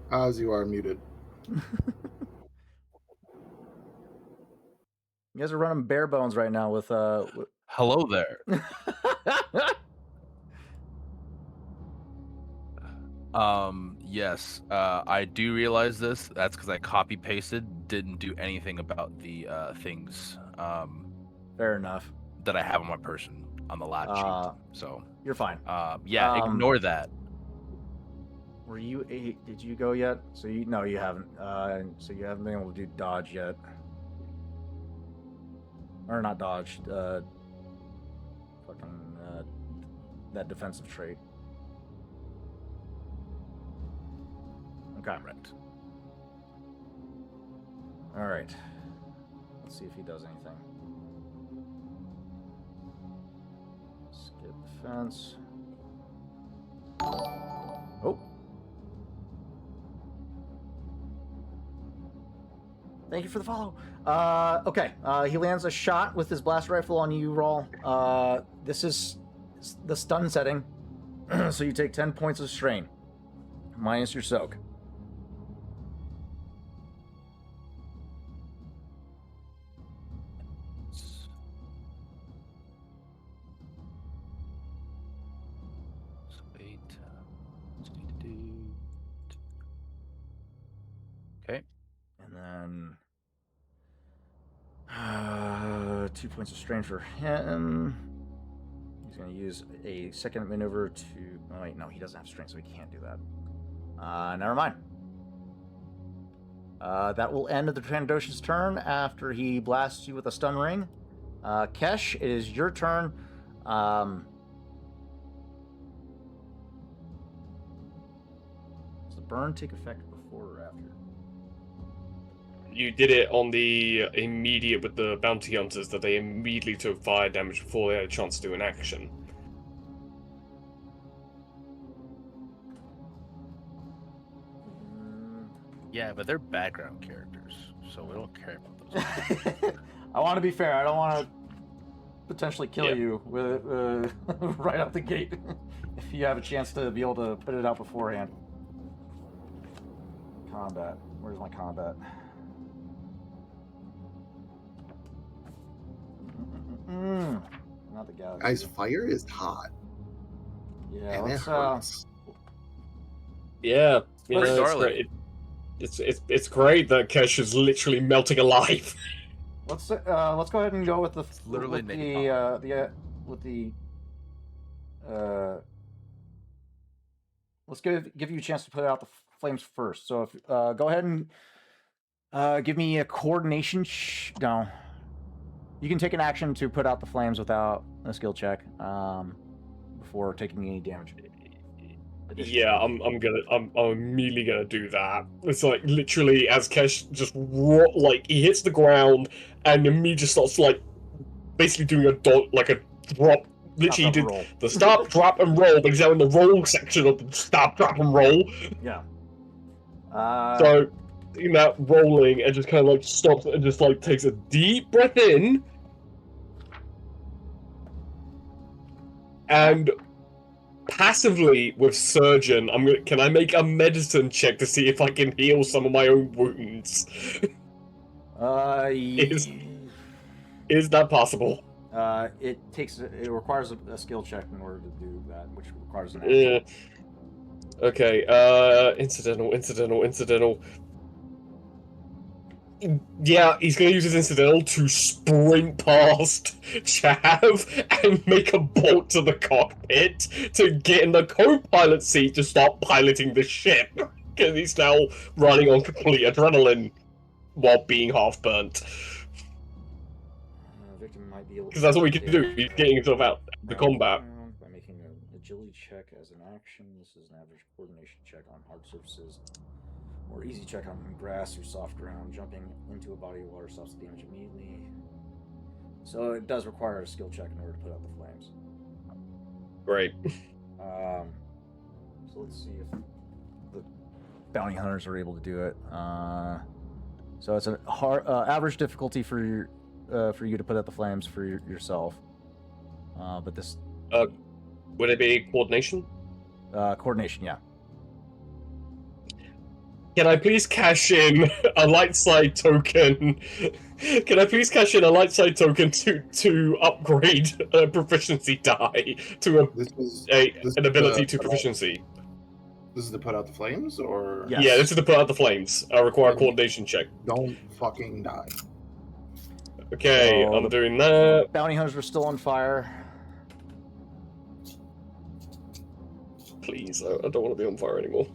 As you are muted. You guys are running bare bones right now with Hello there. Yes, I do realize this. That's because I copy pasted, didn't do anything about the things Fair enough. that I have on my person on the lab sheet. So you're fine. Yeah, ignore that. Were you did you go yet? So no, you haven't. So you haven't been able to do dodge yet. Or not dodge, that defensive trait. Okay. Right. All right. Let's see if he does anything. Skip defense. Oh. Thank you for the follow. Okay. He lands a shot with his blast rifle on you, Rawl. This is the stun setting, so you take 10 points of strain, minus your soak. Okay. And then 2 points of strain for him. He's going to use a second maneuver to... Oh, wait, no, he doesn't have strength, so he can't do that. Never mind. That will end the Trandoshan's turn after he blasts you with a stun ring. Kesh, it is your turn. Does the burn take effect before or after? You did it on the immediate with the bounty hunters that they immediately took fire damage before they had a chance to do an action. Yeah, but they're background characters, so we don't care about those. I want to be fair. I don't want to potentially kill Yeah. you with right out the gate if you have a chance to be able to put it out beforehand. Combat. Where's my combat? Not the galaxy. Guys, fire is hot. Yeah, and it let's hurts. Yeah, you Pretty know, it's gnarly. great. It's great that Kesh is literally melting alive. let's go ahead and go with the literally with naked. the let's give you a chance to put out the flames first. So if go ahead and give me a coordination. No, you can take an action to put out the flames without a skill check before taking any damage. Yeah, I'm immediately gonna do that. It's like literally as Kesh just like he hits the ground and immediately just starts like basically doing a drop. Literally, he Drop, did roll. the stop, drop, and roll, but he's now in the roll section of the stop, drop, and roll. Yeah. So, in that rolling, and just kind of like stops and just like takes a deep breath in, and passively with Surgeon, can I make a medicine check to see if I can heal some of my own wounds? Is that possible? It requires a skill check in order to do that, which requires an Yeah. action. Okay, incidental. Yeah, he's gonna use his incidental to sprint past Chav and make a bolt to the cockpit to get in the co-pilot seat to start piloting the ship. Because he's now running on complete adrenaline while being half burnt. Victim might be able Because that's all he can do. He's getting himself out of the combat. by making an agility check as an action. This is an average coordination check on hard surfaces, or easy check on grass or soft ground. Jumping into a body of water stops the damage immediately. So it does require a skill check in order to put out the flames. Great. So let's see if the bounty hunters are able to do it. So it's an average difficulty for you to put out the flames for yourself. But this would it be coordination? Coordination, yeah. Can I please cash in a light side token? Can I please cash in a light side token to upgrade a proficiency die to an ability to proficiency? This is to put out the flames, or yes. Yeah, this is to put out the flames. I require a coordination check. Don't fucking die. Okay, So I'm doing that. Bounty hunters are still on fire. Please, I don't want to be on fire anymore.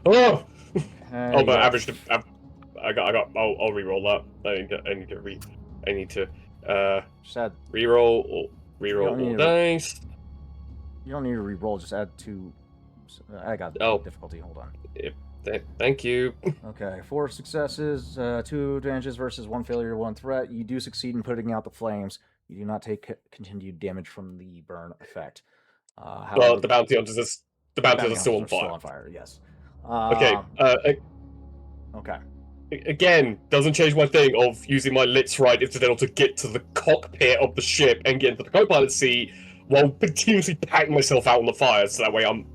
Oh! Oh, but average. I'll re-roll that. I need to Just add. re-roll all dice. You don't need to re-roll. Just add 2. I got difficulty. Hold on. Thank you. Okay, 4 successes, 2 advantages versus 1 failure, 1 threat. You do succeed in putting out the flames. You do not take continued damage from the burn effect. Well, the bounty hunters are still on fire. Still on fire. Yes. Okay. Okay. Again, doesn't change my thing of using my Lit's right incidental to get to the cockpit of the ship and get into the co-pilot seat while continuously packing myself out on the fire, so that way I'm.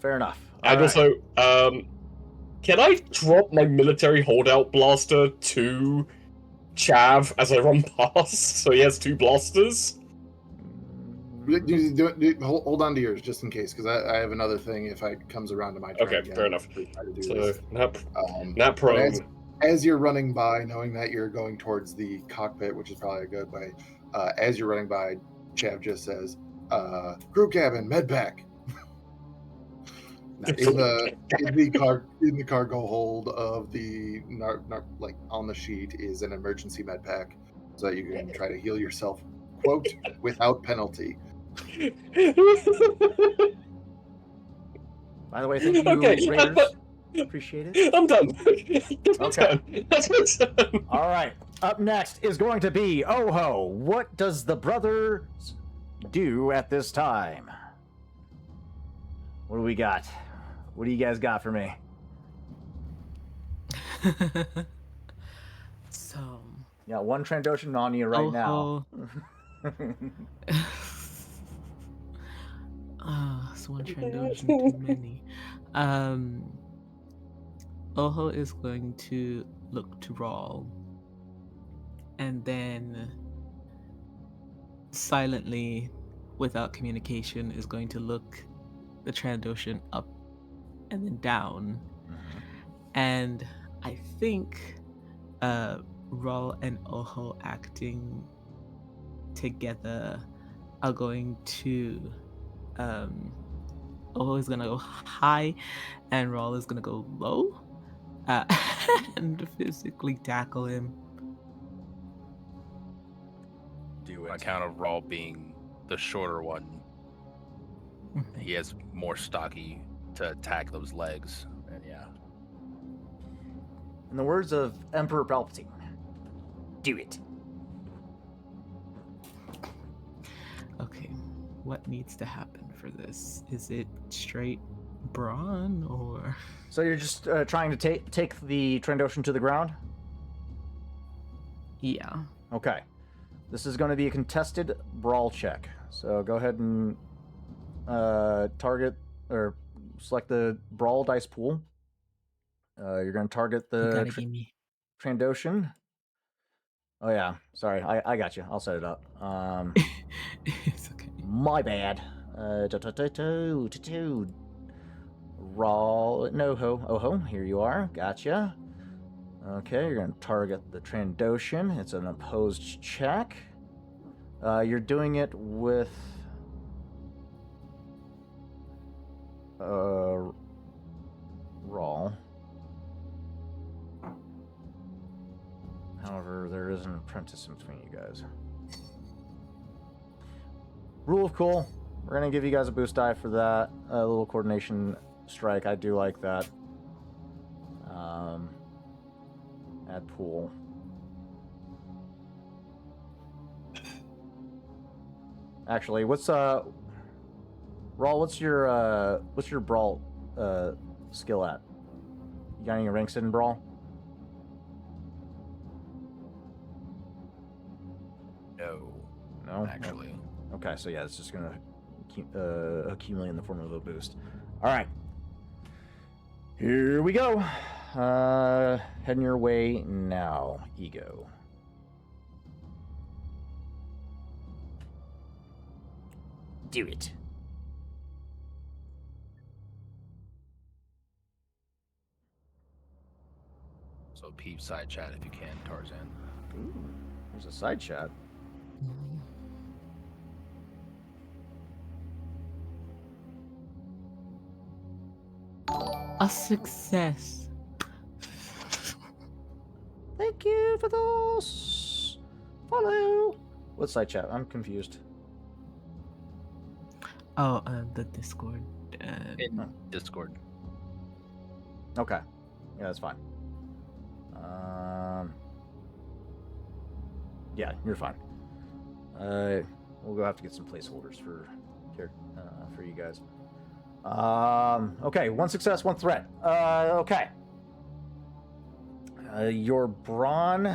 Fair enough. And also, can I drop my military holdout blaster to Chav as I run past, so he has 2 blasters? Hold on to yours just in case, because I have another thing if it comes around to my turn. Okay, again, fair enough. So, not but prone. as you're running by, knowing that you're going towards the cockpit, which is probably a good way, as you're running by, Chav just says, crew cabin, med pack. in the cargo hold of the like on the sheet is an emergency med pack, so that you can try to heal yourself, quote, without penalty. By the way, thank you, Raiders. Appreciate it. I'm done. That's my turn. All right. Up next is going to be Oho. What does the brothers do at this time? What do we got? What do you guys got for me? So. Yeah, 1 Trandoshan on you right now. It's 1 Trandoshan too many. Oho is going to look to Rawl and then silently without communication is going to look the Trandoshan up and then down. Mhm. And I think Rawl and Oho acting together are going to Oho is gonna go high and Rawl is gonna go low and physically tackle him. Do On it. account of Rawl being the shorter one, he has more stocky to attack those legs. And yeah. In the words of Emperor Palpatine, do it. Okay, what needs to happen for this? Is it straight brawn or? So you're just trying to take the Trandoshan to the ground? Yeah. Okay. This is going to be a contested brawl check. So go ahead and target or select the brawl dice pool. You're going to target You the gotta give me. Trandoshan. Oh yeah, sorry, I got you. I'll set it up. It's okay. My bad. Raw Oho, here you are. Gotcha. Okay, you're gonna target the Trandoshan. It's an opposed check. You're doing it with Raw. However, there is an apprentice in between you guys. Rule of cool. We're gonna give you guys a boost die for that. A little coordination strike. I do like that. Add pool. Actually, what's Rawl? What's your brawl skill at? You got any ranks in brawl? No, Actually. Okay, so yeah, it's just gonna accumulate in the form of a boost. All right, here we go. Heading your way now, Ego. Do it. So peep side chat if you can, Tarzan. Ooh, there's a side chat. A success. Thank you for those. Follow. What side chat? I'm confused. Oh, the Discord. In Discord. Okay. Yeah, that's fine. Yeah, you're fine. We'll go have to get some placeholders for you guys. Okay, one success, one threat. Okay. Your brawn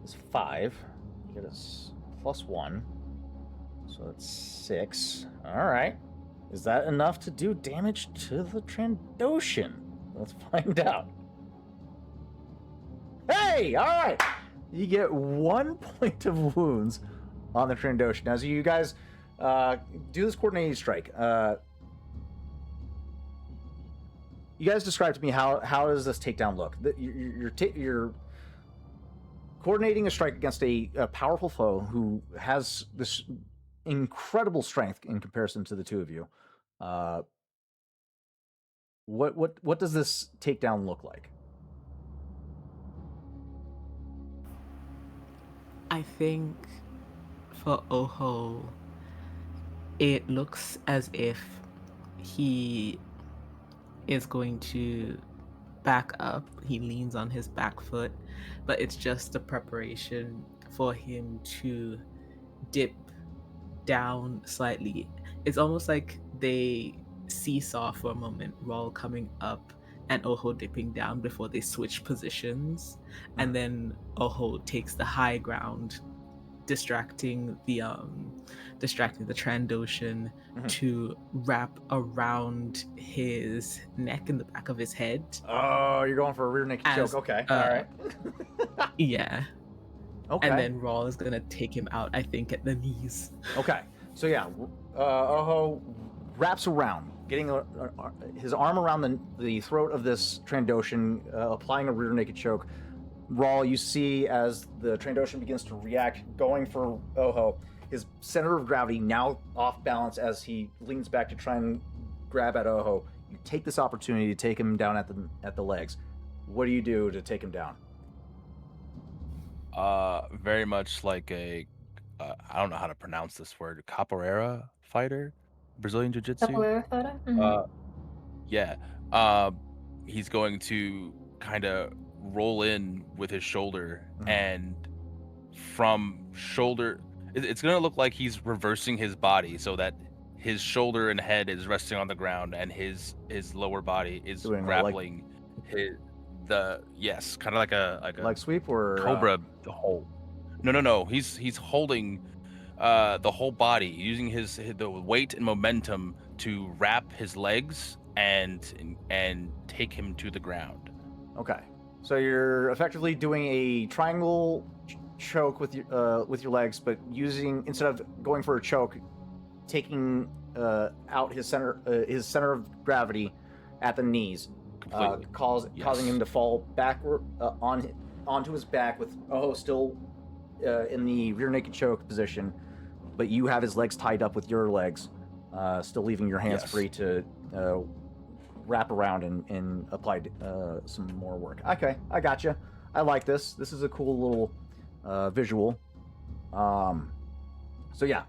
is 5. You get a +1. So that's 6. Alright. Is that enough to do damage to the Trandoshan? Let's find out. Hey! Alright! You get 1 point of wounds on the Trandoshan. As you guys do this coordinated strike, you guys describe to me how does this takedown look? You're coordinating a strike against a powerful foe who has this incredible strength in comparison to the two of you. What does this takedown look like? I think for Oho, it looks as if he is going to back up. He leans on his back foot, but it's just a preparation for him to dip down slightly. It's almost like they seesaw for a moment, Rawl coming up and Oho dipping down before they switch positions, and then Oho takes the high ground, distracting the Trandoshan to wrap around his neck and the back of his head. Oh, you're going for a rear naked choke. Okay, all right. Yeah. Okay. And then Rawl is gonna take him out, I think, at the knees. Okay. So yeah, Oho wraps around, getting his arm around the throat of this Trandoshan, applying a rear naked choke. Rawl, you see as the Trandoshan begins to react, going for Oho. His center of gravity now off balance as he leans back to try and grab at Oho. You take this opportunity to take him down at the legs. What do you do to take him down? Very much like a, I don't know how to pronounce this word, capoeira fighter, Brazilian Jiu-Jitsu. Capoeira fighter? Mhm. Yeah. He's going to kind of roll in with his shoulder, and from shoulder, it's going to look like he's reversing his body so that his shoulder and head is resting on the ground, and his lower body is Doing a grappling yes, kind of like a leg sweep or cobra the whole. No. He's holding the whole body, using the weight and momentum to wrap his legs and take him to the ground. Okay, so you're effectively doing a triangle choke with your legs, but using, instead of going for a choke, taking out his center of gravity at the knees, causing him to fall backward onto his back, with Oho still in the rear naked choke position, but you have his legs tied up with your legs, still leaving your hands free to wrap around and apply some more work. Okay, I gotcha. I like this. This is a cool little visual. So yeah,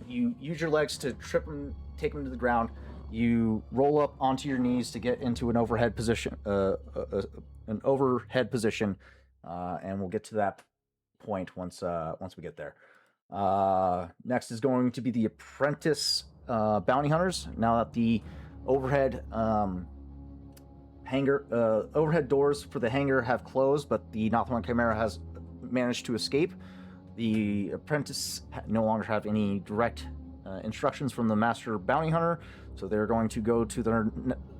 you use your legs to trip him, take him to the ground. You roll up onto your knees to get into an overhead position, and we'll get to that point once we get there. Next is going to be the apprentice bounty hunters. Now that the overhead overhead doors for the hangar have closed, but the Nothwan Chimera has managed to escape, the apprentice no longer have any direct instructions from the master bounty hunter, so they're going to go to their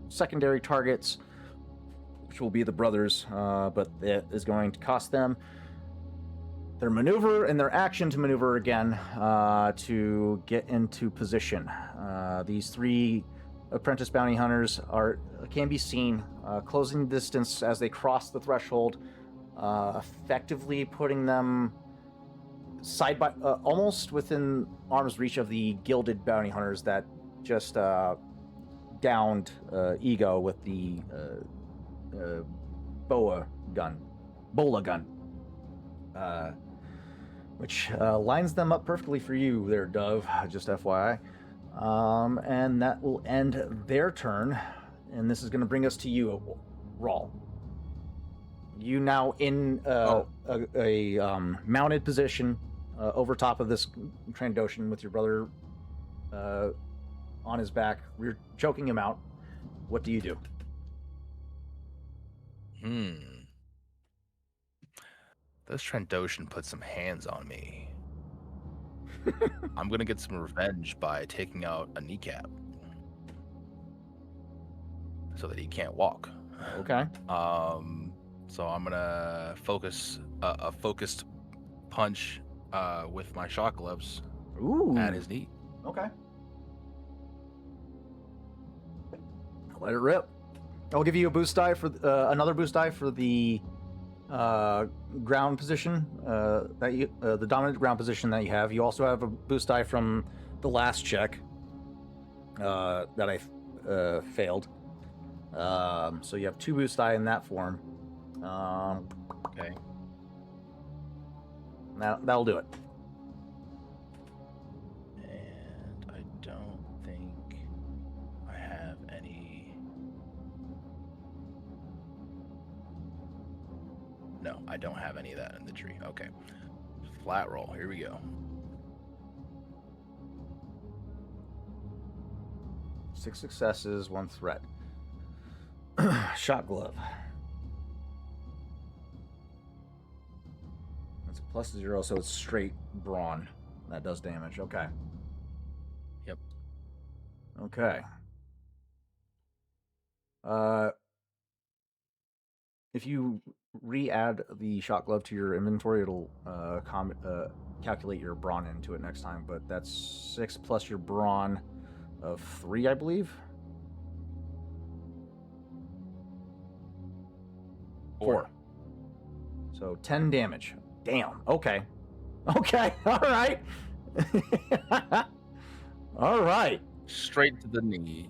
secondary targets, which will be the brothers, but it is going to cost them their maneuver and their action to maneuver again to get into position. These three apprentice bounty hunters can be seen closing the distance as they cross the threshold, effectively putting them side by almost within arm's reach of the gilded bounty hunters that just downed Ego with the bola gun, which lines them up perfectly for you there, Dove, just FYI. And that will end their turn, and this is going to bring us to you, Rawl. You now in a mounted position over top of this Trandoshan with your brother on his back. We're choking him out. What do you do? This Trandoshan put some hands on me. I'm gonna get some revenge by taking out a kneecap so that he can't walk. Okay. So I'm gonna focus a focused punch with my shock gloves at his knee. Okay. Let it rip. I'll give you a boost die for another boost die for the ground position that you the dominant ground position that you have. You also have a boost die from the last check that I failed. So you have 2 boost die in that form. Okay. That'll do it. And I don't think I have any. No, I don't have any of that in the tree. Okay. Flat roll. Here we go. 6 successes, 1 threat. Shot glove. That's a +0, so it's straight brawn. That does damage. Okay. Yep. Okay. If you re-add the shot glove to your inventory, it'll calculate your brawn into it next time, but that's 6 plus your brawn of 3, I believe. 4. So 10 damage. Damn. Okay. Okay. All right. All right. Straight to the knee.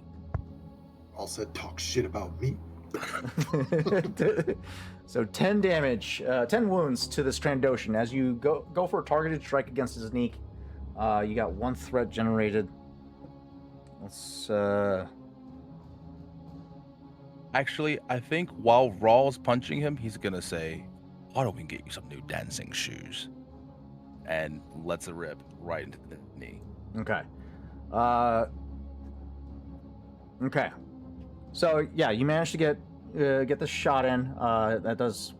All said talk shit about me. So 10 damage, 10 wounds to this Trandoshan. As you go for a targeted strike against his knee, you got 1 threat generated. Let's Actually, I think while Raw's punching him, he's gonna say, "Why don't we get you some new dancing shoes?" And lets it rip right into the knee. Okay. Okay. So yeah, you managed to get the shot in. That does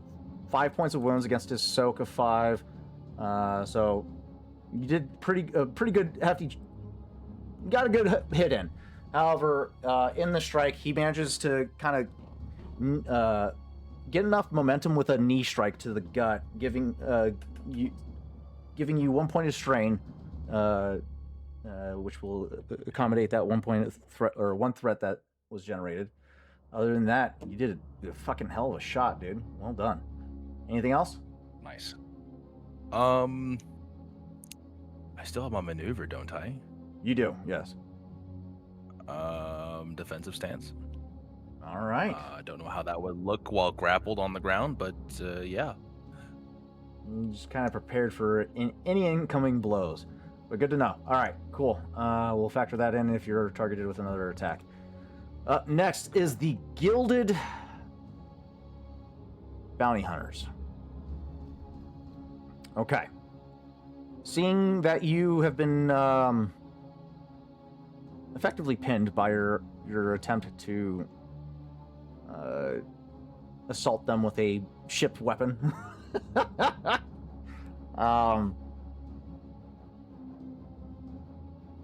5 points of wounds against his soak of 5. So you did pretty good, hefty. Got a good hit in. However, in the strike, he manages to kind of get enough momentum with a knee strike to the gut, giving you 1 point of strain, which will accommodate that 1 point of threat or 1 threat that was generated. Other than that, you did a fucking hell of a shot, dude. Well done. Anything else? Nice. I still have my maneuver, don't I? You do, yes. Defensive stance. All right. I don't know how that would look while grappled on the ground, but yeah. I'm just kind of prepared for any incoming blows. But good to know. All right, cool. We'll factor that in if you're targeted with another attack. Next is the Gilded Bounty Hunters. Okay. Seeing that you have been effectively pinned by your attempt to assault them with a shipped weapon.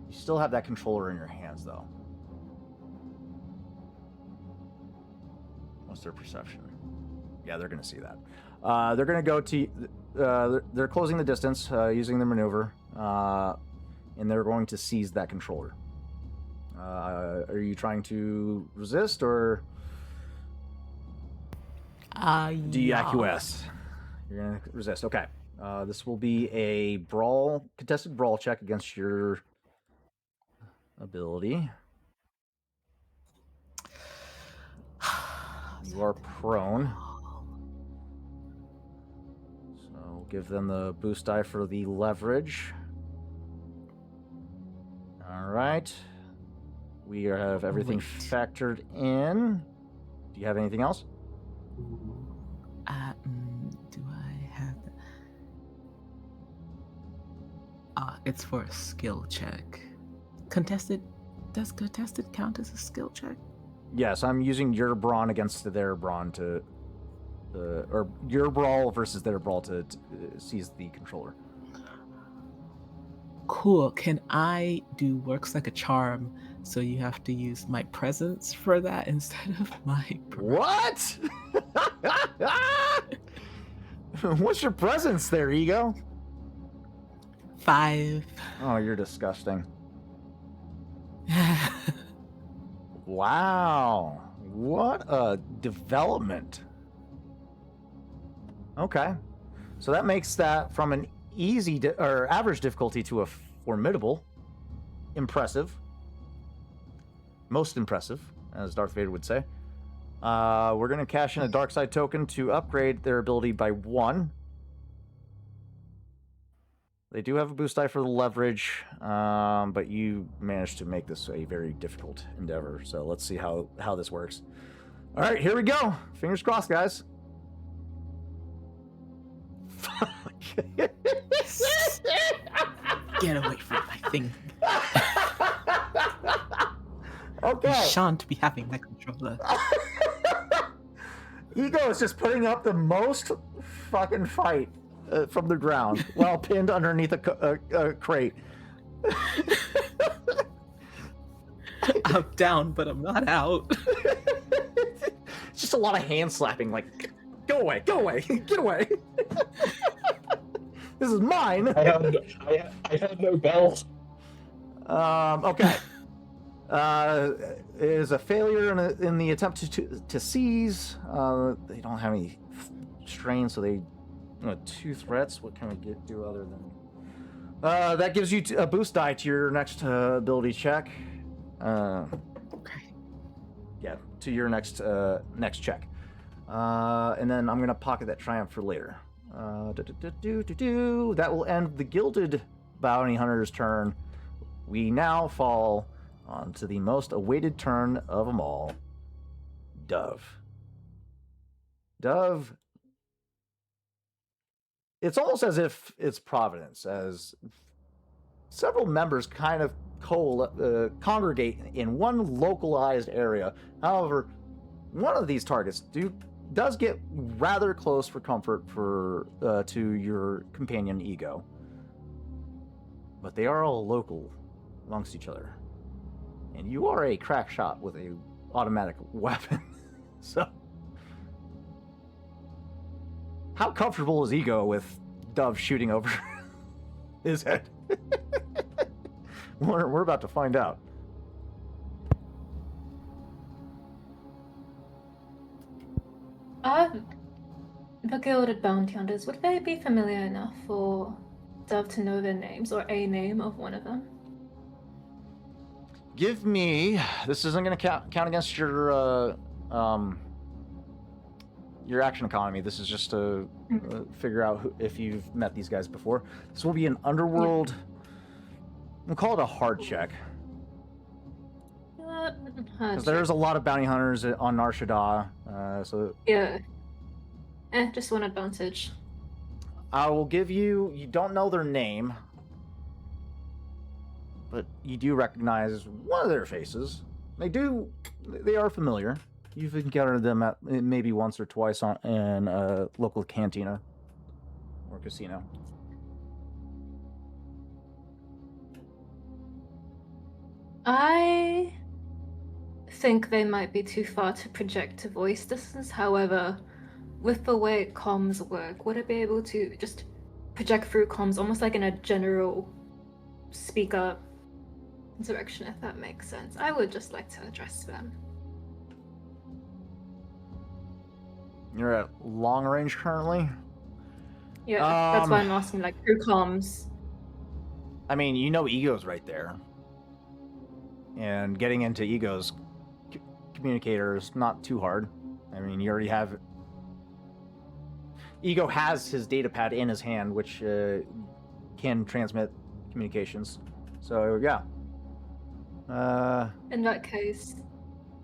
You still have that controller in your hands, though. What's their perception? Yeah, they're going to see that. They're going to go to... they're closing the distance using their maneuver, and they're going to seize that controller. Are you trying to resist, or do you acquiesce? You're going to resist. Okay. This will be a contested brawl check against your ability. You are prone. So we'll give them the boost die for the leverage. All right. We have everything factored in. Do you have anything else? Do I have... it's for a skill check. Does contested count as a skill check? Yes, I'm using your brawn against their brawn or your brawl versus their brawl to seize the controller. Cool. Can I do works like a charm, so you have to use my presence for that instead of my... What? What's your presence there, Ego? 5. Oh, you're disgusting. Wow. What a development. Okay. So that makes that from an easy or average difficulty to a formidable. Impressive. Most impressive, as Darth Vader would say. We're going to cash in a dark side token to upgrade their ability by 1. They do have a boost die for the leverage, but you managed to make this a very difficult endeavor. So let's see how this works. All right, here we go. Fingers crossed, guys. Fuck. Get away from my thing. Okay. You shan't be having that controller. Ego is just putting up the most fucking fight from the ground while pinned underneath a crate. I'm down, but I'm not out. It's just a lot of hand slapping, like, go away, get away. This is mine. I had no bell. Okay. It is a failure in the attempt to seize. They don't have any strain, so they 2 threats. What can we do other than that? Gives you a boost die to your next ability check. Okay. Yeah, to your next check. And then I'm gonna pocket that triumph for later. That will end the Gilded Bounty Hunter's turn. We now fall onto the most awaited turn of them all, Dove. Dove. It's almost as if it's Providence, as several members kind of congregate in one localized area. However, one of these targets does get rather close for comfort to your companion Ego. But they are all local amongst each other. And you are a crack shot with a automatic weapon. So how comfortable is Ego with Dove shooting over his head? We're about to find out. The Gilded Bounty Hunters, would they be familiar enough for Dove to know their names or a name of one of them? Give me. This isn't going to count against your action economy. This is just to figure out if you've met these guys before. This will be an underworld. We'll call it a hard check. Because there's a lot of bounty hunters on Nar Shaddaa, so yeah. Just one advantage. I will give you. You don't know their name, but you do recognize one of their faces. They are familiar. You've encountered them maybe once or twice in a local cantina or casino. I think they might be too far to project to voice distance. However, with the way comms work, would I be able to just project through comms almost like in a general speaker direction, if that makes sense? I would just like to address them. You're at long range currently? Yeah, that's why I'm asking, like, through comms. I mean, you know Ego's right there. And getting into Ego's communicator is not too hard. I mean, you already have... Ego has his data pad in his hand, which can transmit communications. So, yeah. In that case,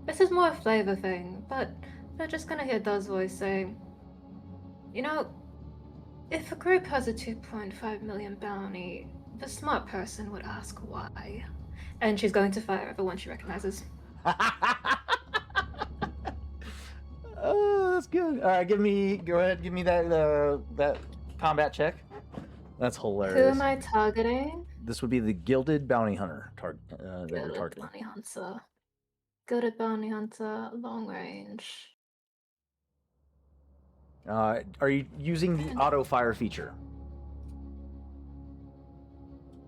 this is more a flavor thing, but they're just gonna hear Dove's voice saying, you know, if a group has a 2.5 million bounty, the smart person would ask why. And she's going to fire everyone she recognizes. Oh, that's good. All right, go ahead, give me that combat check. That's hilarious. Who am I targeting? This would be the Gilded Bounty Hunter that we're Gilded targeting. Bounty Hunter. Gilded Bounty Hunter, long range. Are you using the auto fire feature?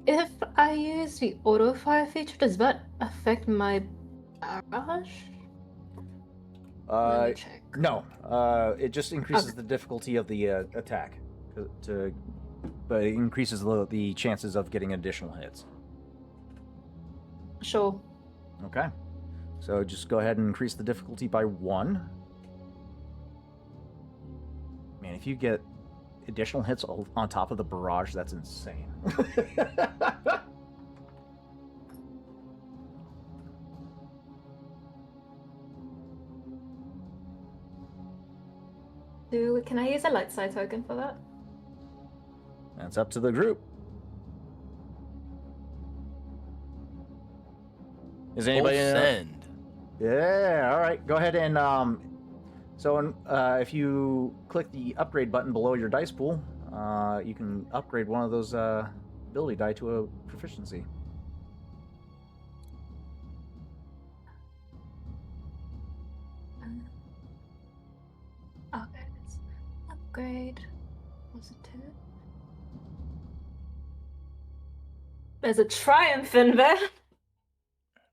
If I use the auto fire feature, does that affect my barrage? Let me check. No. It just increases the difficulty of the attack, but it increases the chances of getting additional hits. Sure. Okay. So just go ahead and increase the difficulty by 1. Man, if you get additional hits on top of the barrage, that's insane. Can I use a light side token for that? That's up to the group. Is anybody Full send. Yeah, all right. Go ahead and if you click the upgrade button below your dice pool, you can upgrade one of those ability die to a proficiency. Okay, let's upgrade. Was it 2? There's a triumph in there.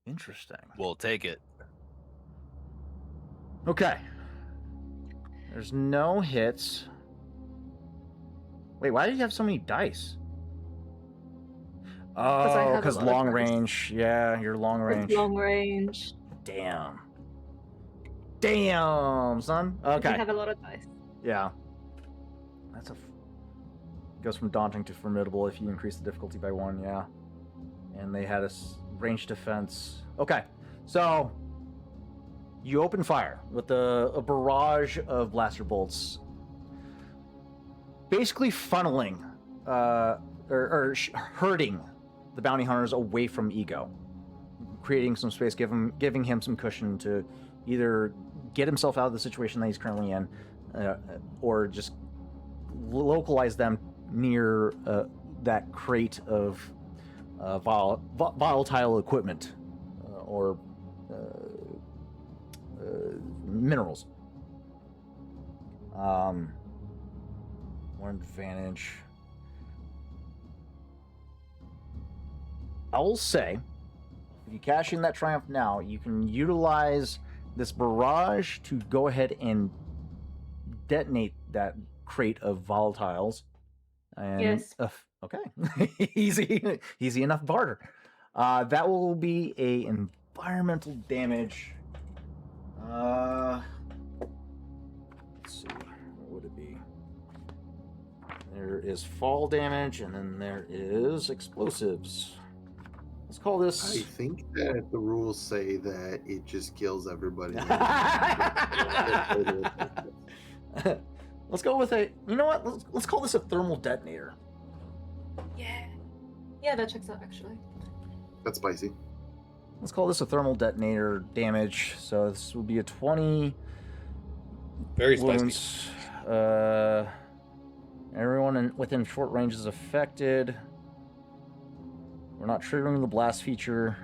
Interesting. We'll take it. Okay. There's no hits. Wait, why do you have so many dice? I Oh, have a because lot of long dice. range. Yeah, you're long range. It's long range. Damn. Damn, son. I Okay. have a lot of dice. Yeah. That's goes from daunting to formidable if you increase the difficulty by 1, yeah. And they had a range defense. Okay. So you open fire with a barrage of blaster bolts, basically funneling herding the bounty hunters away from Ego, creating some space, giving him some cushion to either get himself out of the situation that he's currently in, or just localize them near that crate of volatile equipment or minerals. One advantage. I will say, if you cash in that triumph now, you can utilize this barrage to go ahead and detonate that crate of volatiles. And Yes. okay. easy enough barter. That will be a environmental damage. Let's see, what would it be? There is fall damage, and then there is explosives. Let's call this. I think that the rules say that it just kills everybody. Let's go with a. You know what? Let's call this a thermal detonator. Yeah. Yeah, that checks out actually. That's spicy. Let's call this a thermal detonator damage. So this will be a 20 Very spicy. wounds. Everyone within short range is affected. We're not triggering the blast feature.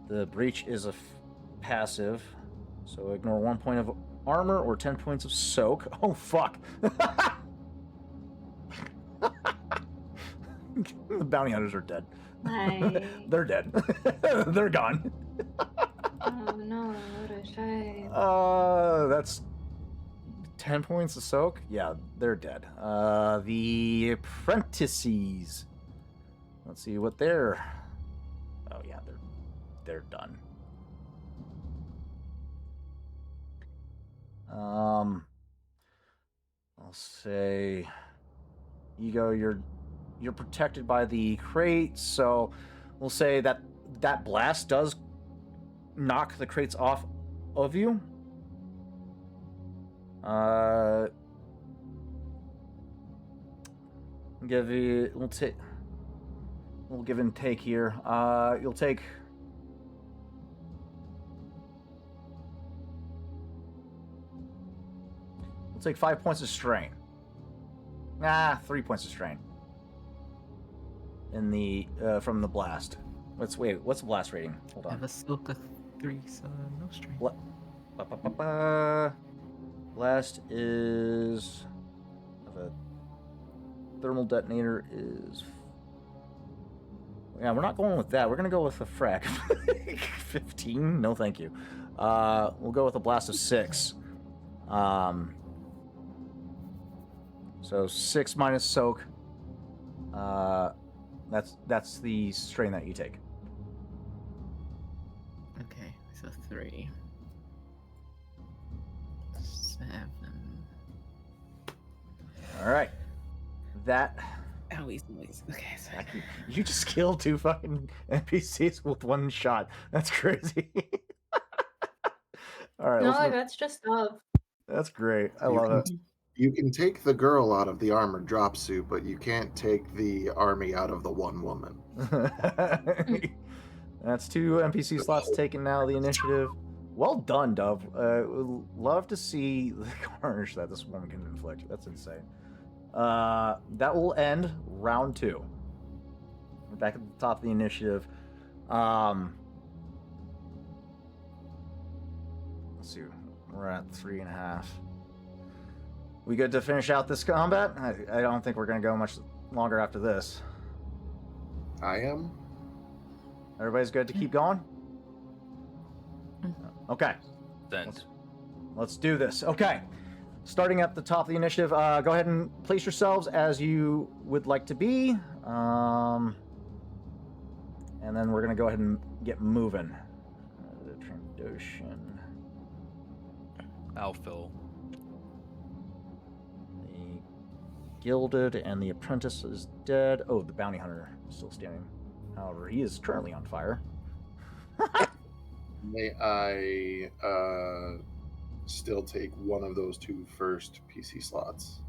The breach is a passive, so ignore 1 point of armor or 10 points of soak. Oh, fuck. The bounty hunters are dead. Nice. They're dead. They're gone. Oh no, what a shame. That's 10 points of soak? Yeah, they're dead. The apprentices. Let's see what they're. Oh yeah, they're done. I'll say, Ego, you're protected by the crate, so we'll say that blast does knock the crates off of you. We'll give and take here. You'll take. We'll take 5 points of strain. 3 points of strain. In the from the blast. What's the blast rating? Hold I on. have a soak of 3, so no strain. Blast is of a thermal detonator is. Yeah, we're not going with that. We're gonna go with a frac. 15? No, thank you. We'll go with a blast of 6. So 6 minus soak. That's the strain that you take. Okay, so 3. 7. All right. That. Oh, he's noise. Okay, sorry. You just killed 2 fucking NPCs with 1 shot. That's crazy. All right. No, that's just stuff. That's great. I You love can- it. You can take the girl out of the armored drop suit, but you can't take the army out of the one woman. That's 2 NPC slots taken now. The initiative. Well done, Dove. Would love to see the carnage that this woman can inflict. That's insane. That will end round 2. We're back at the top of the initiative. Let's see. We're at 3.5. We good to finish out this combat? I don't think we're going to go much longer after this. I am. Everybody's good to keep going? Okay. Then Let's do this. Okay. Starting at the top of the initiative, go ahead and place yourselves as you would like to be. And then we're going to go ahead and get moving. The Trandoshan. I'll fill. The Gilded and the Apprentice is dead. Oh, the Bounty Hunter is still standing. However, he is currently on fire. May I still take one of those two first PC slots?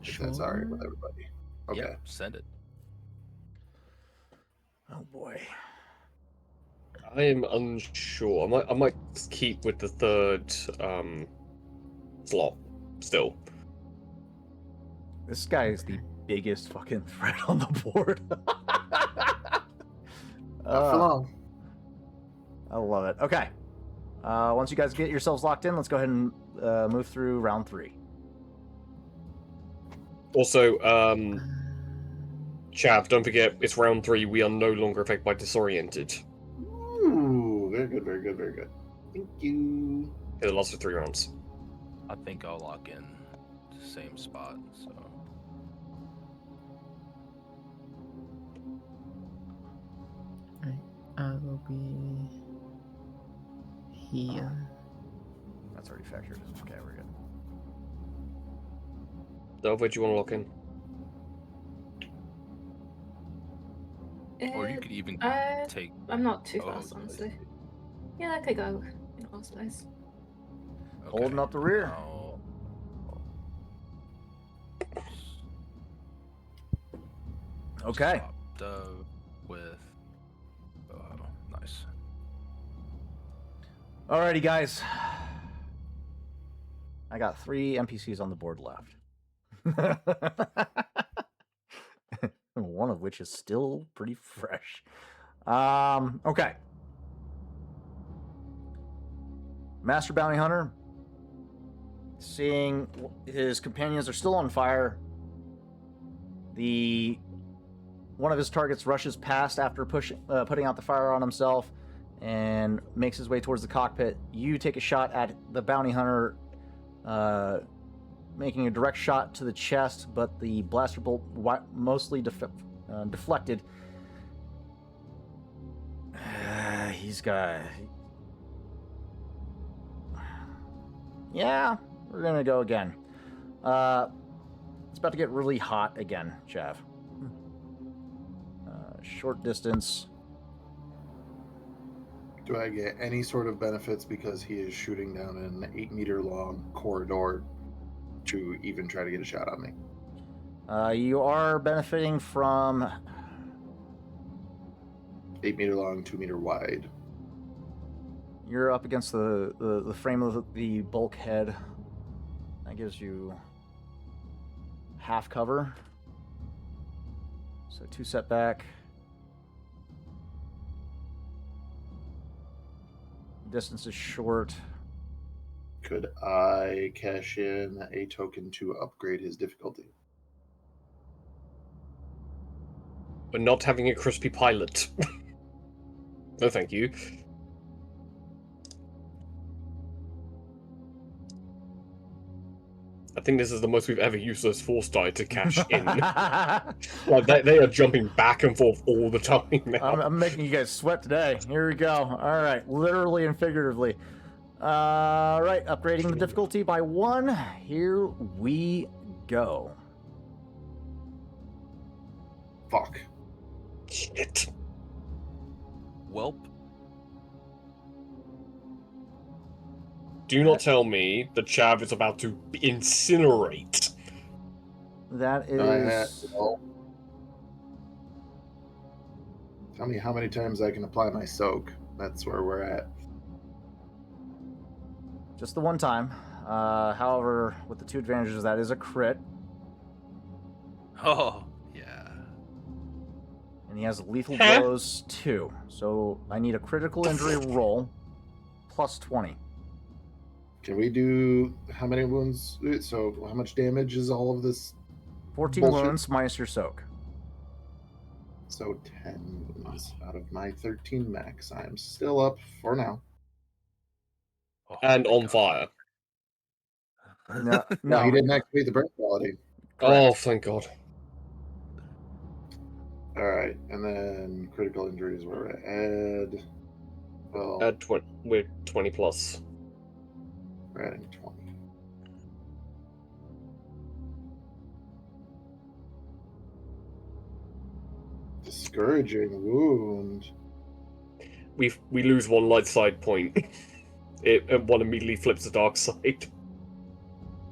If that's all right with everybody. Okay. Yep, send it. Oh boy. I am unsure. I might keep with the third slot still. This guy is the biggest fucking threat on the board. Not for long. I love it. Okay. Once you guys get yourselves locked in, let's go ahead and move through round 3. Also, Chav, don't forget, it's round 3. We are no longer affected by disoriented. Ooh, very good, very good, very good. Thank you. It lasts for 3 rounds. I think I'll lock in the same spot. So I will be here. That's already factored. Okay, we're good. Delva, do you want to lock in? or you could even take. I'm not too Oh, fast, honestly. Yeah, I could go in all space. Holding up the rear. Now- Okay. Swap with. Oh, nice. Alrighty, guys. I got 3 NPCs on the board left. One of which is still pretty fresh. Okay. Master Bounty Hunter, seeing his companions are still on fire, one of his targets rushes past after putting out the fire on himself and makes his way towards the cockpit. You take a shot at the Bounty Hunter, making a direct shot to the chest, but the blaster bolt mostly deflected. He's got... Yeah, we're gonna go again. It's about to get really hot again, Chav. Short distance. Do I get any sort of benefits because he is shooting down an 8-meter long corridor to even try to get a shot on me? You are benefiting from 8-meter long, 2-meter wide. You're up against the frame of the bulkhead. That gives you half cover. So 2 setback. Distance is short. Could I cash in a token to upgrade his difficulty? But not having a crispy pilot. No, thank you. I think this is the most we've ever used those force die to cash in. Like they are jumping back and forth all the time now. I'm making you guys sweat today. Here we go. All right, literally and figuratively. All right, upgrading the difficulty by 1. Here we go. Fuck. Shit. Welp. Do not tell me that Chav is about to incinerate. That is... Tell me how many times I can apply my soak. That's where we're at. just the one time. However, with the 2 advantages, that is a crit. Oh, yeah. And he has lethal blows too. So I need a critical injury roll plus 20. Can we do how many wounds? So how much damage is all of this? 14 Bullshit. wounds minus your soak. So 10 wounds out of my 13 max. I am still up for now. Oh And my on God. fire. No, No, he no. didn't activate the burn quality. Oh, Correct. thank God. All right, and then critical injuries were add. Well, We're 20 plus. we're adding 20. Discouraging wound. We lose one light side point. And one immediately flips the dark side.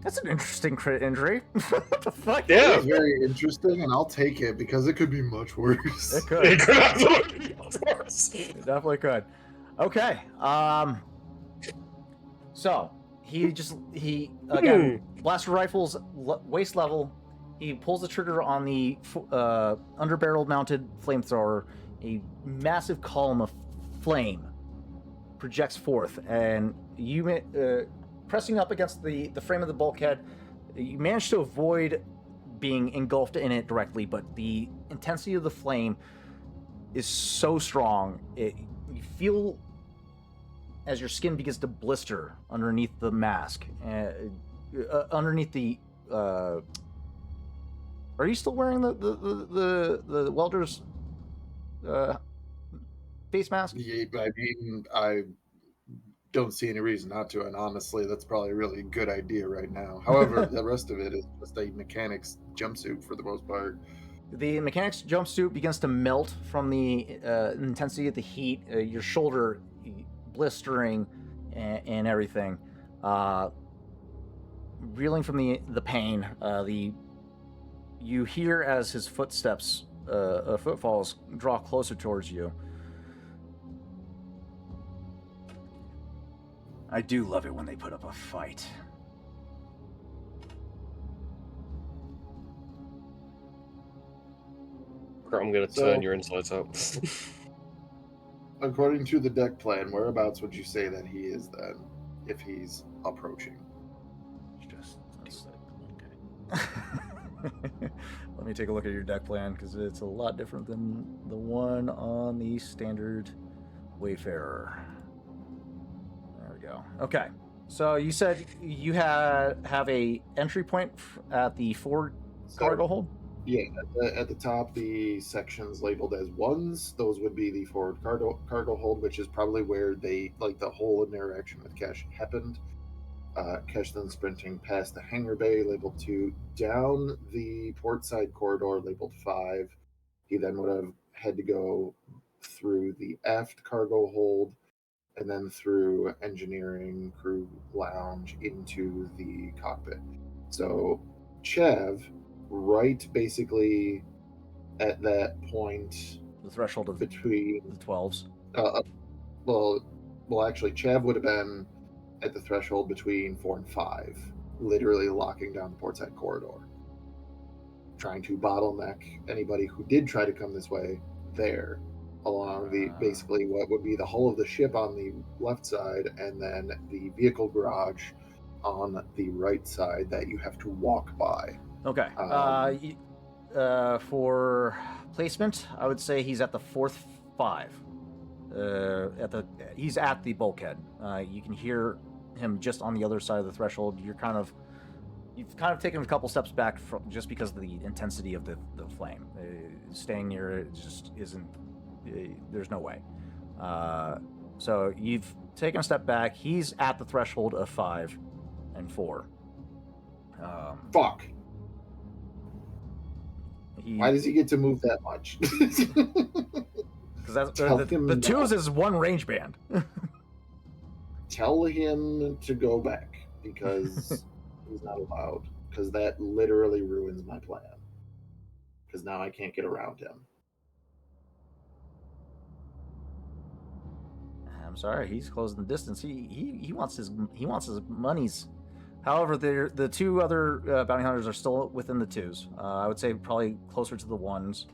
That's an interesting crit injury. What the fuck? Yeah. It's very interesting, and I'll take it because it could be much worse. It could. It could absolutely be worse. It definitely could. Okay. So he again blaster rifles waist level. He pulls the trigger on the underbarrel mounted flamethrower. A massive column of flame projects forth, and you pressing up against the frame of the bulkhead, you manage to avoid being engulfed in it directly, but the intensity of the flame is so strong. You feel as your skin begins to blister underneath the mask, underneath the. Are you still wearing the welder's face mask? Yeah, I mean, I don't see any reason not to, and honestly, that's probably a really good idea right now. However, the rest of it is just a mechanic's jumpsuit for the most part. The mechanic's jumpsuit begins to melt from the intensity of the heat. Your shoulder blistering and everything, reeling from the pain. You hear as his footsteps, footfalls draw closer towards you. I do love it when they put up a fight. I'm gonna turn your insides out. According to the deck plan, whereabouts would you say that he is then, if he's approaching? Just let me take a look at your deck plan, because it's a lot different than the one on the standard Wayfarer. There we go. Okay, so you said you have a entry point at the forward cargo hold? Yeah, at the top, the sections labeled as ones, those would be the forward cargo hold, which is probably where the whole interaction with Kesh happened. Kesh then sprinting past the hangar bay labeled 2, down the port side corridor labeled 5. He then would have had to go through the aft cargo hold and then through engineering, crew lounge into the cockpit. So Chev, right basically at that point, The threshold of between the 12s. Well, actually, Chav would have been at the threshold between 4 and 5, literally locking down the portside corridor, trying to bottleneck anybody who did try to come this way there, along the basically what would be the hull of the ship on the left side, and then the vehicle garage on the right side that you have to walk by. Okay. For placement, I would say he's at the 4th 5. He's at the bulkhead. You can hear him just on the other side of the threshold. You've kind of taken a couple steps back just because of the intensity of the flame. Staying near it just isn't. There's no way. So you've taken a step back. He's at the threshold of 5 and 4. Fuck. Why does he get to move that much? Because the 2s is one range band. Tell him to go back, because he's not allowed. Because that literally ruins my plan. Because now I can't get around him. I'm sorry, he's closing the distance. He wants his monies. However, the 2 other bounty hunters are still within the 2s. I would say probably closer to the 1s.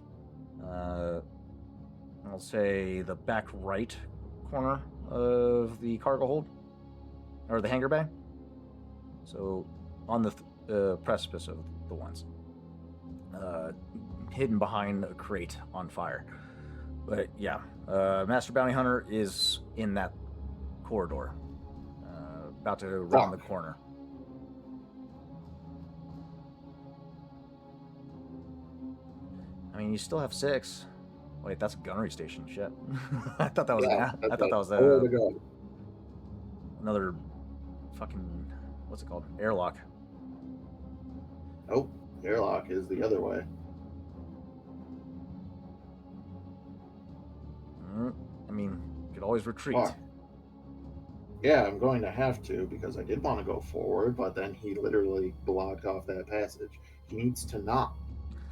I'll say the back right corner of the cargo hold, or the hangar bay. So on the precipice of the ones, hidden behind a crate on fire. But yeah, Master Bounty Hunter is in that corridor, about to round the corner. I mean, you still have 6. Wait, that's a gunnery station. Shit. I thought that was Nowhere to go. another fucking, what's it called? Airlock. Nope. Airlock is the other way. I mean, you could always retreat. Why? Yeah, I'm going to have to because I did want to go forward, but then he literally blocked off that passage. He needs to not.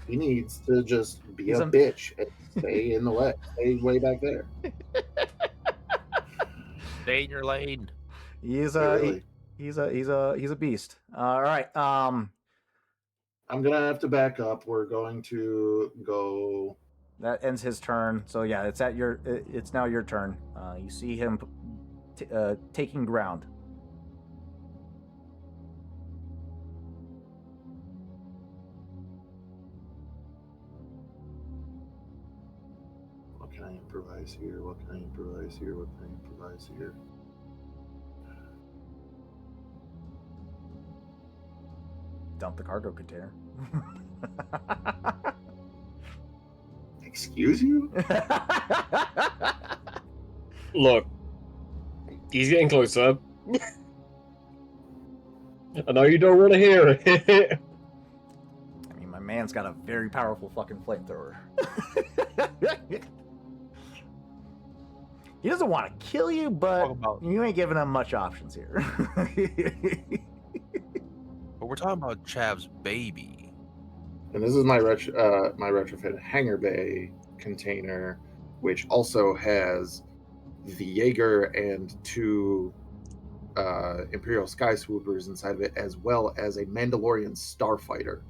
He needs to just be a bitch and stay in the way. Stay way back there. Stay in your lane. He's Really. he's a beast. All right. I'm gonna have to back up. We're going to go. That ends his turn. So yeah, it's now your turn. You see him taking ground. What can I improvise here? What can I improvise here? What can I improvise here? Dump the cargo container. Excuse you? Look, he's getting closer. I know you don't want to hear it. I mean, my man's got a very powerful fucking flamethrower. He doesn't want to kill you, but you ain't giving him much options here. But we're talking about Chav's baby. And this is my retrofit hangar bay container, which also has the Jaeger and 2 Imperial Sky Swoopers inside of it, as well as a Mandalorian starfighter.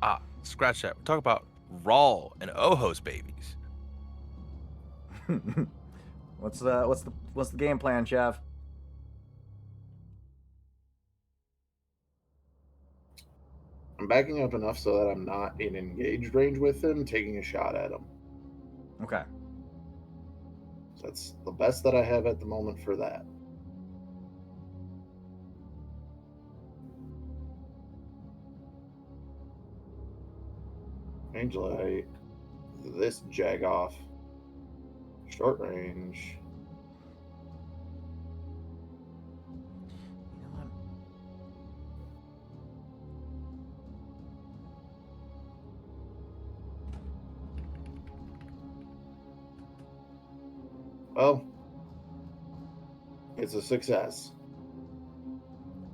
Ah, scratch that. We're talking about Rawl and Ohos babies. What's the game plan, Chav? I'm backing up enough so that I'm not in engaged range with him, taking a shot at him. Okay. So that's the best that I have at the moment for that. Range light. This Jagoff. Short range. You know what? Well, it's a success.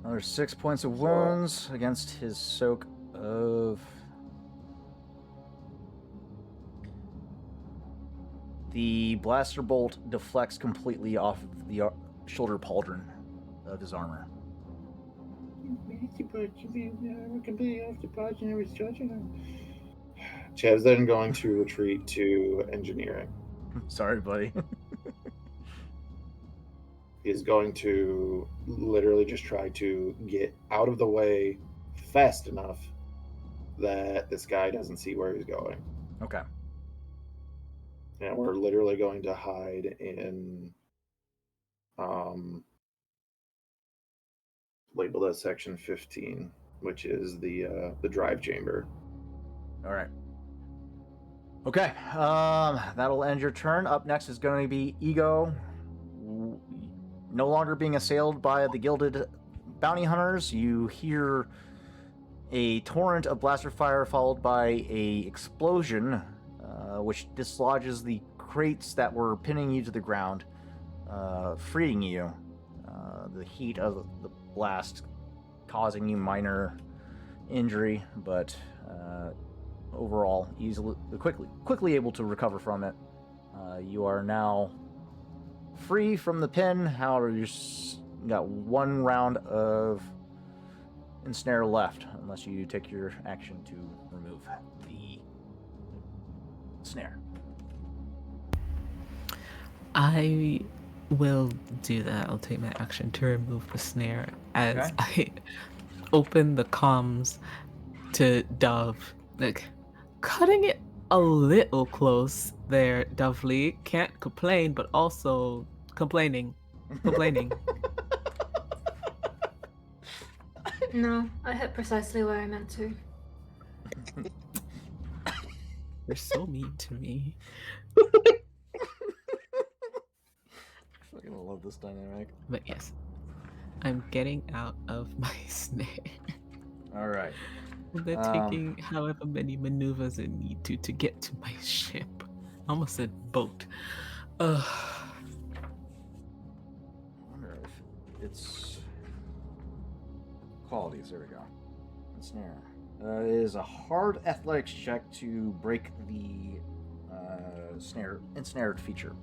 Another 6 points of wounds against his soak of... The blaster bolt deflects completely off the shoulder pauldron of his armor. Chav's then going to retreat to engineering. Sorry, buddy. He's going to literally just try to get out of the way fast enough that this guy doesn't see where he's going. Okay. And we're literally going to hide in labeled as section 15, which is the drive chamber. All right. Okay. That'll end your turn. Up next is going to be Ego. No longer being assailed by the gilded bounty hunters, you hear a torrent of blaster fire followed by a explosion, which dislodges the crates that were pinning you to the ground, freeing you. The heat of the blast causing you minor injury, but overall quickly able to recover from it. You are now free from the pin. However, you got 1 round of ensnare left, unless you take your action to remove the snare. I will do that. I'll take my action to remove the snare. as I open the comms to Dove, like cutting it a little close there, Dovely. Can't complain, but also complaining. No, I hit precisely where I meant to. You're so mean to me. I fucking love this dynamic. But yes, I'm getting out of my snare. All right. They're taking however many maneuvers it need to get to my ship. I almost said boat. I wonder if it's qualities. There we go. Ensnare. It is a hard athletics check to break the ensnared feature.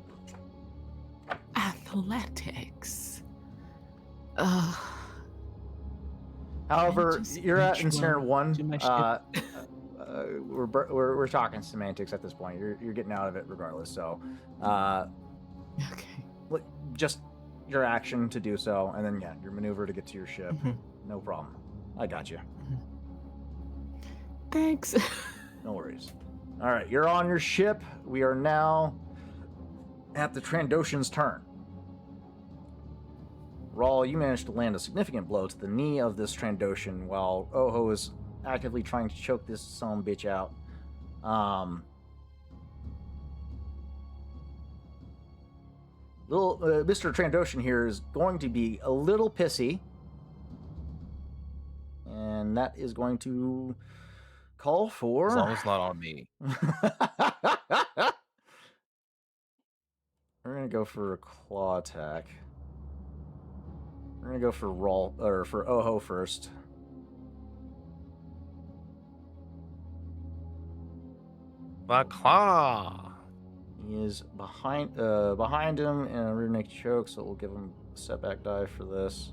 Athletics. However, just you're at reach ensnare well one. to my ship. We're talking semantics at this point. You're getting out of it regardless. So, Okay. just your action to do so, and then your maneuver to get to your ship. Mhm. No problem. I got you. Thanks. No worries. All right, you're on your ship. We are now at the Trandoshan's turn. Rawl, you managed to land a significant blow to the knee of this Trandoshan while Oho is actively trying to choke this son bitch out. Mr. Trandoshan here is going to be a little pissy, and that is going to call for. As long as it's not on me. We're gonna go for a claw attack. We're gonna go for for Oho first. My claw. He is behind him in a runic choke, so we'll give him a setback die for this.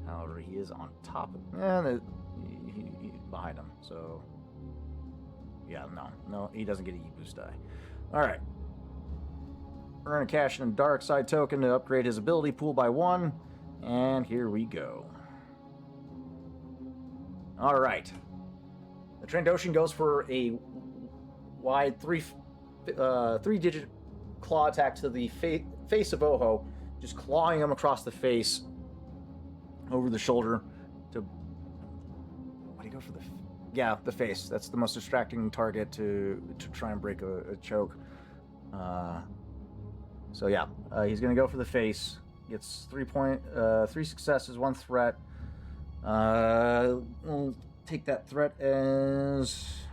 However, he is on top of he behind him, so yeah, no, he doesn't get a boost die. All right, we're gonna cash in a dark side token to upgrade his ability pool by 1, and here we go. All right. The Trandoshan goes for a wide three-digit claw attack to the face of Oho, just clawing him across the face, over the shoulder. What do you go for the face? That's the most distracting target to try and break a choke. So yeah, he's gonna go for the face. Gets 3 successes, 1 threat. We'll take that threat as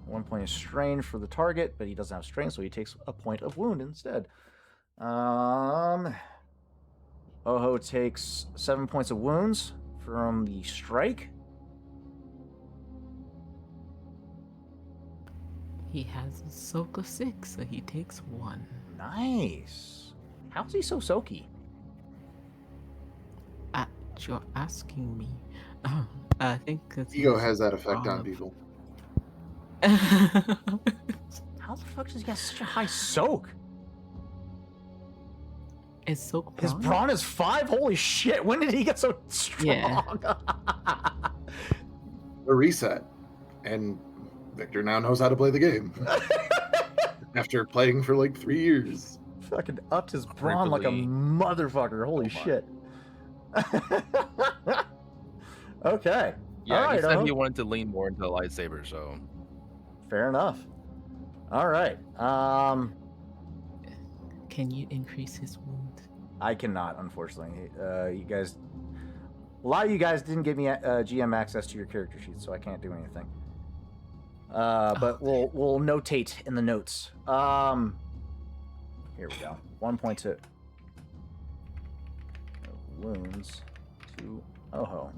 1 point of strain for the target, but he doesn't have strain, so he takes a point of wound instead. Oho takes 7 points of wounds from the strike. He has a soak of 6, so he takes 1. Nice. How's he so soaky? You're asking me. I think because Ego has that effect on people. How the fuck does he get such a high soak? Is soak His brawn is 5? Holy shit, when did he get so strong? Yeah. A reset. And Victor now knows how to play the game. After playing for like 3 years. Fucking upped his brawn like a motherfucker. Holy shit. Okay. Yeah, all right, he said Oho. he wanted to lean more into the lightsaber, so Fair enough. All right. Can you increase his wound? I cannot, unfortunately. You guys, a lot of you guys didn't give me GM access to your character sheet, so I can't do anything. But we'll notate in the notes. Here we go. 1 point to wounds to Oho.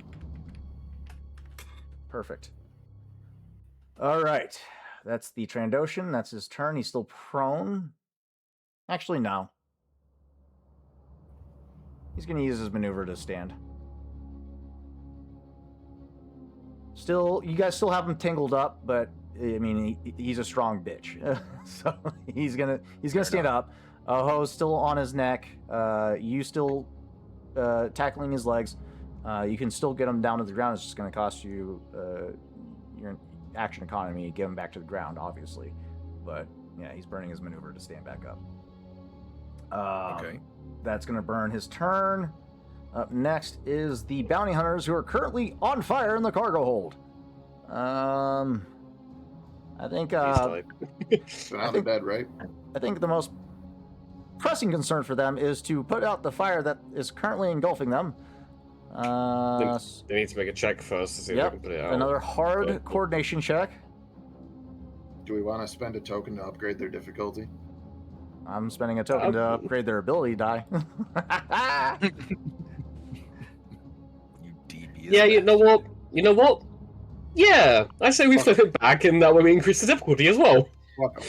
Perfect. All right. That's the Trandoshan. That's his turn. He's still prone. Actually, no. He's going to use his maneuver to stand. Still, you guys still have him tangled up, but I mean, he's a strong bitch, so he's gonna stand up. Ho's still on his neck. You still tackling his legs. You can still get him down to the ground. It's just gonna cost you your action economy to get him back to the ground, obviously. But yeah, he's burning his maneuver to stand back up. Okay. That's gonna burn his turn. Up next is the bounty hunters who are currently on fire in the cargo hold. I think So now they're dead, right? I think the most pressing concern for them is to put out the fire that is currently engulfing them. They need to make a check first to see if they can put it out. Another hard coordination check. Do we want to spend a token to upgrade their difficulty? I'm spending a token to upgrade their ability die. You devious. Yeah, you know what? Yeah, I say we flip it back, and that way we increase the difficulty as well. Welcome.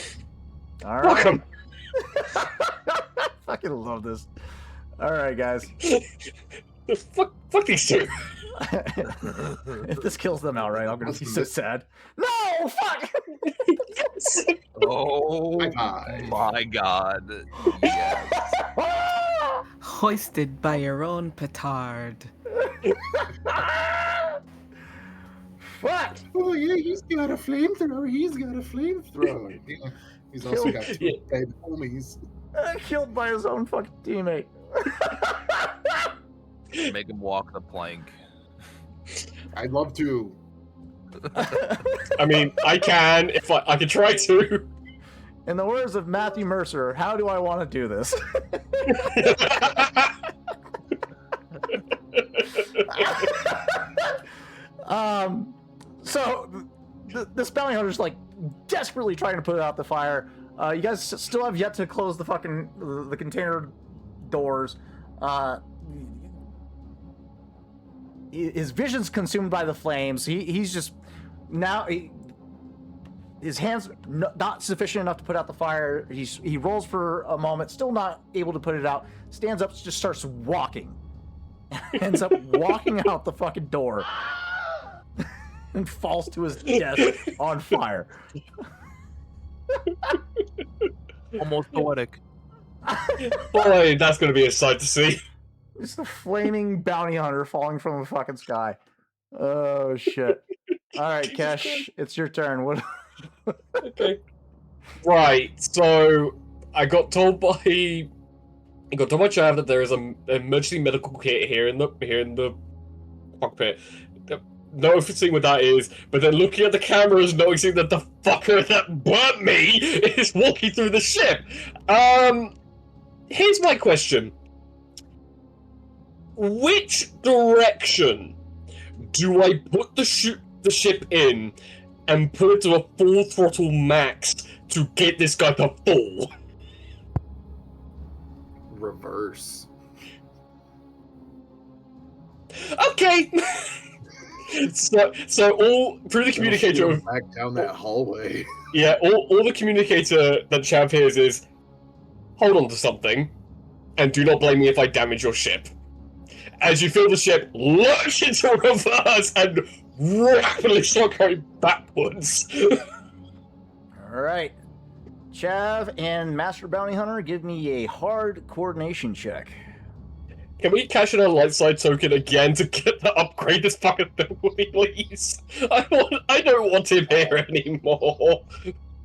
All right. Welcome. I fucking love this. All right, guys. Fuck these two. If this kills them outright, I'm gonna be so sad. No, fuck. Yes. Oh Bye-bye. my god. Yes. Hoisted by your own petard. Fuck. Oh yeah, he's got a flamethrower. Yeah, he's also got two dead homies. Killed by his own fucking teammate. Make him walk the plank. I'd love to. I mean, I can if I can try to. In the words of Matthew Mercer, how do I want to do this? So this bounty hunter's like desperately trying to put out the fire. You guys still have yet to close the fucking the container doors. His vision's consumed by the flames. He's just now. His hands not sufficient enough to put out the fire. He rolls for a moment, still not able to put it out. Stands up, just starts walking. Ends up walking out the fucking door. And falls to his death on fire. Almost poetic. Boy, that's gonna be a sight to see. Just a flaming bounty hunter falling from the fucking sky. Oh shit! All right, Kesh, it's your turn. What? Okay. Right. So I got told by Chav that there is an emergency medical kit here in the cockpit. Noticing what that is, but then looking at the cameras, noticing that the fucker that burnt me is walking through the ship. Here's my question: which direction do I put the ship in and put it to a full throttle max to get this guy to fall? Reverse. Okay. So all through the communicator, Back down that hallway. yeah, all the communicator that Chav hears is, hold on to something, and do not blame me if I damage your ship. As you feel the ship lurch into reverse and rapidly start going backwards. All right, Chav and Master Bounty Hunter, give me a hard coordination check. Can we cash in a light side token again to get to upgrade this fucking thing, please? I don't want him here anymore.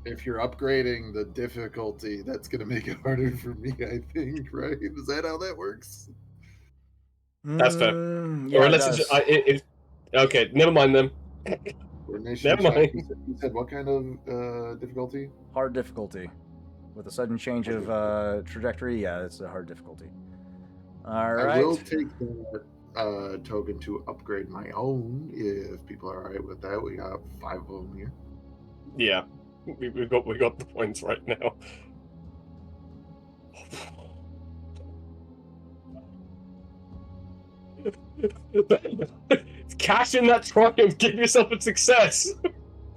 If you're upgrading the difficulty, that's gonna make it harder for me, I think, right? Is that how that works? That's fair. Yeah, Or unless it's okay, never mind then. Coordination Never check. mind. You said what kind of difficulty? hard difficulty. With a sudden change of trajectory, yeah, it's a hard difficulty. All right. I will take that token to upgrade my own if people are alright with that. We got 5 of them here. Yeah, we got the points right now. Cash in that triumph, give yourself a success.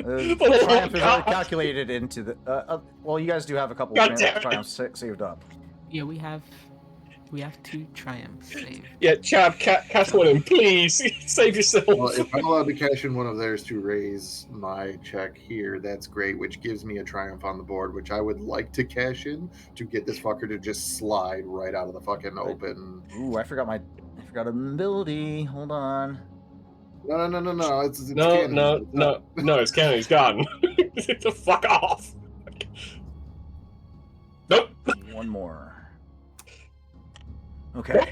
Triumph is already calculated into the. Well, you guys do have a couple God of damn it. triumphs saved up. Yeah, we have We have to triumph save. Yeah, Chav, cash one in, please. Save yourself. Well, if I'm allowed to cash in one of theirs to raise my check here, that's great, which gives me a triumph on the board, which I would like to cash in to get this fucker to just slide right out of the fucking open. Ooh, I forgot an ability. Hold on. No. It's No, canon. it's canon. He's gone. The fuck off. Nope. One more. Okay.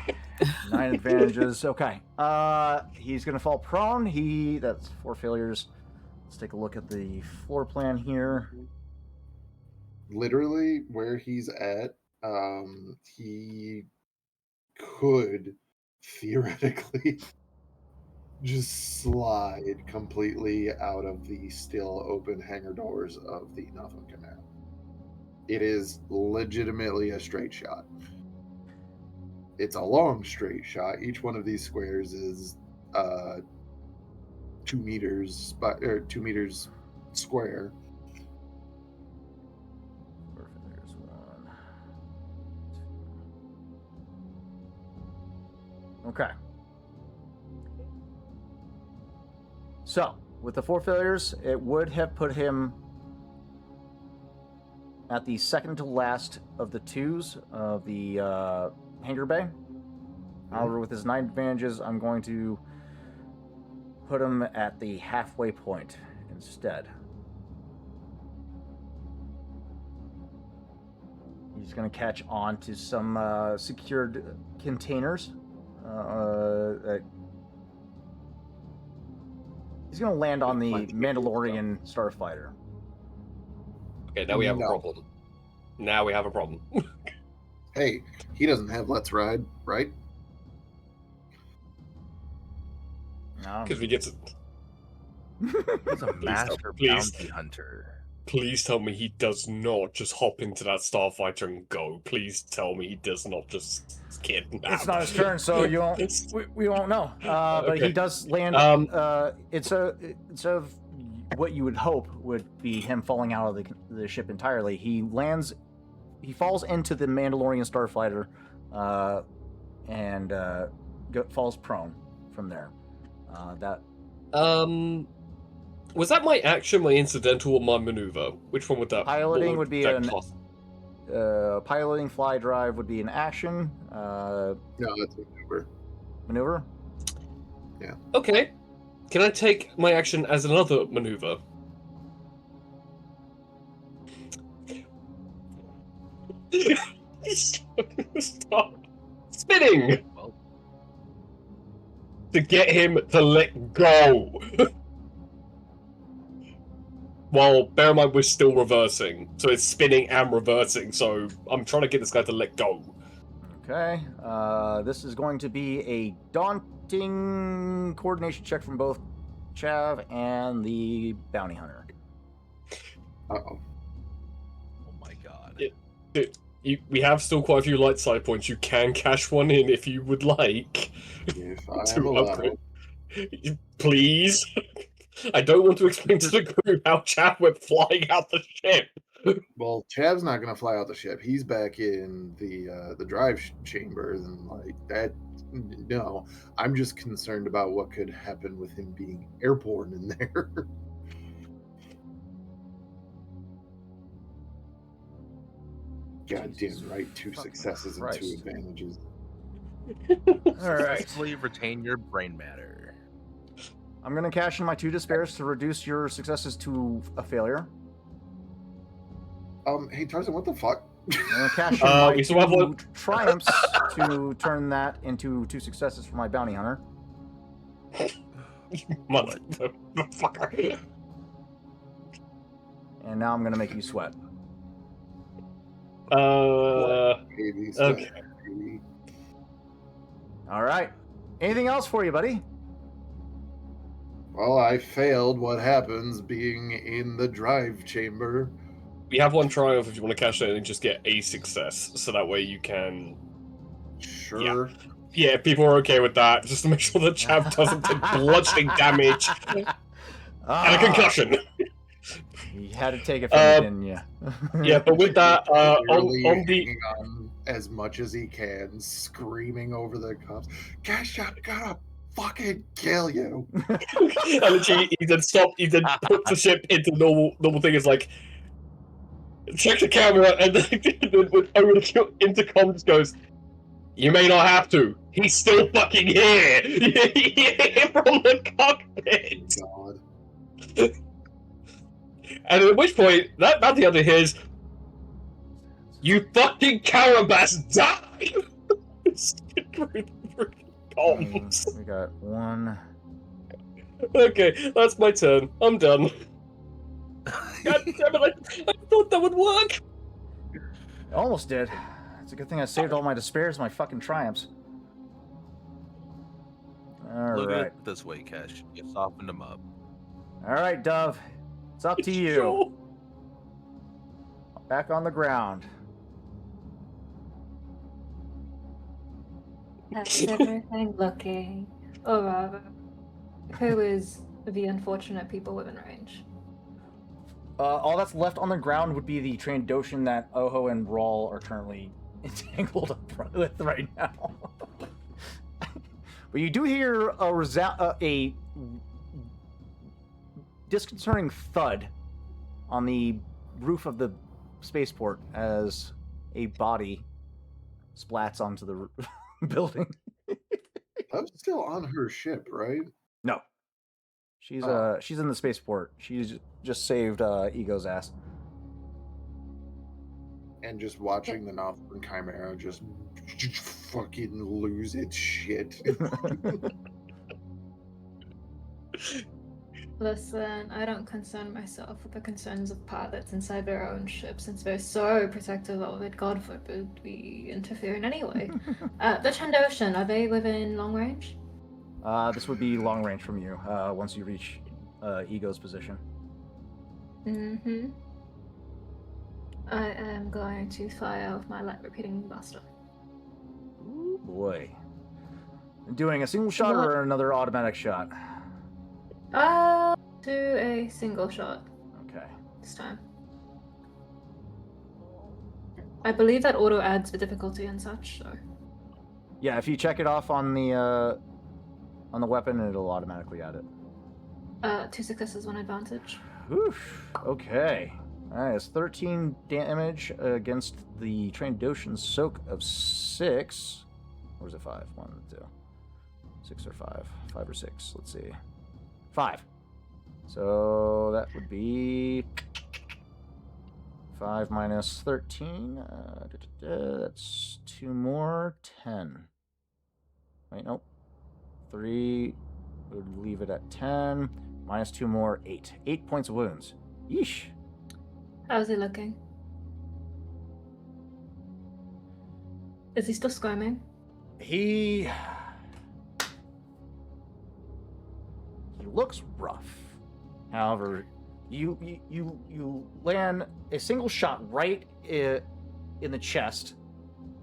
9 advantages. Okay. He's gonna fall prone. That's 4 failures. Let's take a look at the floor plan here. Literally where he's at, he could theoretically just slide completely out of the still open hangar doors of the Northern Canal. It is legitimately a straight shot. It's a long straight shot. Each one of these squares is 2 meters 2 meters square. There's 1. 2. Okay. So, with the 4 failures, it would have put him at the second to last of the 2s of the hangar bay. However, with his 9 advantages, I'm going to put him at the halfway point instead. He's going to catch on to some secured containers. He's going to land on the Mandalorian starfighter. Okay, now we have a No. problem. Now we have a problem. Hey, he doesn't have Let's Ride, right? No. Because we get to... He's a master please. bounty hunter. Please tell me he does not just hop into that starfighter and go. Please tell me he does not just kidnap. It's not his turn, so you won't. We won't know. But Okay. he does land. It's of what you would hope would be him falling out of the ship entirely. He lands. He falls into the Mandalorian starfighter, and falls prone from there. Was that my action, my incidental, or my maneuver? Which one would that? Piloting would be that an cost? piloting fly drive would be an action. No, that's a maneuver. Maneuver. Okay. Can I take my action as another maneuver? Stop spinning! Well. To get him to let go. Well, bear in mind we're still reversing, so it's spinning and reversing. So I'm trying to get this guy to let go. Okay. This is going to be a daunting coordination check from both Chav and the bounty hunter. Uh-oh. Oh my god. We have still quite a few light side points. You can cash one in if you would like. If I am To allowed. upgrade. Please. I don't want to explain to the group how Chav went flying out the ship. Well, Chav's not going to fly out the ship. He's back in the drive chamber, and like that. No, I'm just concerned about what could happen with him being airborne in there. Goddamn right, 2 successes and 2 Christ. advantages. All right. Successfully retain your brain matter. I'm going to cash in my 2 despairs to reduce your successes to a failure. Hey Tarzan, what the fuck? I'm going to cash in my we still have 2 one- triumphs to turn that into 2 successes for my bounty hunter. Motherfucker. And now I'm going to make you sweat. Baby, Okay. baby. All right. Anything else for you, buddy? Well, I failed. What happens being in the drive chamber? We have one triumph if you want to cash it in and just get a success, so that way you can. Sure. Yeah, people are okay with that, just to make sure the Chav doesn't take bludgeoning damage and a concussion. You had to take it from me, didn't you? Yeah, but with that, Clearly on the hanging on as much as he can, screaming over the cops, Cash, I'm gonna fucking kill you. And literally, he then puts the ship into normal thing. Is like, check the camera, and then over the intercom just goes, "You may not have to. He's still fucking here." You hear him from the cockpit. God. And at which point, that bounty hunter hears, "You fucking Carabas, die!" Comms. We got one. Okay, that's my turn. I'm done. God damn it, I thought that would work. It almost did. It's a good thing I saved all my despairs, my fucking triumphs. All Look right. at it this way, Cash. You softened him up. All right, Dove. It's up to you. Sure. Back on the ground. How's everything looking? Or rather, who is the unfortunate people within range? All that's left on the ground would be the Trandoshan that Oho and Rawl are currently entangled up with right now. But you do hear a disconcerting thud on the roof of the spaceport as a body splats onto the building. I'm still on her ship, right? No. She's Oh. she's in the spaceport. She's just saved Ego's ass. And just watching the Northern Chimera just fucking lose its shit. Listen, I don't concern myself with the concerns of pilots inside their own ship since they're so protective of it. God forbid we interfere in any way. The Trandoshan, are they within long range? This would be long range from you once you reach Ego's position. Mm-hmm. I am going to fire with my light repeating blaster. Ooh, boy. Doing a single shot or another automatic shot? I'll do a single shot Okay. this time. I believe that auto adds the difficulty and such, so. Yeah, if you check it off on the weapon, it'll automatically add it. 2 successes, 1 advantage. Oof. Okay. Alright, it's 13 damage against the Trandoshan's soak of 6. Or is it 5? 1, 2. 6 or 5? 5 or 6. Let's see. 5. So that would be 5 minus 13. That's 2 more. 10. Wait, nope. 3 would leave it at 10. Minus 2 more. 8. 8 points of wounds. Yeesh. How's he looking? Is he still squirming? He looks rough. However, you land a single shot right in the chest,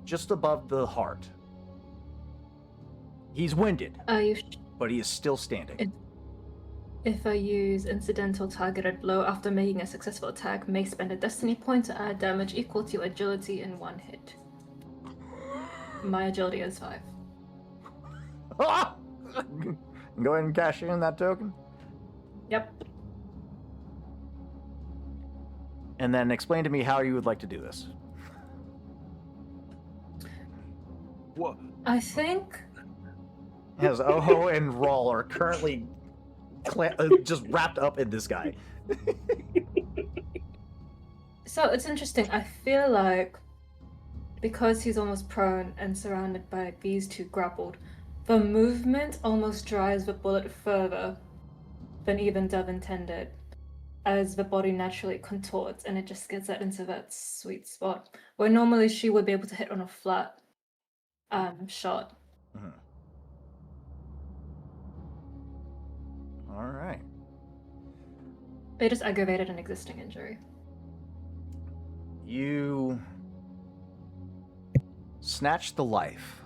just above the heart. He's winded, but he is still standing. If I use incidental targeted blow after making a successful attack, may spend a destiny point to add damage equal to agility in 1 hit. My agility is 5. Ah! Go ahead and cash in that token. Yep. And then explain to me how you would like to do this. What? I think As Oho and Rawl are currently just wrapped up in this guy. so. It's interesting. I feel like because he's almost prone and surrounded by these two grappled, the movement almost drives the bullet further than even Dove intended, as the body naturally contorts and it just gets that into that sweet spot where normally she would be able to hit on a flat shot. Mhm. All right. They just aggravated an existing injury. You snatch the life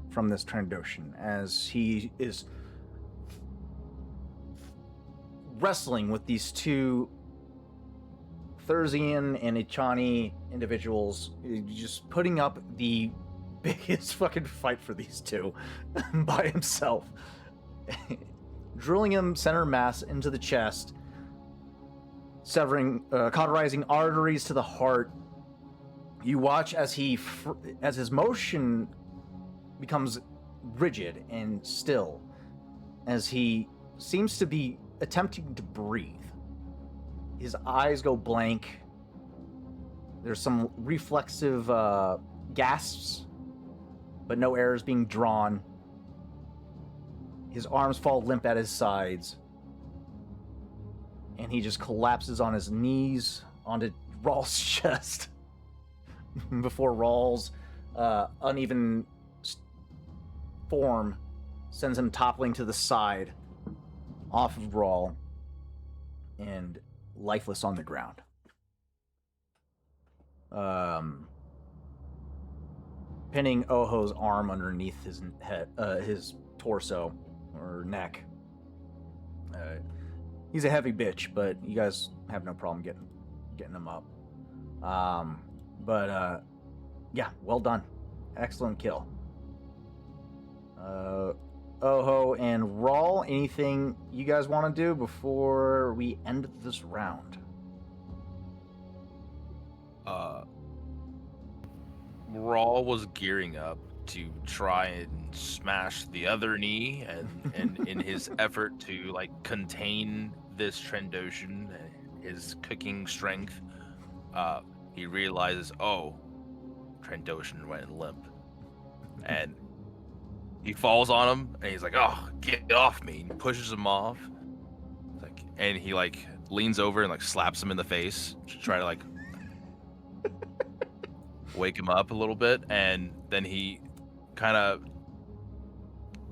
from this Trandoshan as he is wrestling with these two Thursian and Ichani individuals just putting up the biggest fucking fight for these two by himself. Drilling him center mass into the chest, severing, cauterizing arteries to the heart. You watch as as his motion becomes rigid and still, as he seems to be attempting to breathe. His eyes go blank. There's some reflexive gasps, but no air is being drawn. His arms fall limp at his sides, and he just collapses on his knees onto Rawl's chest before Rawl's uneven form sends him toppling to the side off of Rawl and lifeless on the ground. Pinning Oho's arm underneath his head, his torso or neck. He's a heavy bitch, but you guys have no problem getting him up. Yeah, well done. Excellent kill. Oho and Rawl, anything you guys want to do before we end this round? Rawl was gearing up to try and smash the other knee, and in his effort to like contain this Trandoshan, his cooking strength, he realizes, oh, Trandoshan went limp, and he falls on him, and he's like, oh, get off me, and pushes him off, like, and he like leans over and like slaps him in the face to try to like wake him up a little bit, and then he kind of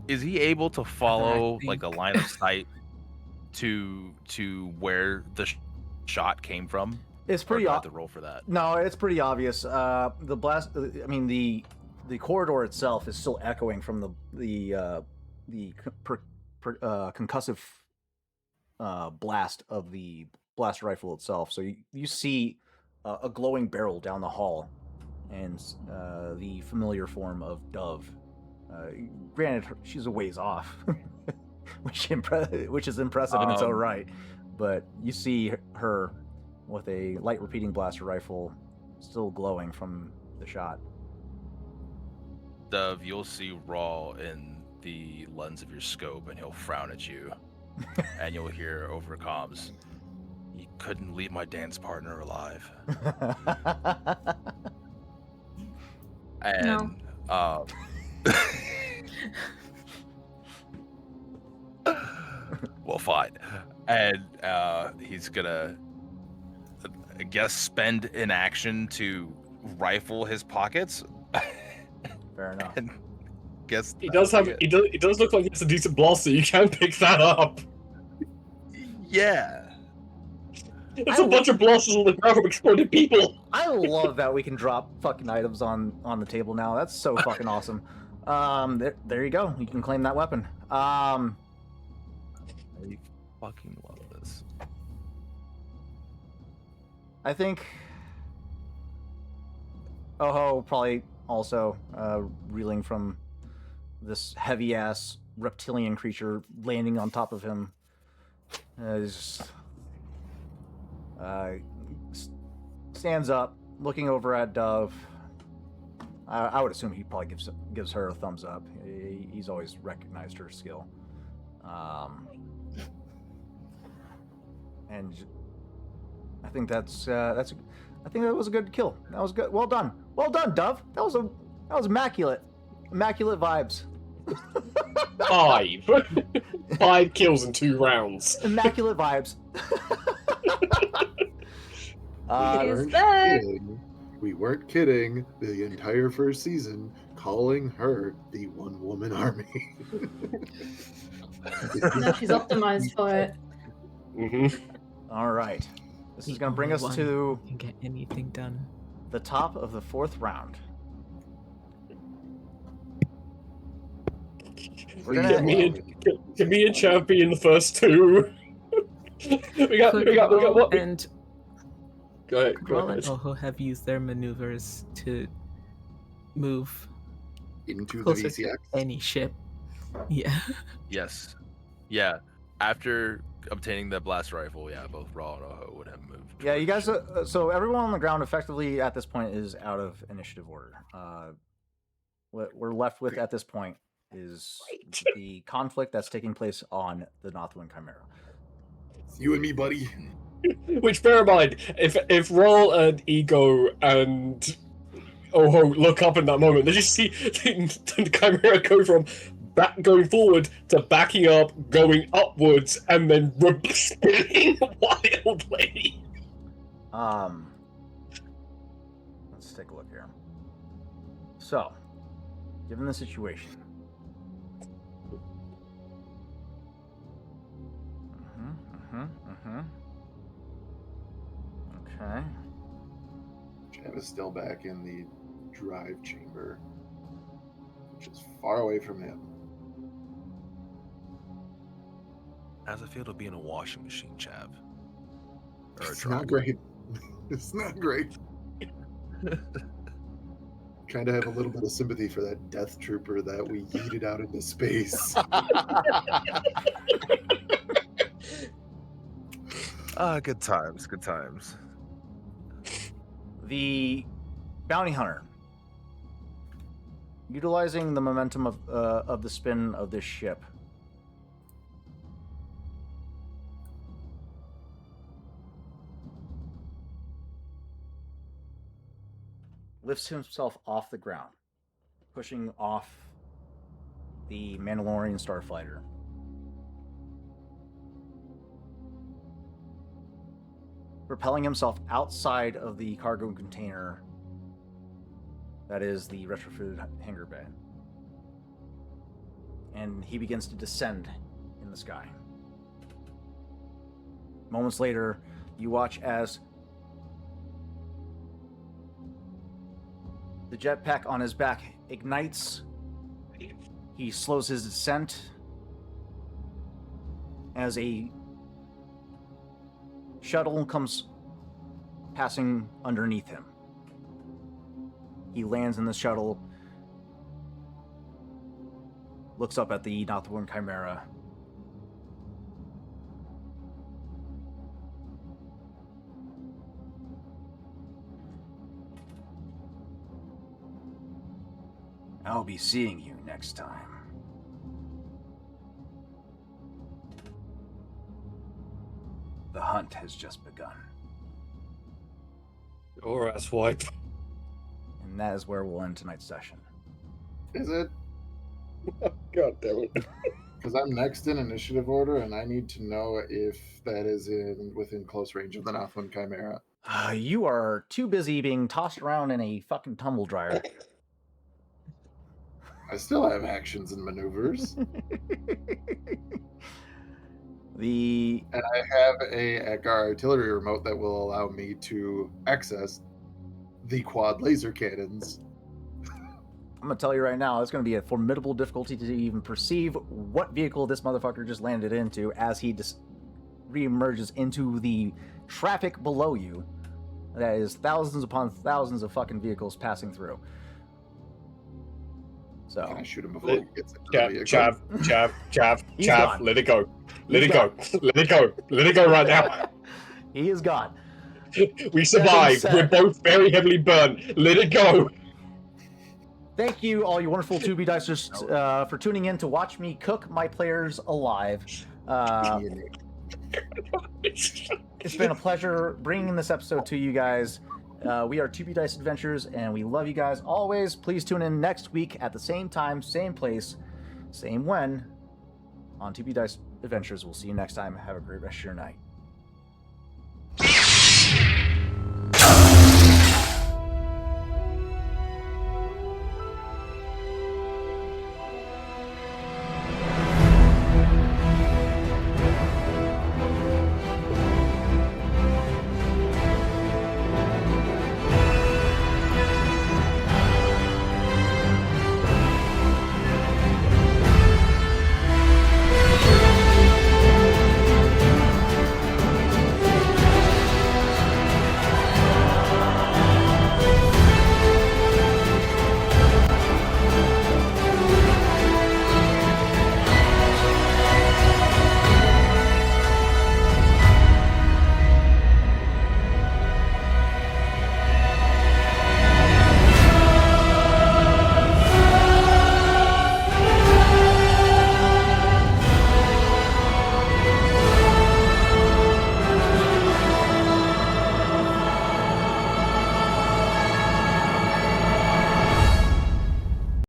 is he able to follow like the line of sight to where the shot came from? It's pretty obvious. To roll for that. No, it's pretty obvious. The blast. I mean, the corridor itself is still echoing from the concussive blast of the blast rifle itself. So you see a glowing barrel down the hall, and the familiar form of Dove. Granted, she's a ways off, which is impressive in its own right. But you see her with a light repeating blaster rifle still glowing from the shot. Dove, you'll see Raw in the lens of your scope, and he'll frown at you, and you'll hear over comms, "He couldn't leave my dance partner alive." And No. Well, fine. And he's gonna, I guess, spend an action to rifle his pockets. Fair enough. And guess He does look like it's a decent blaster. You can pick that up. Yeah. There's a bunch of blasters on the ground from exploded people. I love that we can drop fucking items on the table now. That's so fucking awesome. There you go. You can claim that weapon. I fucking love this. I think Oho probably also reeling from this heavy ass reptilian creature landing on top of him. Stands up, looking over at Dove. I would assume he probably gives her a thumbs up. He's always recognized her skill. And I think I think that was a good kill. That was good. Well done, Dove. That was immaculate vibes. 5 kills in 2 rounds. Immaculate vibes. We weren't kidding. The entire first season, calling her the one-woman army. No, she's optimized for it. Mm-hmm. All right. This is going to bring us to can get anything done. the top of the 4th round. We're gonna Can me and Champ be in the first 2? we got what? And Go ahead. Go Roll ahead. and Oho have used their maneuvers to move Into the closer VCX. to any ship. Yeah. Yes. Yeah. After obtaining the blast rifle, yeah, both Raw and Oho would have moved. Yeah, you towards guys. the ship. So everyone on the ground effectively at this point is out of initiative order. What we're left with at this point is the conflict that's taking place on the Northwind Chimera. It's you and me, buddy. Which, bear in mind, if Roll and Ego and Oho look up in that moment, they just see the Chimera go from going forward to backing up, going upwards, and then spinning wildly. Let's take a look here. So, given the situation, okay. Chav is still back in the drive chamber, which is far away from him. How's it feel to be in a washing machine, Chav? Or a It's dryer? not great. It's not great. Trying to have a little bit of sympathy for that death trooper that we yeeted out into space. Good times, good times. The bounty hunter, utilizing the momentum of the spin of this ship, lifts himself off the ground, pushing off the Mandalorian starfighter. Propelling himself outside of the cargo container that is the retrofitted hangar bay. And he begins to descend in the sky. Moments later, you watch as the jetpack on his back ignites. He slows his descent as a shuttle comes passing underneath him. He lands in the shuttle, looks up at the Northwind Chimera. I'll be seeing you next time. The hunt has just begun. Your ass wipe. And that is where we'll end tonight's session. Is it? God damn it. Because I'm next in initiative order, and I need to know if that is within close range of the Northwind Chimera. You are too busy being tossed around in a fucking tumble dryer. I still have actions and maneuvers, The and I have a Akar artillery remote that will allow me to access the quad laser cannons. I'm gonna tell you right now, it's gonna be a formidable difficulty to even perceive what vehicle this motherfucker just landed into as he reemerges into the traffic below you. That is thousands upon thousands of fucking vehicles passing through. So Can I shoot him before he gets into the Chav, vehicle? Chav, He's Chav, gone. let it go. Let He's it go. Let it go. Let it go right now. he is gone. We survived. said- We're both very heavily burned. Let it go. Thank you, all you wonderful 2B Dicers, for tuning in to watch me cook my players alive. It's been a pleasure bringing this episode to you guys. We are 2B Dice Adventures, and we love you guys always. Please tune in next week at the same time, same place, same when on 2B Dice Adventures. We'll see you next time. Have a great rest of your night.